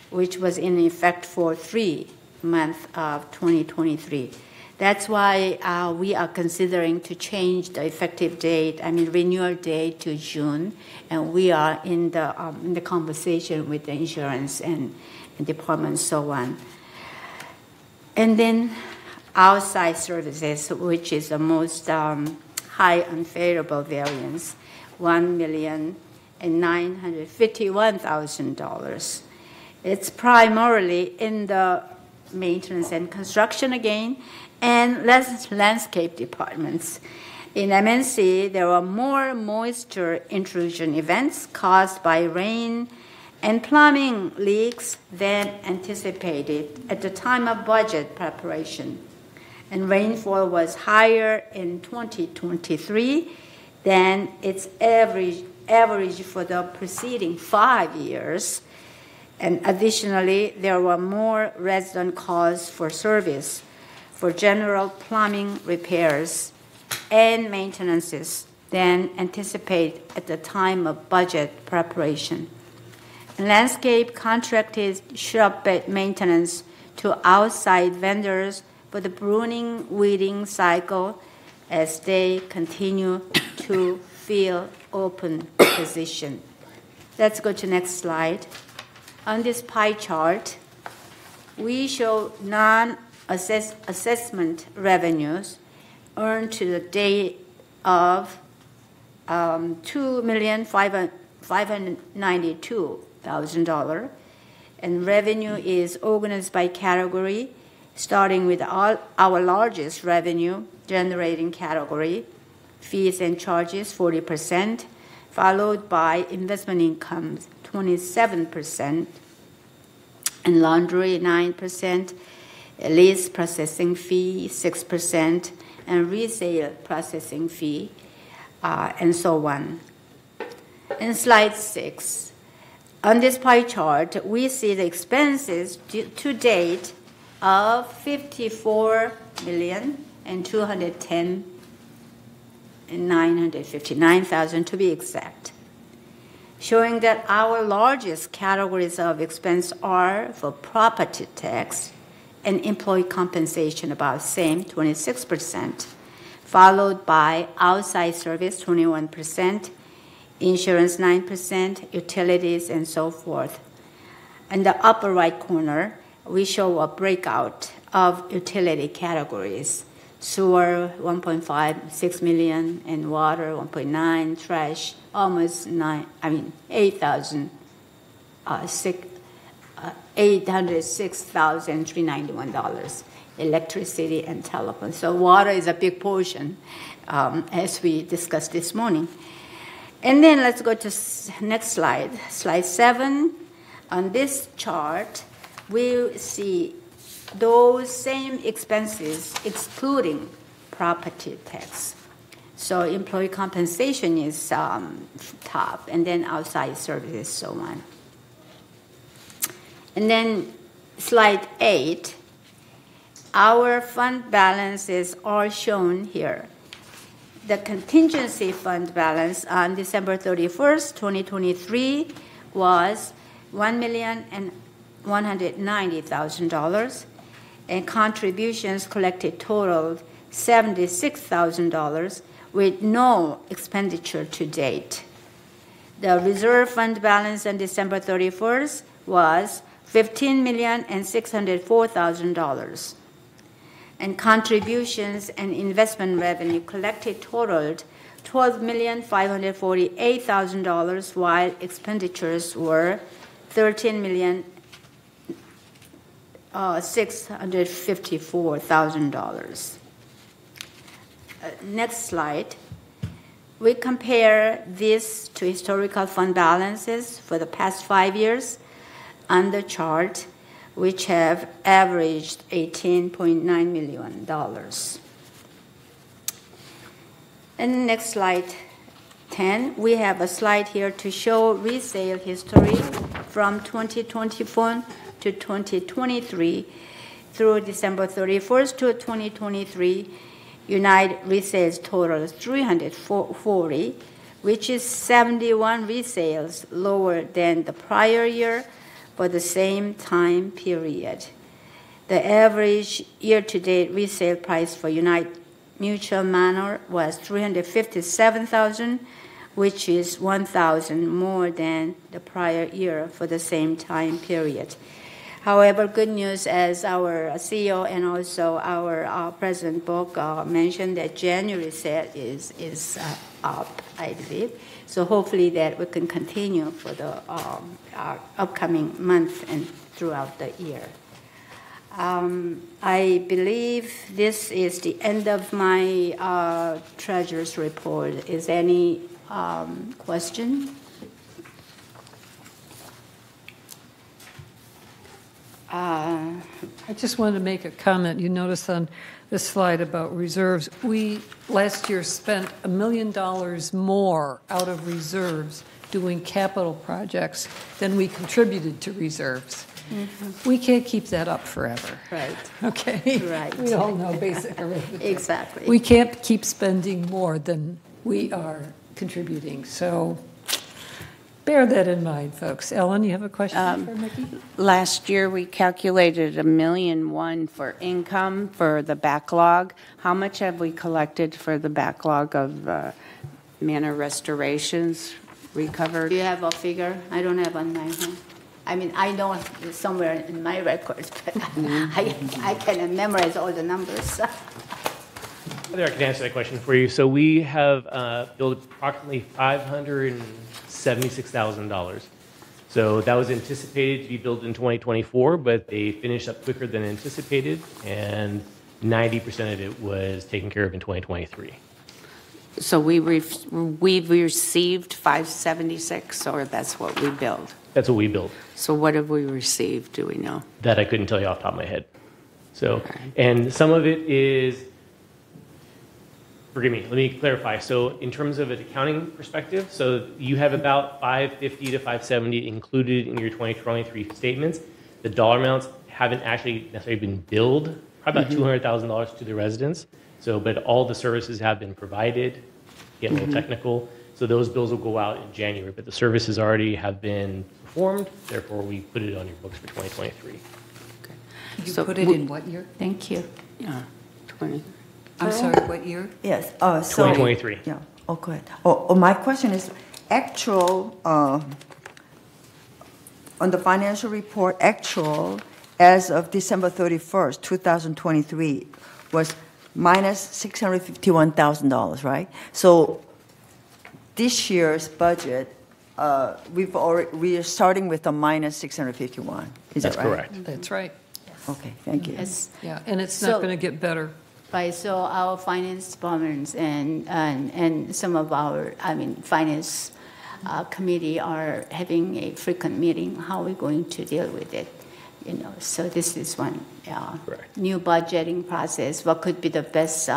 which was in effect for 3 months of 2023. That's why we are considering to change the effective date, renewal date to June, and we are in the conversation with the insurance and department, so on. And then outside services, which is the most high unfavorable variance, $1,951,000. It's primarily in the maintenance and construction again, and less landscape departments. In MNC, there were more moisture intrusion events caused by rain and plumbing leaks than anticipated at the time of budget preparation. And rainfall was higher in 2023 than its average for the preceding 5 years. And additionally, there were more resident calls for service for general plumbing repairs and maintenances than anticipated at the time of budget preparation. Landscape contracted shrub bed maintenance to outside vendors for the pruning weeding cycle as they continue to fill open position. Let's go to next slide. On this pie chart, we show non-assessment revenues earned to the date of $2,500,000 $592,000. And revenue is organized by category, starting with our largest revenue generating category, fees and charges 40%, followed by investment income 27%, and laundry 9%, lease processing fee 6%, and resale processing fee, and so on. In slide 6, on this pie chart, we see the expenses to date of $54,210,959 to be exact, showing that our largest categories of expense are for property tax and employee compensation, about same, 26%, followed by outside service, 21%, insurance, 9%, utilities, and so forth. In the upper right corner, we show a breakout of utility categories. Sewer, 1.56 million, and water, 1.9, trash, almost $806,391, electricity and telephone. So water is a big portion, as we discussed this morning. And then let's go to next slide, slide 7. On this chart, we see those same expenses excluding property tax. So employee compensation is top, and then outside services, so on. And then slide 8, our fund balances are shown here. The contingency fund balance on December 31st, 2023 was $1,190,000, and contributions collected totaled $76,000 with no expenditure to date. The reserve fund balance on December 31st was $15,604,000. And contributions and investment revenue collected totaled $12,548,000, while expenditures were $13,654,000. Next slide. We compare this to historical fund balances for the past 5 years on the chart, which have averaged $18.9 million. And next slide, 10, we have a slide here to show resale history from 2021 to 2023 through December 31st to 2023. United resales total 340, which is 71 resales lower than the prior year for the same time period. The average year-to-date resale price for United Mutual Manor was $357,000, which is $1,000 more than the prior year for the same time period. However, good news, as our CEO and also our President Book mentioned, that January sale is up, I believe. So hopefully that we can continue for the upcoming month and throughout the year. I believe this is the end of my treasurer's report. Is there any question? I just wanted to make a comment. You notice on this slide about reserves, we last year spent $1 million more out of reserves doing capital projects than we contributed to reserves. Mm-hmm. We can't keep that up forever. Right. Okay? Right. We all know basic arithmetic. Exactly. We can't keep spending more than we are contributing. So bear that in mind, folks. Ellen, you have a question for Mickey? Last year, we calculated $1.1 million for income for the backlog. How much have we collected for the backlog of manor restorations recovered? Do you have a figure? I don't have on my hand. I mean, I know it's somewhere in my records, but I cannot memorize all the numbers. I think I can answer that question for you. So we have billed approximately $576,000. So that was anticipated to be billed in 2024, but they finished up quicker than anticipated, and 90% of it was taken care of in 2023. So we've received 576, or that's what we billed? That's what we billed. So what have we received, do we know? That I couldn't tell you off the top of my head. So, and some of it is, forgive me, let me clarify. So in terms of an accounting perspective, so you have about 550 to 570 included in your 2023 statements. The dollar amounts haven't actually necessarily been billed, probably about $200,000 to the residents. So, but all the services have been provided, get a little technical. So those bills will go out in January, but the services already have been performed. Therefore, we put it on your books for 2023. You put it in what year? Thank you. Yeah, 20. I'm sorry, what year? Yes. So 2023. Yeah. Oh, good. My question is actual, on the financial report, actual as of December 31st, 2023 was minus $651,000, right? So this year's budget, we are starting with a minus 651. Is that right? That's correct. That's right. Okay, thank you. Yeah, and it's not going to get better. Right, so our finance departments and some of our, finance committee are having a frequent meeting, how we're going to deal with it. So this is one new budgeting process, what could be the best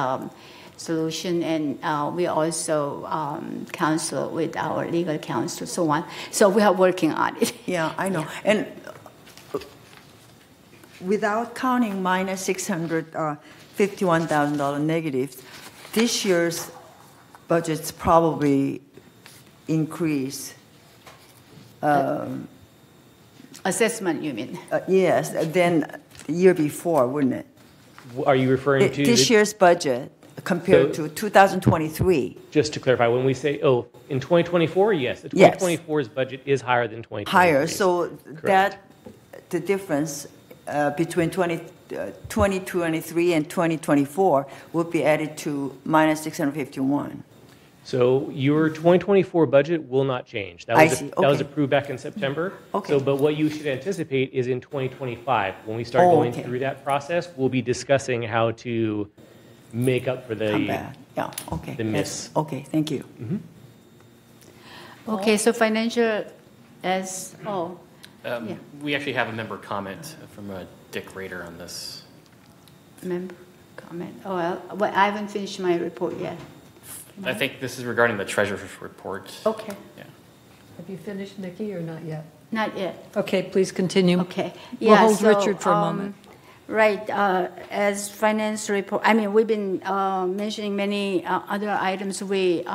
solution, and we also counsel with our legal counsel, so on. So we are working on it. Yeah, I know. Yeah. And without counting minus $651,000 negatives, this year's budget's probably increase. Assessment, you mean? Yes, than the year before, wouldn't it? Are you referring to this year's budget compared to 2023? Just to clarify, when we say, in 2024, yes, the 2024's budget is higher than 2023. Higher, so correct. The difference between 2023 and 2024 would be added to minus 651. So your 2024 budget will not change. That was approved back in September. Okay. So, but what you should anticipate is in 2025, when we start going through that process, we'll be discussing how to make up for the the miss. Okay, thank you. Mm-hmm. Okay, so financial as We actually have a member comment from Dick Rader on this. Member comment. Well, I haven't finished my report yet. I think this is regarding the treasurer's report. Okay. Yeah. Have you finished, Nikki, or not yet? Not yet. Okay, please continue. Okay. We'll hold Richard for a moment. Right. As finance report, we've been mentioning many other items. We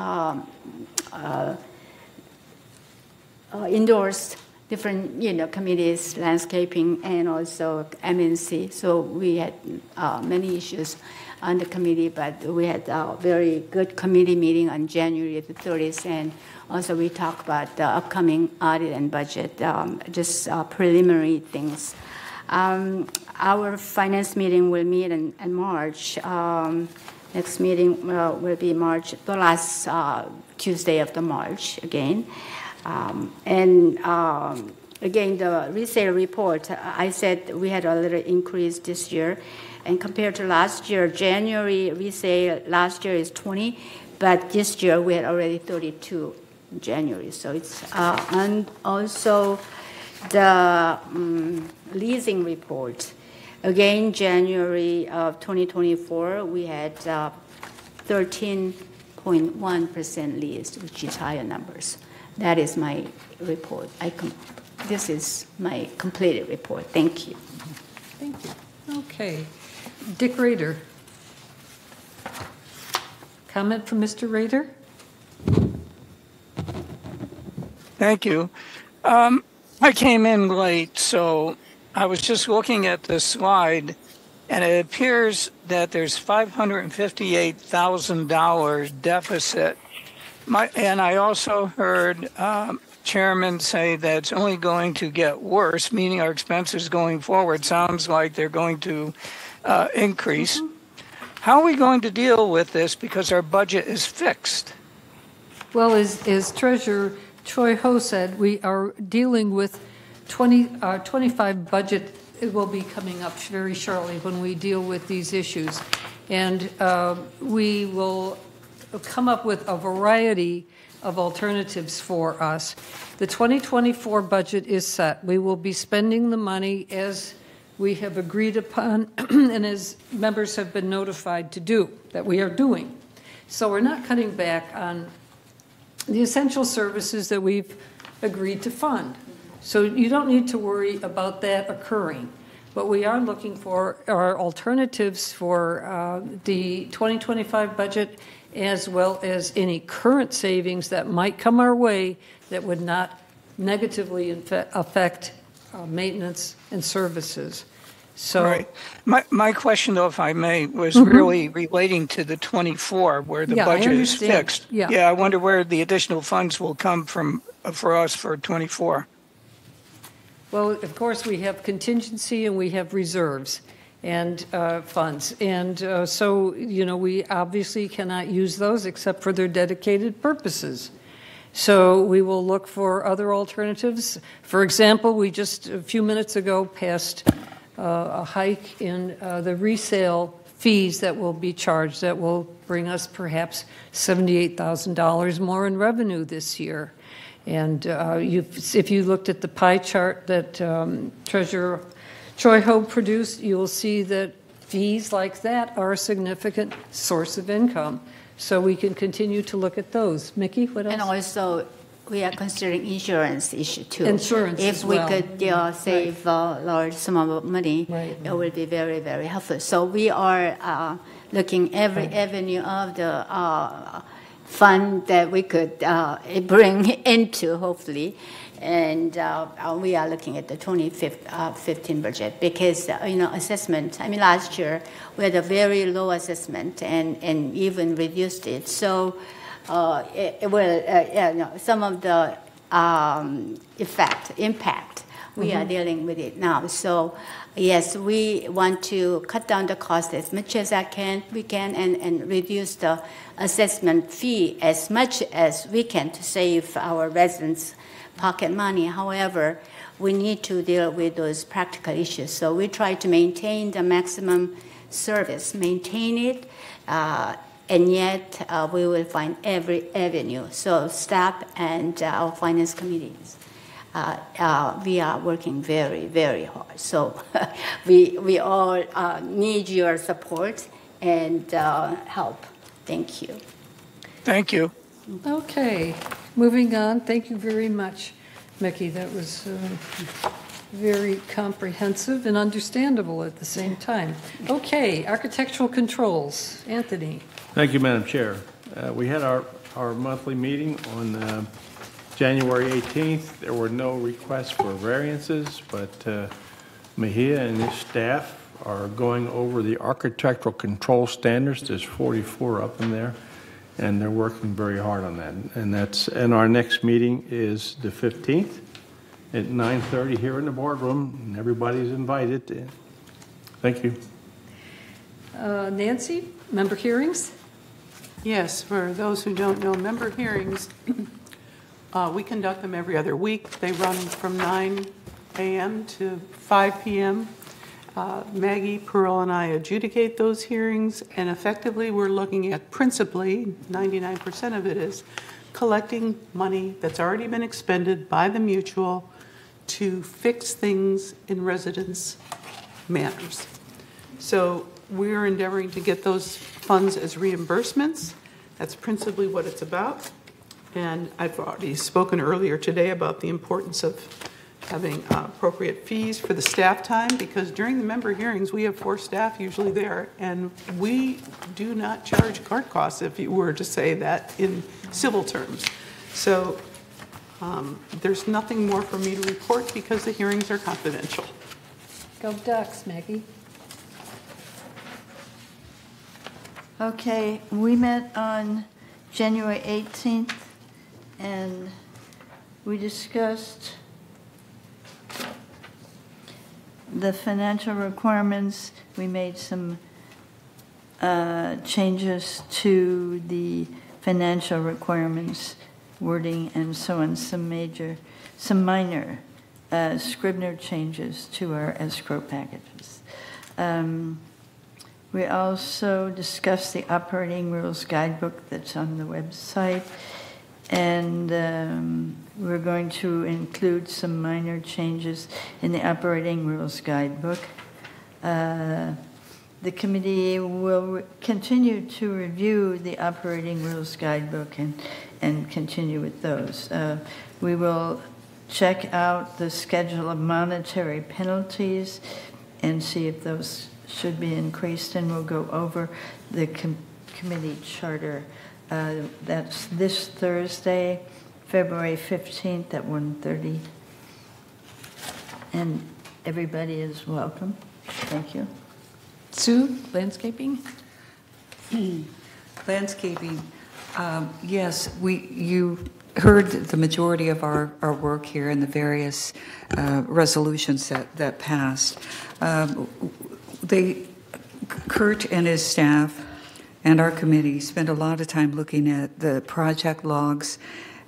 endorsed different, committees, landscaping, and also MNC. So we had many issues on the committee, but we had a very good committee meeting on January the 30th, and also we talked about the upcoming audit and budget, just preliminary things. Our finance meeting will meet in March. Next meeting will be March, the last Tuesday of the March again. Again, the resale report, I said we had a little increase this year. And compared to last year, January resale last year is 20, but this year we had already 32 in January. So it's, and also the leasing report. Again, January of 2024, we had 13.1% leased, which is higher numbers. That is my report. This is my completed report. Thank you. Thank you. Okay. Dick Rader. Comment from Mr. Rader? Thank you. I came in late, so I was just looking at the slide, and it appears that there's $558,000 deficit. And I also heard Chairman say that it's only going to get worse, meaning our expenses going forward sounds like they're going to increase. How are we going to deal with this because our budget is fixed? Well, as Treasurer Choi Ho said, we are dealing with 25 budget. It will be coming up very shortly when we deal with these issues. And we will come up with a variety of alternatives for us. The 2024 budget is set. We will be spending the money as we have agreed upon and as members have been notified to do, that we are doing. So we're not cutting back on the essential services that we've agreed to fund. So you don't need to worry about that occurring. What we are looking for are alternatives for the 2025 budget, as well as any current savings that might come our way that would not negatively affect maintenance and services. So, right. My question, though, if I may, was really relating to the 24, where the budget is fixed. Yeah, I wonder where the additional funds will come from for us for 24. Well, of course, we have contingency and we have reserves and funds. And so, you know, we obviously cannot use those except for their dedicated purposes. So we will look for other alternatives. For example, we just a few minutes ago passed a hike in the resale fees that will be charged that will bring us perhaps $78,000 more in revenue this year. And if you looked at the pie chart that Treasurer Choi Ho produced, you will see that fees like that are a significant source of income. So we can continue to look at those. Mickey, what else? And also, we are considering insurance issue too. Insurance if we could save a large sum of money, it would be very, very helpful. So we are looking every avenue of the fund that we could bring into, hopefully. And we are looking at the 2015 budget because, assessment, last year we had a very low assessment and even reduced it. So it will, some of the impact, we are dealing with it now. So yes, we want to cut down the cost as much as we can and reduce the assessment fee as much as we can to save our residents pocket money. However, we need to deal with those practical issues. So we try to maintain the maximum service, maintain it, and yet we will find every avenue. So staff and our finance committees, we are working very, very hard. So we all need your support and help. Thank you. Thank you. Okay, moving on. Thank you very much, Mickey. That was very comprehensive and understandable at the same time. Okay, architectural controls. Anthony. Thank you, Madam Chair. We had our monthly meeting on January 18th. There were no requests for variances, but Mejia and his staff are going over the architectural control standards. There's 44 up in there. And they're working very hard on that. And our next meeting is the 15th at 9:30 here in the boardroom, and everybody's invited. Thank you. Nancy, member hearings? Yes, for those who don't know, member hearings, we conduct them every other week. They run from 9 a.m. to 5 p.m. Maggie, Pearl, and I adjudicate those hearings, and effectively we're looking at principally, 99% of it is, collecting money that's already been expended by the mutual to fix things in residence matters. So we're endeavoring to get those funds as reimbursements. That's principally what it's about. And I've already spoken earlier today about the importance of having appropriate fees for the staff time, because during the member hearings we have 4 staff usually there, and we do not charge cart costs, if you were to say that in civil terms. So there's nothing more for me to report because the hearings are confidential. Go Ducks, Maggie. Okay, we met on January 18th and we discussed the financial requirements. We made some changes to the financial requirements, wording, and so on, some minor Scribner changes to our escrow packages. We also discussed the operating rules guidebook that's on the website, and we're going to include some minor changes in the operating rules guidebook. The committee will continue to review the operating rules guidebook and continue with those. We will check out the schedule of monetary penalties and see if those should be increased, and we'll go over the committee charter. That's this Thursday, February 15th at 1:30. And everybody is welcome. Thank you. Sue, landscaping? Landscaping, yes, you heard the majority of our work here and the various resolutions that passed. Kurt and his staff and our committee spent a lot of time looking at the project logs,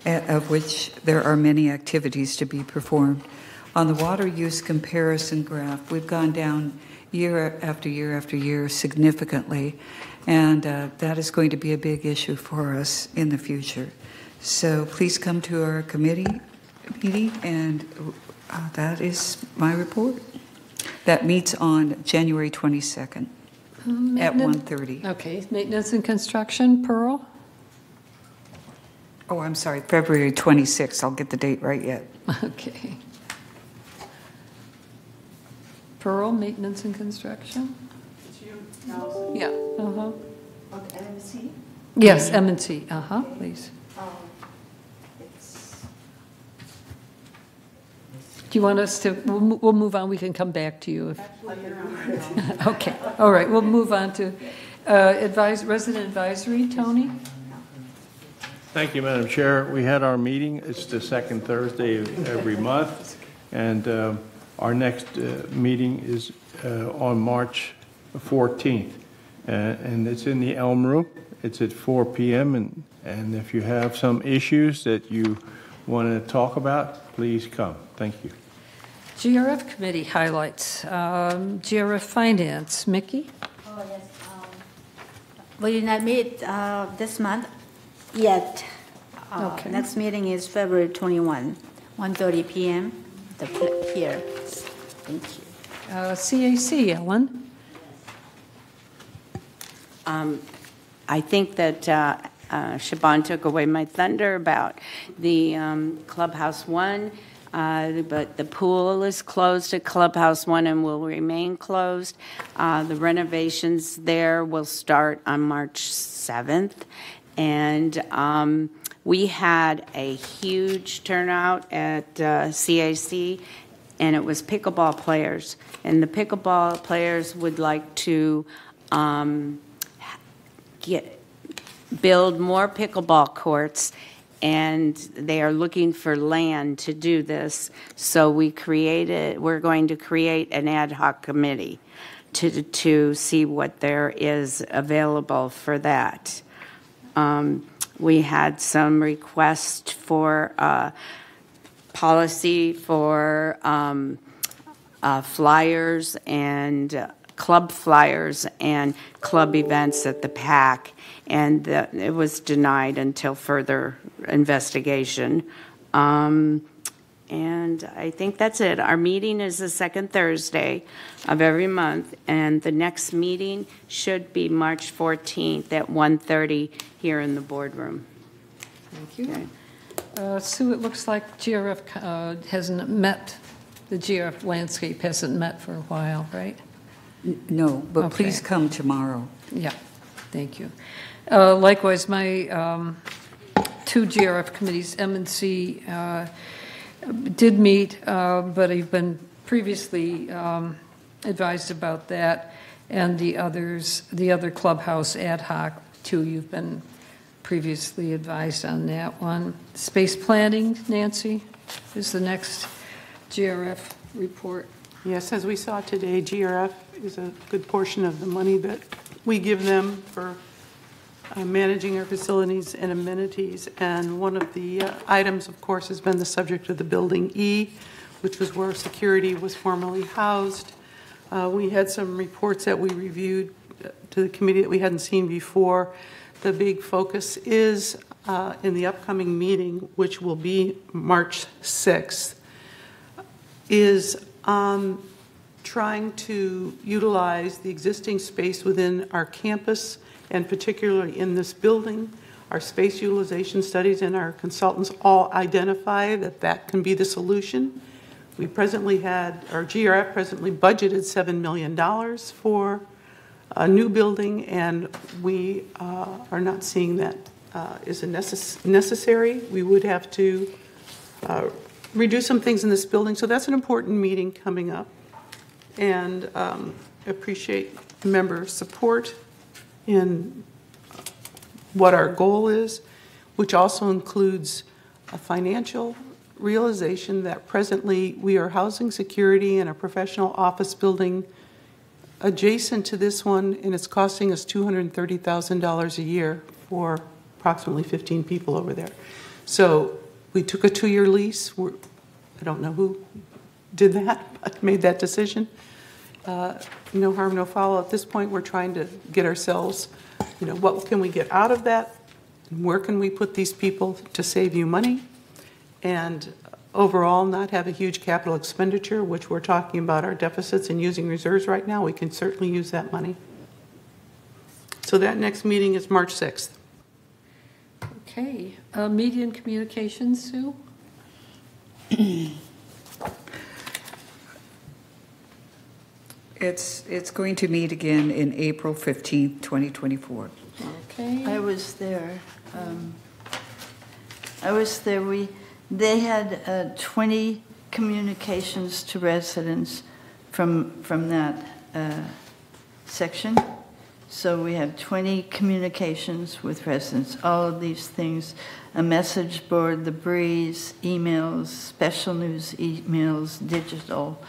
of which there are many activities to be performed. On the water use comparison graph, we've gone down year after year after year significantly, and that is going to be a big issue for us in the future. So please come to our committee meeting, and that is my report. That meets on January 22nd at 1:30. Okay, maintenance and construction, Pearl? Oh, I'm sorry, February 26th. I'll get the date right yet. Okay. Pearl, maintenance and construction? It's you, Allison? Yeah. On M&C? Yes, M&C, please. Do you want us to, we'll move on, we can come back to you if. Okay, all right, we'll move on to resident advisory, Tony? Thank you, Madam Chair. We had our meeting. It's the second Thursday of every month, and our next meeting is on March 14th, and it's in the Elm Room. It's at 4 p.m., and if you have some issues that you want to talk about, please come. Thank you. GRF committee highlights. GRF finance, Mickey? Oh, yes. We did not meet this month yet. Okay. Next meeting is February 21, 1:30 p.m. Here. Thank you. CAC, Ellen? I think that Siobhan took away my thunder about the Clubhouse 1, but the pool is closed at Clubhouse 1 and will remain closed. The renovations there will start on March 7th, and we had a huge turnout at CAC, and it was pickleball players. And the pickleball players would like to build more pickleball courts, and they are looking for land to do this. So we're going to create an ad hoc committee to see what there is available for that. We had some requests for policy for flyers and club flyers and club events at the PAC, and it was denied until further investigation. And I think that's it. Our meeting is the second Thursday of every month, and the next meeting should be March 14th at 1:30 here in the boardroom. Thank you. Okay. Sue, it looks like GRF hasn't met, the GRF landscape hasn't met for a while, right? No, but please come tomorrow. Yeah, thank you. Likewise, my two GRF committees, M&C, did meet, but I've been previously advised about that, and the other clubhouse ad hoc, too, you've been previously advised on that one. Space planning, Nancy, is the next GRF report. Yes, as we saw today, GRF is a good portion of the money that we give them for managing our facilities and amenities. And one of the items, of course, has been the subject of the Building E, which was where security was formerly housed. We had some reports that we reviewed to the committee that we hadn't seen before. The big focus is in the upcoming meeting, which will be March 6th, is trying to utilize the existing space within our campus, and particularly in this building. Our space utilization studies and our consultants all identify that that can be the solution. We presently had, our GRF presently budgeted $7 million for a new building, and we are not seeing that is necessary. We would have to redo some things in this building, so that's an important meeting coming up. And appreciate member support in what our goal is, which also includes a financial realization that presently we are housing security in a professional office building adjacent to this one, and it's costing us $230,000 a year for approximately 15 people over there. So we took a 2-year lease. I don't know who did that, but made that decision. No harm, no foul. At this point, we're trying to get ourselves, what can we get out of that? Where can we put these people to save you money? And overall, not have a huge capital expenditure, which we're talking about our deficits and using reserves right now. We can certainly use that money. So that next meeting is March 6th. Okay. Media and communications, Sue? It's going to meet again in April 15th, 2024. Okay. I was there. They had 20 communications to residents from that section. So we have 20 communications with residents. All of these things, a message board, the breeze, emails, special news emails, digital,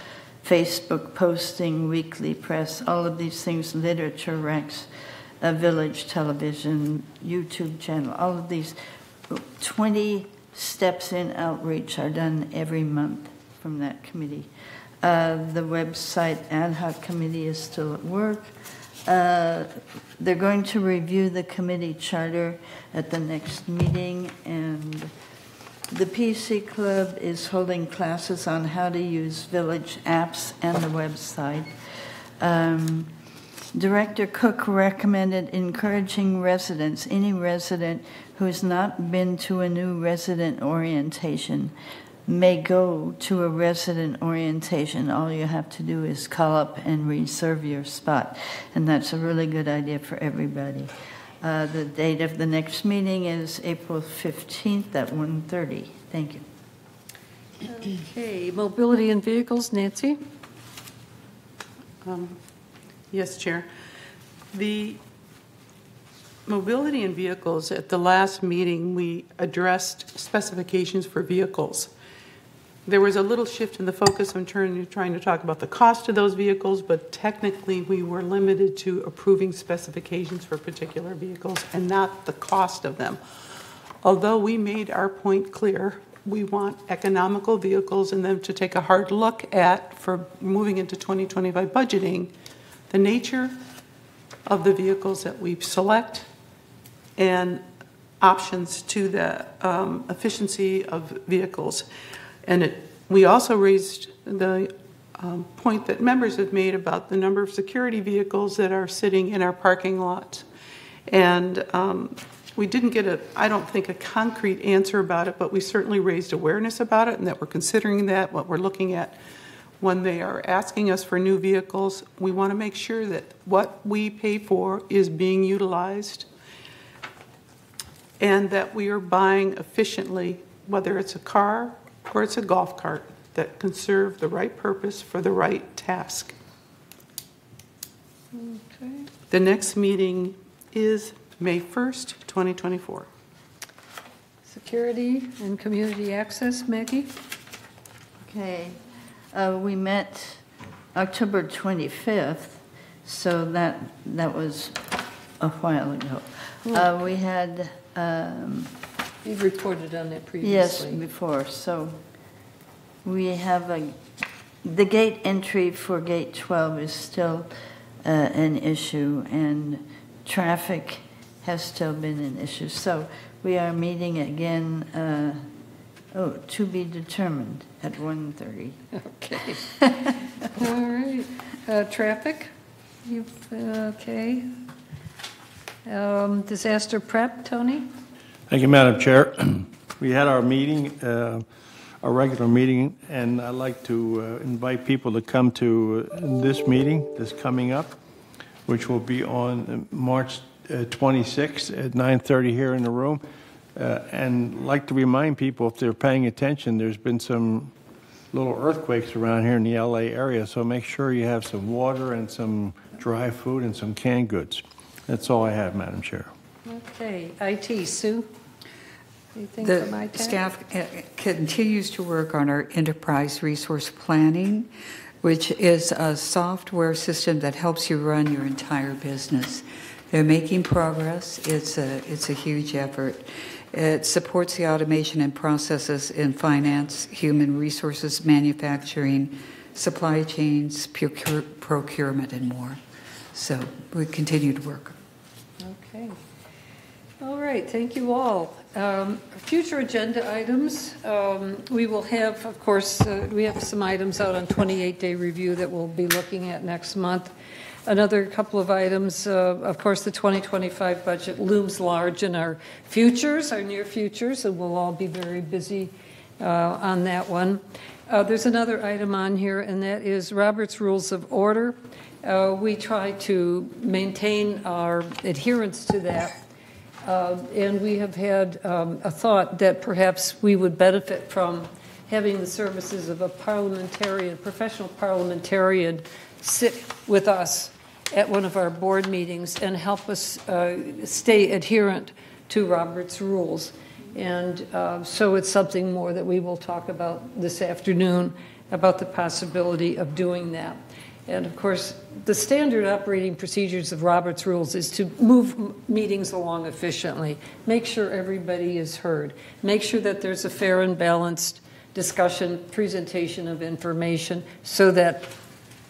Facebook posting, weekly press, all of these things, literature racks, a village television, YouTube channel, all of these 20 steps in outreach are done every month from that committee. The website ad hoc committee is still at work. They're going to review the committee charter at the next meeting, and the PC Club is holding classes on how to use village apps and the website. Director Cook recommended encouraging residents, any resident who has not been to a new resident orientation may go to a resident orientation. All you have to do is call up and reserve your spot, and that's a really good idea for everybody. The date of the next meeting is April 15th at 1:30. Thank you. Okay, mobility and vehicles, Nancy? Yes, Chair. The mobility and vehicles, at the last meeting, we addressed specifications for vehicles. There was a little shift in the focus on trying to talk about the cost of those vehicles, but technically we were limited to approving specifications for particular vehicles and not the cost of them. Although we made our point clear, we want economical vehicles and them to take a hard look at, for moving into 2025 budgeting, the nature of the vehicles that we select and options to the efficiency of vehicles. And we also raised the point that members have made about the number of security vehicles that are sitting in our parking lot. And we didn't get I don't think, a concrete answer about it, but we certainly raised awareness about it and that we're considering that, what we're looking at when they are asking us for new vehicles. We want to make sure that what we pay for is being utilized and that we are buying efficiently, whether it's a car or it's a golf cart, that can serve the right purpose for the right task. Okay. The next meeting is May 1st, 2024. Security and community access, Maggie? Okay. We met October 25th So that was a while ago. We had... You've reported on that yes, previously. before. So we have the gate entry for gate 12 is still an issue, and traffic has still been an issue. So we are meeting again, to be determined at 1:30. Okay. All right. Traffic? Okay. Disaster prep, Tony? Thank you, Madam Chair. We had our meeting, our regular meeting, and I'd like to invite people to come to this meeting that's coming up, which will be on March 26th at 9:30 here in the room. And like to remind people, if they're paying attention, there's been some little earthquakes around here in the LA area, so make sure you have some water and some dry food and some canned goods. That's all I have, Madam Chair. Okay. IT, Sue? Anything The from IT? staff continues to work on our enterprise resource planning, which is a software system that helps you run your entire business. They're making progress. It's a huge effort. It supports the automation and processes in finance, human resources, manufacturing, supply chains, procurement, and more. So we continue to work. Okay. All right. Thank you all. Future agenda items. We will have, of course, we have some items out on 28-day review that we'll be looking at next month. Another couple of items, of course, the 2025 budget looms large in our futures, our near futures, and we'll all be very busy on that one. There's another item on here, and that is Robert's Rules of Order. We try to maintain our adherence to that, and we have had a thought that perhaps we would benefit from having the services of a parliamentarian, professional parliamentarian, sit with us at one of our board meetings and help us stay adherent to Robert's rules. And so it's something more that we will talk about this afternoon, about the possibility of doing that. And of course, the standard operating procedures of Robert's rules is to move meetings along efficiently, make sure everybody is heard, make sure that there's a fair and balanced discussion, presentation of information, so that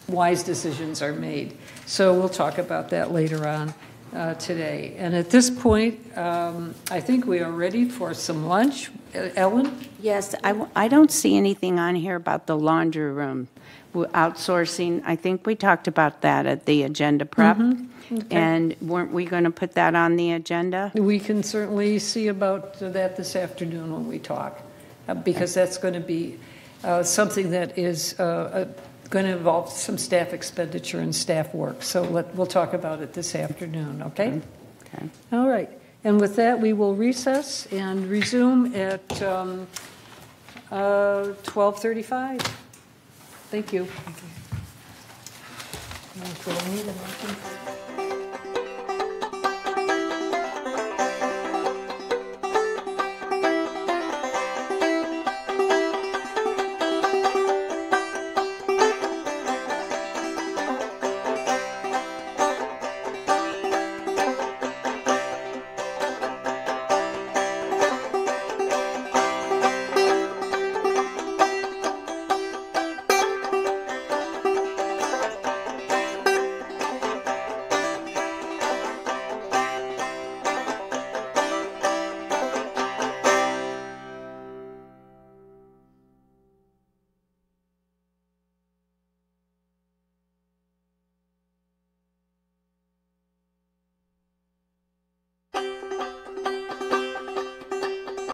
wise decisions are made. So we'll talk about that later on today. And at this point, I think we are ready for some lunch. Ellen? Yes, I don't see anything on here about the laundry room outsourcing. I think we talked about that at the agenda prep. Mm-hmm. Okay. And weren't we going to put that on the agenda? We can certainly see about that this afternoon when we talk, because that's going to be something that is going to involve some staff expenditure and staff work. So we'll talk about it this afternoon, okay? Okay. All right. And with that, we will recess and resume at 12:35. Thank you. Do I need a motion?